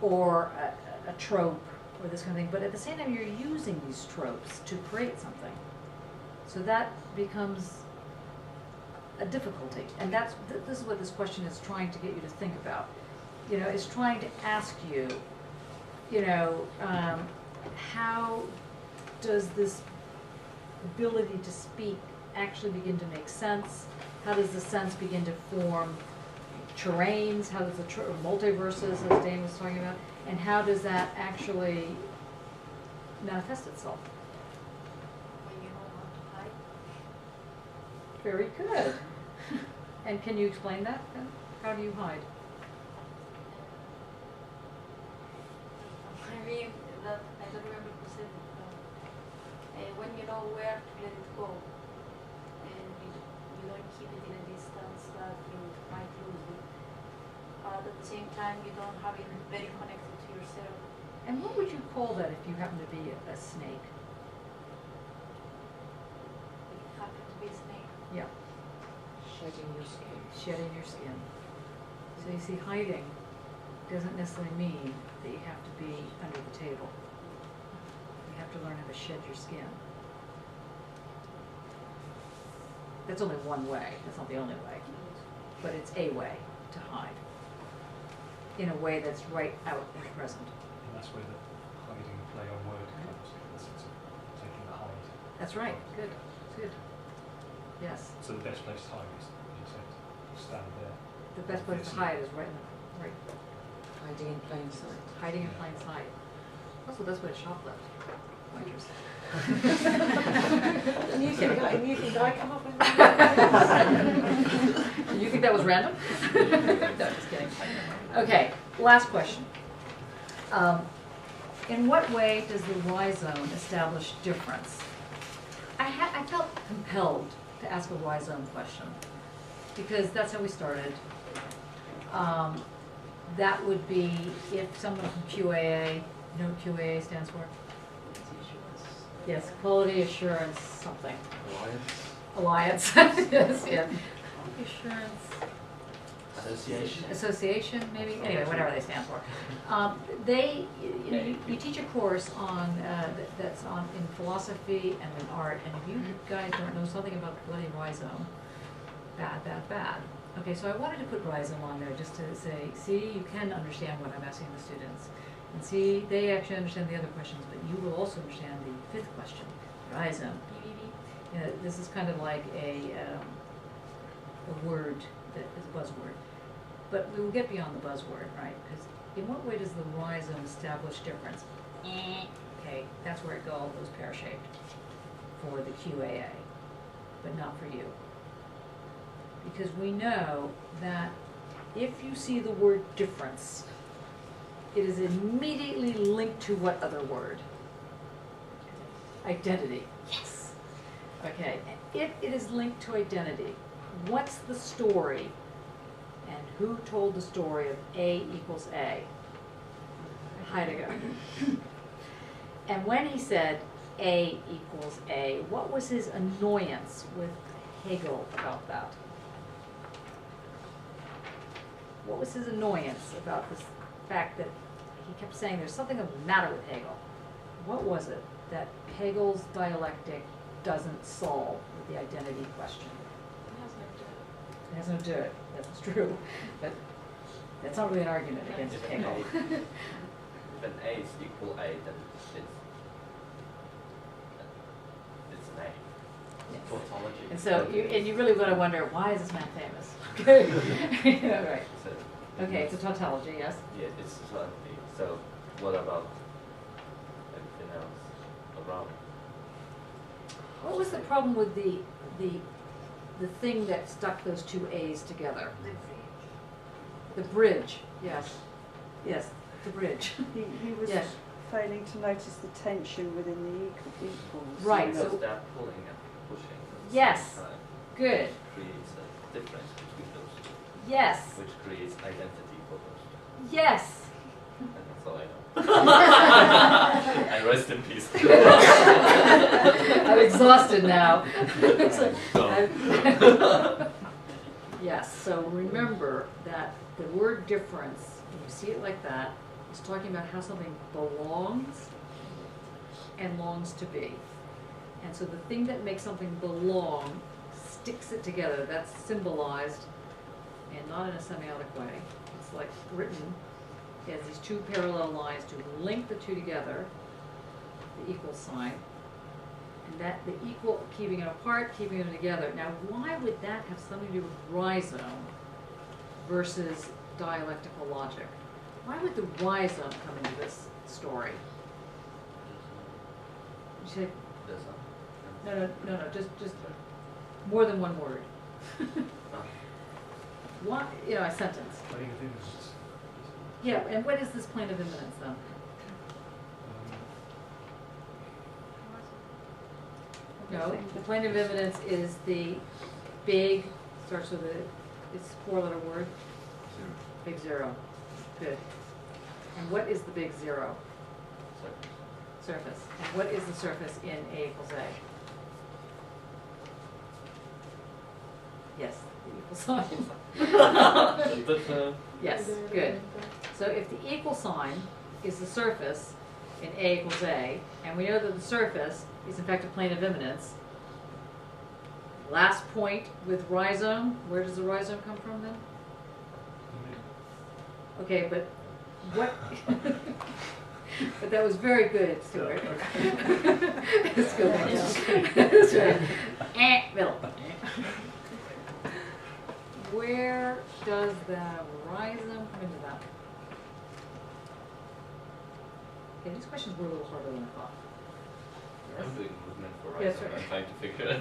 or a trope or this kind of thing, but at the same time you're using these tropes to create something. So that becomes a difficulty, and this is what this question is trying to get you to think about. Is trying to ask you, how does this ability to speak actually begin to make sense? How does the sense begin to form terrains? How does the multiverses, as Dane was talking about, and how does that actually manifest itself? When you know how to hide. Very good. And can you explain that then? How do you hide? I mean, that I don't remember who said it. When you know where to let it go, and you don't keep it in a distance that you might lose it. At the same time, you don't have it very connected to yourself. And what would you call that if you happen to be a snake? It happened to be a snake. Yeah. Shedding your skin. Shedding your skin. So you see, hiding doesn't necessarily mean that you have to be under the table. You have to learn how to shed your skin. That's only one way. That's not the only way. But it's a way to hide in a way that's right out in the present. And that's where the hiding play on word comes. It's taking the hide. That's right. Good. Good. Yes. So the best place to hide is, as you said, stand there. The best place to hide is right in the right. Hiding in plain sight. Hiding in plain sight. That's the best way to shoplift. Waitress. You think I come up with that? You think that was random? No, just kidding. Okay, last question. In what way does the Y zone establish difference? I felt compelled to ask a Y zone question because that's how we started. That would be if someone from QAA, you know what QAA stands for? Yes, quality assurance something. Alliance. Yes, yeah. Quality assurance. Association, maybe. Anyway, whatever they stand for. You teach a course on that's on in philosophy and in art, and if you guys don't know something about the bloody Y zone, bad. Okay, so I wanted to put rhizome on there just to say, see, you can understand what I'm asking the students. And see, they actually understand the other questions, but you will also understand the fifth question, rhizome. This is kind of like a word that is a buzzword. But we will get beyond the buzzword, right? Because in what way does the rhizome establish difference? Okay, that's where it goes pear-shaped for the QAA, but not for you. Because we know that if you see the word difference, it is immediately linked to what other word? Identity. Yes. Okay. If it is linked to identity, what's the story? And who told the story of A equals A? Heidegger. And when he said A equals A, what was his annoyance with Hegel about that? What was his annoyance about this fact that he kept saying there's something the matter with Hegel? What was it that Hegel's dialectic doesn't solve with the identity question? It has no dirt. It has no dirt. That's true. But That's not really an argument against If Hegel. an A is equal A, then it's an A. Yes. Tautology. And so, you really want to wonder, why is this man famous? Yeah, right. So, Okay, it's a tautology, yes. yeah, it's tautology. So what about everything else around? What was the problem with the thing that stuck those two A's together? The bridge, yes. Yes, the bridge. He was Yes. failing to notice the tension within the equals. Right, Because so- they're pulling and pushing at the Yes. same time. Good. Creates a difference between those two, Yes. which creates identity for those two. Yes. And that's all I know. And rest in peace. I'm exhausted now. Done. Yes, so remember that the word difference, when you see it like that, is talking about how something belongs and longs to be. And so the thing that makes something belong sticks it together. That's symbolized, and not in a semiotic way. It's like written as these two parallel lines to link the two together, the equal sign, and that the equal, keeping it apart, keeping them together. Now, why would that have something to do with rhizome versus dialectical logic? Why would the rhizome come into this story? You say, no, just more than one word. What, a sentence. Plane of imminence. Yeah, and what is this plane of imminence then? No, the plane of imminence is the big, starts with it's a four-letter word. Zero. Big zero. Good. And what is the big zero? Surface. And what is the surface in A equals A? Yes, the equal sign. Yes, good. So if the equal sign is the surface in A equals A, and we know that the surface is in fact a plane of imminence, last point with rhizome, where does the rhizome come from then? Okay, but what? But that was very good, Stuart. It's good. That's right. Middle. Where does the rhizome come into that? Okay, these questions were a little harder than I thought. Yes? I'm doing movement for Yes, rhizome. right. I'm trying to figure it out.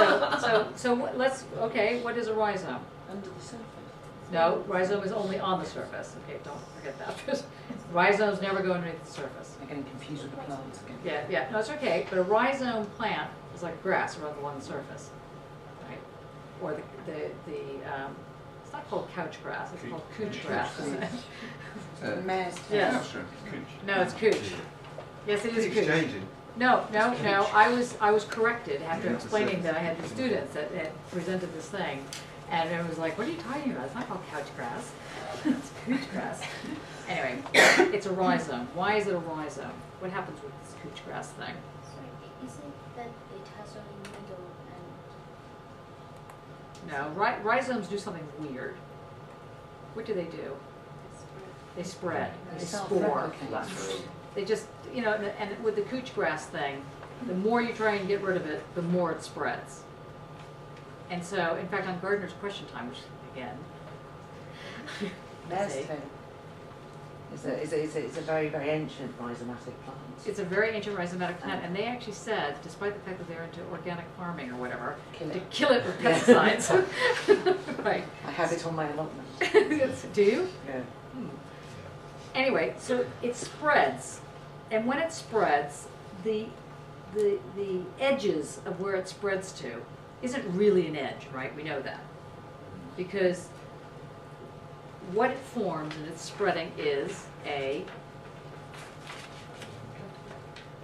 That's right. So let's, okay, what is a rhizome? Under the surface. No, rhizome is only on the surface. Okay, don't forget that. Rhizomes never go underneath the surface. I'm getting confused with the plants again. Yeah, no, it's okay. But a rhizome plant is like grass runs along the surface, right? Or it's not called couch grass. It's called couch grass. Isn't it? Mare's Yes. No, it's couch. Yes, it is Keeps couch. changing. No. I was corrected after explaining that I had the students that had presented this thing, and it was like, "What are you talking about? It's not called couch grass. It's couch grass." Anyway, it's a rhizome. Why is it a rhizome? What happens with this couch grass thing? Sorry, is it that it has only middle and No, rhizomes do something weird. What do? They spread. They spore. They just, and with the couch grass thing, the more you try and get rid of it, the more it spreads. And so, in fact, on Gardner's question time, which again, Mare's tail. It's a very, very ancient rhizomatic plant. it's a very ancient rhizomatic plant, and they actually said, despite the fact that they're into organic farming or whatever, to kill it with pesticides. Right. I have it on my allotment. Do you? Yeah. Anyway, so it spreads, and when it spreads, the edges of where it spreads to isn't really an edge, right? We know that. Because what it forms and it's spreading is a,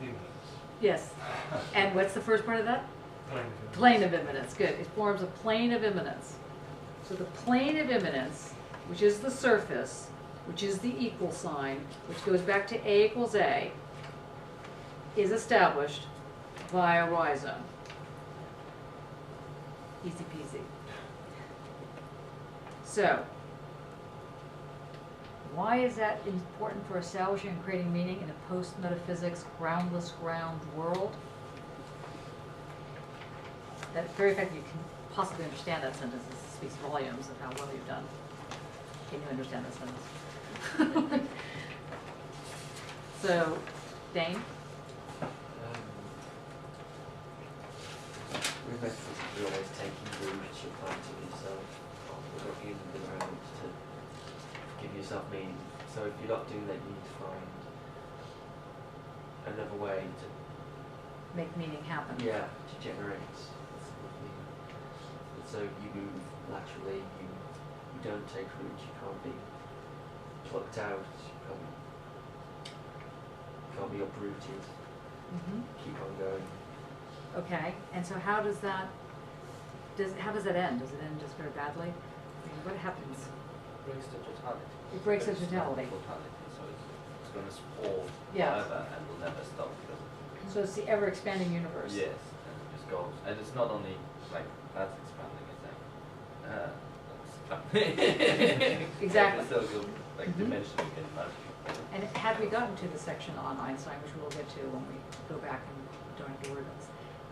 Imminence. yes. And what's the first part of that? Plane of imminence. Plane of imminence, good. It forms a plane of imminence. So the plane of imminence, which is the surface, which is the equal sign, which goes back to A equals A, is established via rhizome. Easy peasy. So, Why is that important for establishing and creating meaning in a post-metaphysics, groundless ground world? That very fact that you can possibly understand that sentence speaks volumes of how well you've done. Can you understand that sentence? So, Dane? With metaphysics, you're always taking routes, you're planting yourself, you're looking around to give yourself meaning. So if you're not doing that, you need to find another way to Make meaning happen. Yeah, to generate meaning. And so you move laterally, you don't take roots, you can't be plucked out, you can't be uprooted, keep on going. Okay, and so how does that, how does that end? Does it end just very badly? I mean, what happens? Brings to totality. It breaks to There's totality. no totality, so it's going to sprawl Yeah. forever and will never stop. Because So it's the ever-expanding universe. yes, and it just goes. And it's not only like that's expanding, it's like expanding. Exactly. So it's like Mhm. dimension you can imagine. And had we gotten to the section on Einstein, which we'll get to when we go back and don't have to worry about this,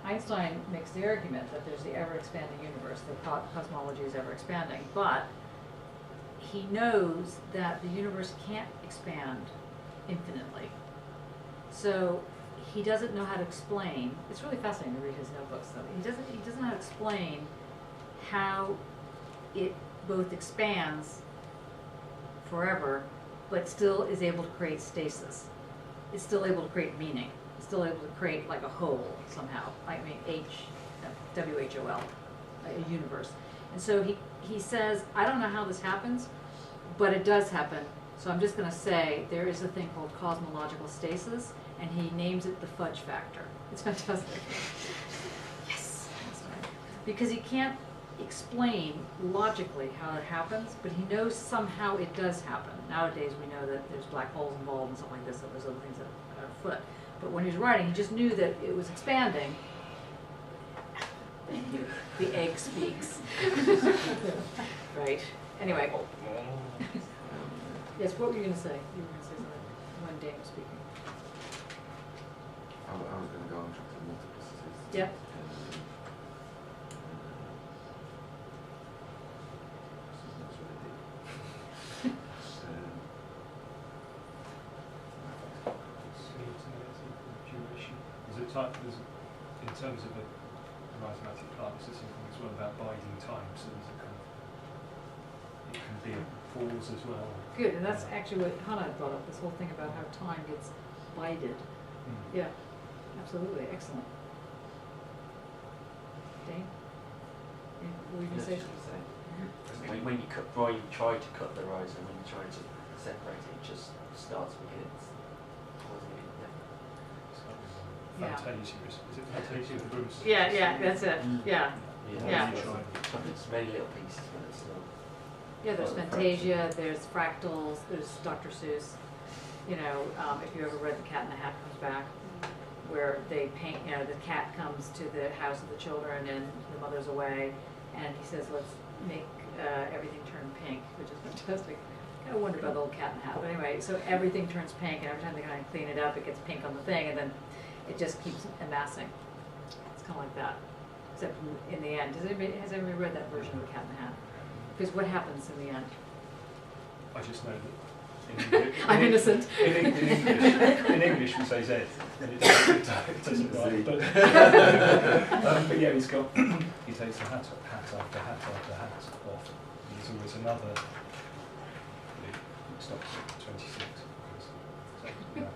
Einstein makes the argument that there's the ever-expanding universe, that cosmology is ever-expanding, but he knows that the universe can't expand infinitely. So he doesn't know how to explain, it's really fascinating to read his notebooks though, he doesn't know how to explain how it both expands forever, but still is able to create stasis. It's still able to create meaning. It's still able to create like a whole somehow. I mean, WHOL, a universe. And so he says, I don't know how this happens, but it does happen. So I'm just going to say there is a thing called cosmological stasis, and he names it the fudge factor. It's fantastic. Yes. Because he can't explain logically how it happens, but he knows somehow it does happen. Nowadays we know that there's black holes involved and stuff like this, so there's other things that are afoot. But when he was writing, he just knew that it was expanding. The egg speaks. Right. Anyway. Yes, what were you going to say? You were going to say something when Dane was speaking. I was going to go on track to multiplicities. Yep. In terms of a mathematic class, there's something as well about biding time, so there's a kind of, it can be a pause as well. Good, and that's actually what Hannah brought up, this whole thing about how time gets bided. Yeah, absolutely, excellent. Dane? What were you going to say? When you try to cut the horizon, when you're trying to separate it, it just starts because it's Fantasia, is it Fantasia of the Brooms? Yeah, that's it. Yeah. Yeah. It's many little pieces, but it's not. Yeah, there's Fantasia, there's Fractals, there's Dr. Seuss. You know, if you ever read The Cat in the Hat Comes Back, where they paint, you know, the cat comes to the house of the children and the mother's away, and he says, let's make everything turn pink, which is fantastic. I kind of wonder about the old Cat in the Hat, but anyway, so everything turns pink, and every time they kind of clean it up, it gets pink on the thing, and then it just keeps amassing. It's kind of like that, except in the end. Has anybody read that version of The Cat in the Hat? Because what happens in the end? I just know that I'm innocent. In English we say Z, and it doesn't rhyme. But yeah, he's got, he takes the hat after hat after hat off. There's always another, it stops at 26. So, yeah.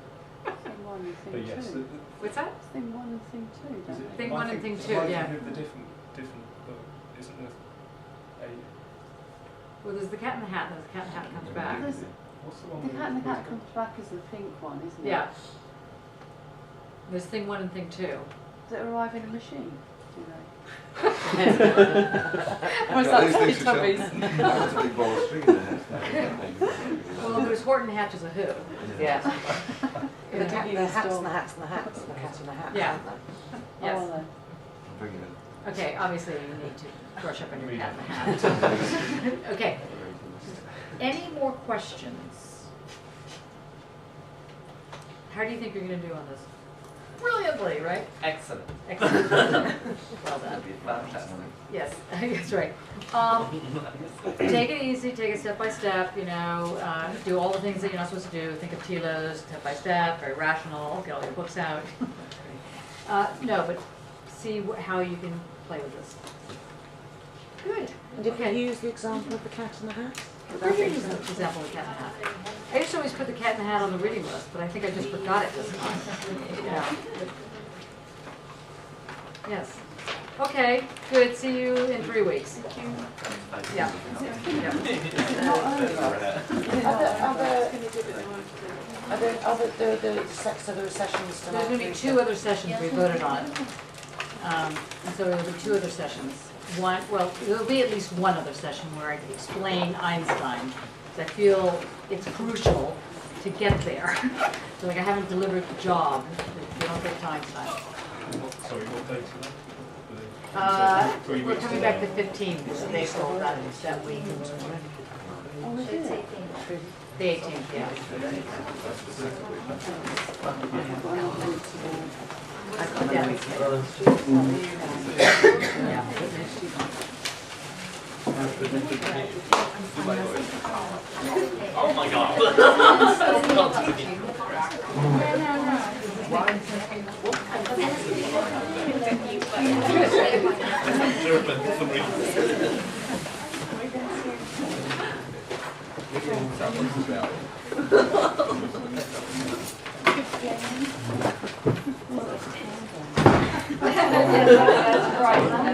Thing one and thing But yes, two. What's that? Thing one and thing two, don't they? Thing one and thing two, yeah. The different book, isn't there a... Well, there's The Cat in the Hat, and there's The Cat in the Hat Comes Back. There's- What's the one The Cat in the Hat Comes Back is the pink one, isn't it? Yeah. There's thing one and thing two. Does it arrive in a machine? Do they? Was Got that these things to Teletubbies? show. That was a big ball of string there. Well, there's Horton Hatches a Who. Yeah. In The the hats Hat- and the hats and the hats and the cat in the hat. Yeah. aren't they? Yes. Oh, are they? I'm bringing it. Okay, obviously you need to brush up on your Cat in the Hat. Okay. Any more questions? how do you think you're going to do on this? Brilliantly, right? Excellent. Excellent. Well done. That'd be fantastic. Yes, that's right. Take it easy, take it step by step, you know, do all the things that you're not supposed to do. Think of TLOs, step by step, very rational, get all your books out. No, but see how you can play with this. Good. And if Okay. you use the example of the cat in the hat? We're going to use an example of the cat in the hat. I used to always put the cat in the hat on the reading list, but I think I just forgot it this time. Yeah. Yes. Okay, good. See you in 3 weeks. Yeah. Yeah. So there are sessions tonight? There's going to be 2 other sessions we voted on. And so there will be 2 other sessions. One, well, there will be at least one other session where I explain Einstein. I feel it's crucial to get there. So like I haven't delivered the job. We don't get to Einstein. Sorry, what date's that? We're coming back to 15th is the April that week. Oh, we did. The 18th, yeah. Oh my god. That's right.